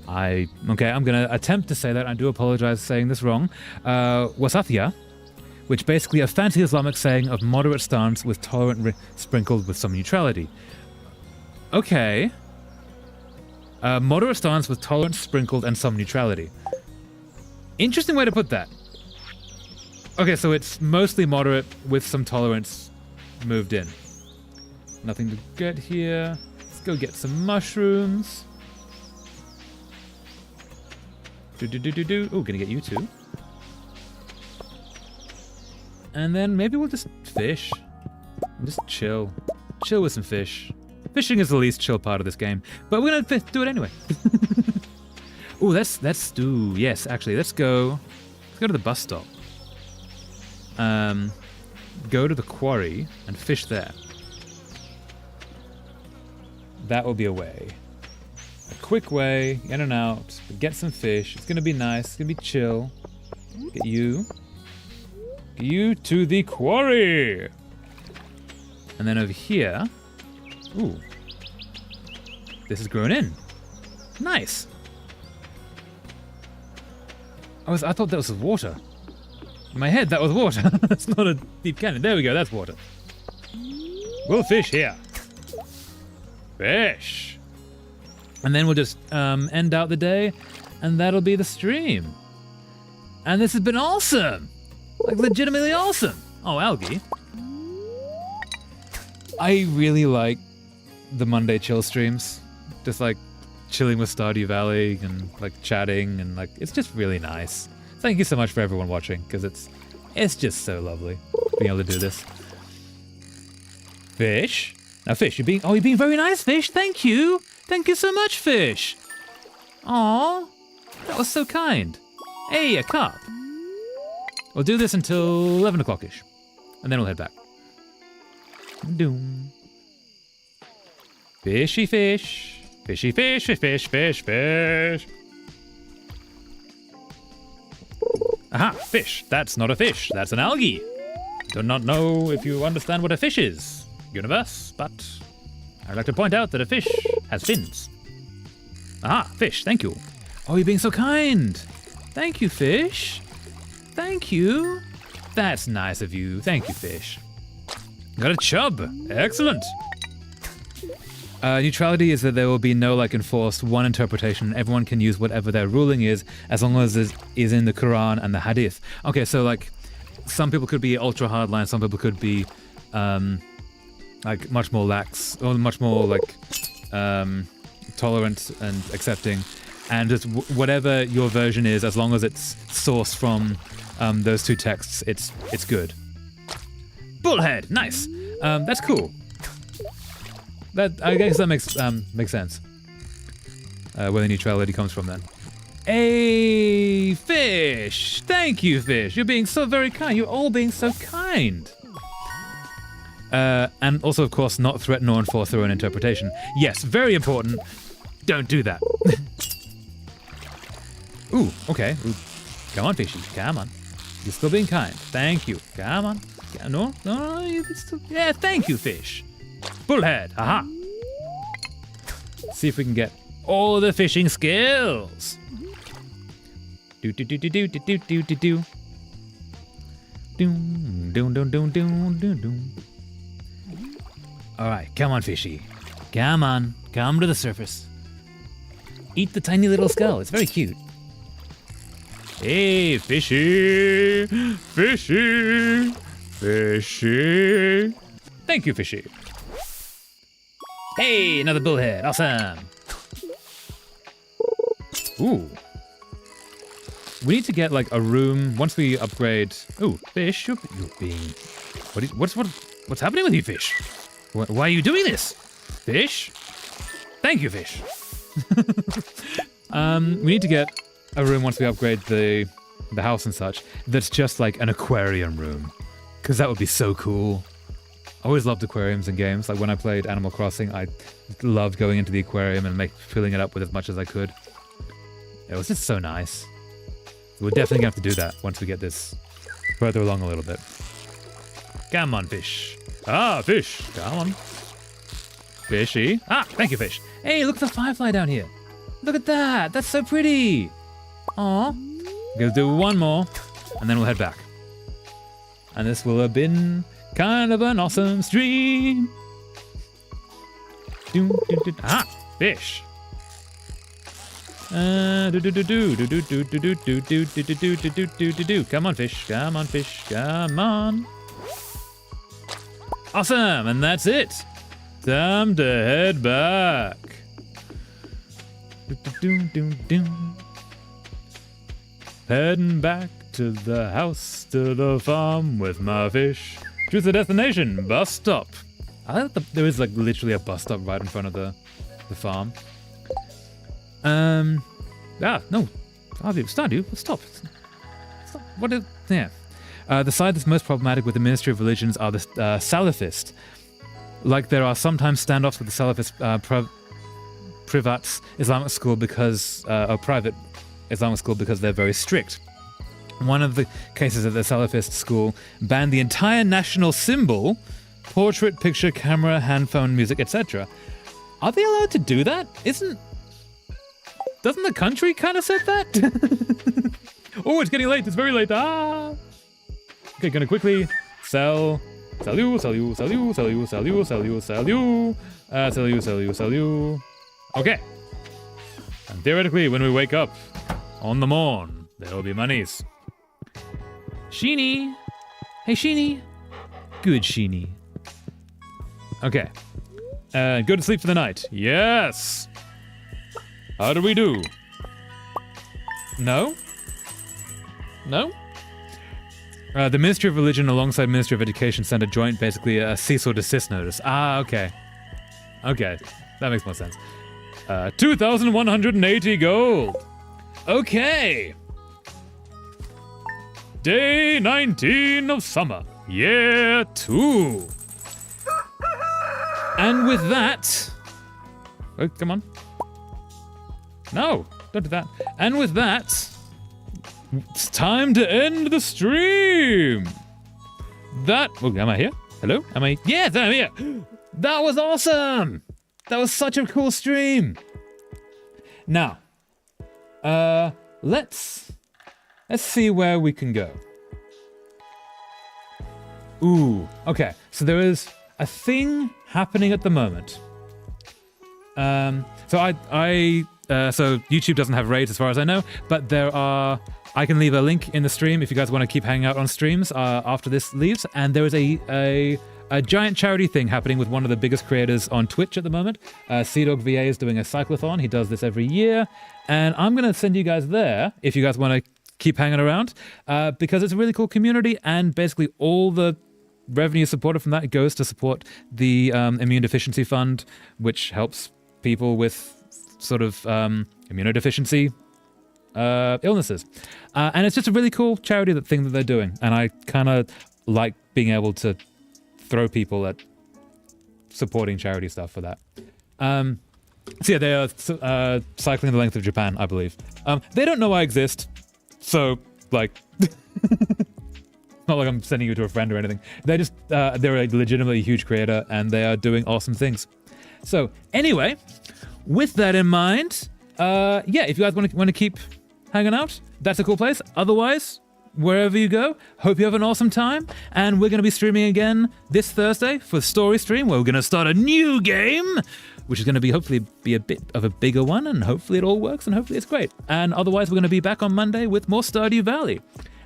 I'm going to attempt to say that. I do apologize for saying this wrong. Wasatiyah, which basically a fancy Islamic saying of moderate stance with tolerant sprinkled with some neutrality. Okay. Moderate stance with tolerance sprinkled and some neutrality. Interesting way to put that. Okay, so it's mostly moderate with some tolerance moved in. Nothing to get here. Let's go get some mushrooms. Oh, gonna get you too. And then maybe we'll just fish. And just chill. Chill with some fish. Fishing is the least chill part of this game, but we're gonna do it anyway. Oh, let's do, yes, actually, let's go to the bus stop. Go to the quarry and fish there. That will be a way. A quick way, in and out, get some fish. It's gonna be nice, it's gonna be chill. Get you to the quarry! And then over here, ooh, this is grown in. Nice. I thought that was water. In my head, that was water. That's not a deep canyon. There we go, that's water. We'll fish here. Fish. And then we'll just end out the day, and that'll be the stream. And this has been awesome. Like, legitimately awesome. Oh, algae. I really like the Monday chill streams. Just like chilling with Stardew Valley and like chatting and like, it's just really nice. Thank you so much for everyone watching, because it's just so lovely being able to do this. Fish. Now, Fish, you're being very nice, Fish. Thank you. Thank you so much, Fish. Aw, that was so kind. Hey, a carp. We'll do this until 11 o'clock-ish, and then we'll head back. Doom. Fishy fish. Fishy fish, fish, fish, fish, fish. Aha, fish. That's not a fish. That's an algae. Do not know if you understand what a fish is, universe, but I'd like to point out that a fish has fins. Aha, fish, thank you. Oh, you're being so kind. Thank you, fish. Thank you. That's nice of you. Thank you, fish. Got a chub. Excellent. Neutrality is that there will be no like enforced one interpretation. Everyone can use whatever their ruling is as long as it is in the Quran and the Hadith. Okay, so like some people could be ultra hardline, some people could be like much more lax or much more like tolerant and accepting, and just whatever your version is, as long as it's sourced from those two texts, it's good. Bullhead, nice. That's cool. I guess that makes sense. Where the neutrality comes from then. Hey, fish! Thank you, fish. You're being so very kind. You're all being so kind. And also, of course, not threaten or enforce their own interpretation. Yes, very important. Don't do that. Ooh, okay. Ooh. Come on, fishy. Come on. You're still being kind. Thank you. Come on. No. You can still... Yeah, thank you, fish. Bullhead. Aha. See if we can get all the fishing skills. Do. All right, come on, fishy. Come on, come to the surface. Eat the tiny little skull. It's very cute. Hey, fishy, fishy, fishy. Thank you, fishy. Hey, another bullhead. Awesome. Ooh. We need to get like a room once we upgrade. Ooh, fish, you're being. What's happening with you, fish? Why are you doing this, fish? Thank you, fish. We need to get a room once we upgrade the house and such. That's just like an aquarium room, because that would be so cool. I always loved aquariums in games. Like when I played Animal Crossing, I loved going into the aquarium and filling it up with as much as I could. It was just so nice. We're definitely gonna have to do that once we get this further along a little bit. Come on, fish. Ah, fish. Come on. Fishy. Ah, thank you, fish. Hey, look at the firefly down here. Look at that. That's so pretty. Aw. We'll do one more, and then we'll head back. And this will have been kind of an awesome stream. Ah, fish. Come on, fish. Come on, fish. Come on. Awesome, and that's it. Time to head back. Heading back to the house, to the farm with my fish. Choose the destination, bus stop. I like that there is like literally a bus stop right in front of the farm. No. Stardew, stop. What is, yeah. The side that's most problematic with the Ministry of Religions are the Salafist. Like there are sometimes standoffs with the Salafist Privats Islamic school because, or private Islamic school because they're very strict. One of the cases at the Salafist school banned the entire national symbol, portrait, picture, camera, handphone, music, etc. Are they allowed to do that? Doesn't the country kind of set that? Oh, it's getting late. It's very late. Ah. Okay, gonna quickly sell you. Okay. And theoretically, when we wake up on the morn, there will be monies. Sheeny. Hey, Sheeny. Good, Sheeny. Okay. Go to sleep for the night. Yes. How do we do? No? No? The Ministry of Religion alongside Ministry of Education sent a joint, basically a cease or desist notice. Ah, okay. Okay, that makes more sense. 2,180 gold. Okay. Day 19 of summer. Year 2. And with that... Oh, come on. No, don't do that. And with that, it's time to end the stream. Oh, am I here? Hello? Am I? Yes, I'm here. That was awesome. That was such a cool stream. Now, let's see where we can go. Ooh, okay. So there is a thing happening at the moment. So YouTube doesn't have raids as far as I know, but there are. I can leave a link in the stream if you guys want to keep hanging out on streams after this leaves. And there is a giant charity thing happening with one of the biggest creators on Twitch at the moment. CDog is doing a cyclothon. He does this every year, and I'm gonna send you guys there if you guys want to keep hanging around because it's a really cool community, and basically all the revenue supported from that goes to support the Immune Deficiency Fund, which helps people with sort of immunodeficiency illnesses. And it's just a really cool charity thing that they're doing. And I kind of like being able to throw people at supporting charity stuff for that. So yeah, they are cycling the length of Japan, I believe. They don't know I exist, so like, not like I'm sending you to a friend or anything. They're a legitimately huge creator, and they are doing awesome things. So anyway, with that in mind, yeah, if you guys want to keep hanging out, that's a cool place. Otherwise, wherever you go, hope you have an awesome time. And we're going to be streaming again this Thursday for Story Stream, where we're going to start a new game, which is going to be hopefully be a bit of a bigger one, and hopefully it all works, and hopefully it's great. And otherwise, we're going to be back on Monday with more Stardew Valley.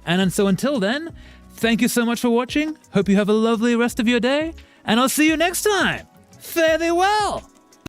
And so until then, thank you so much for watching. Hope you have a lovely rest of your day, and I'll see you next time. Fare thee well.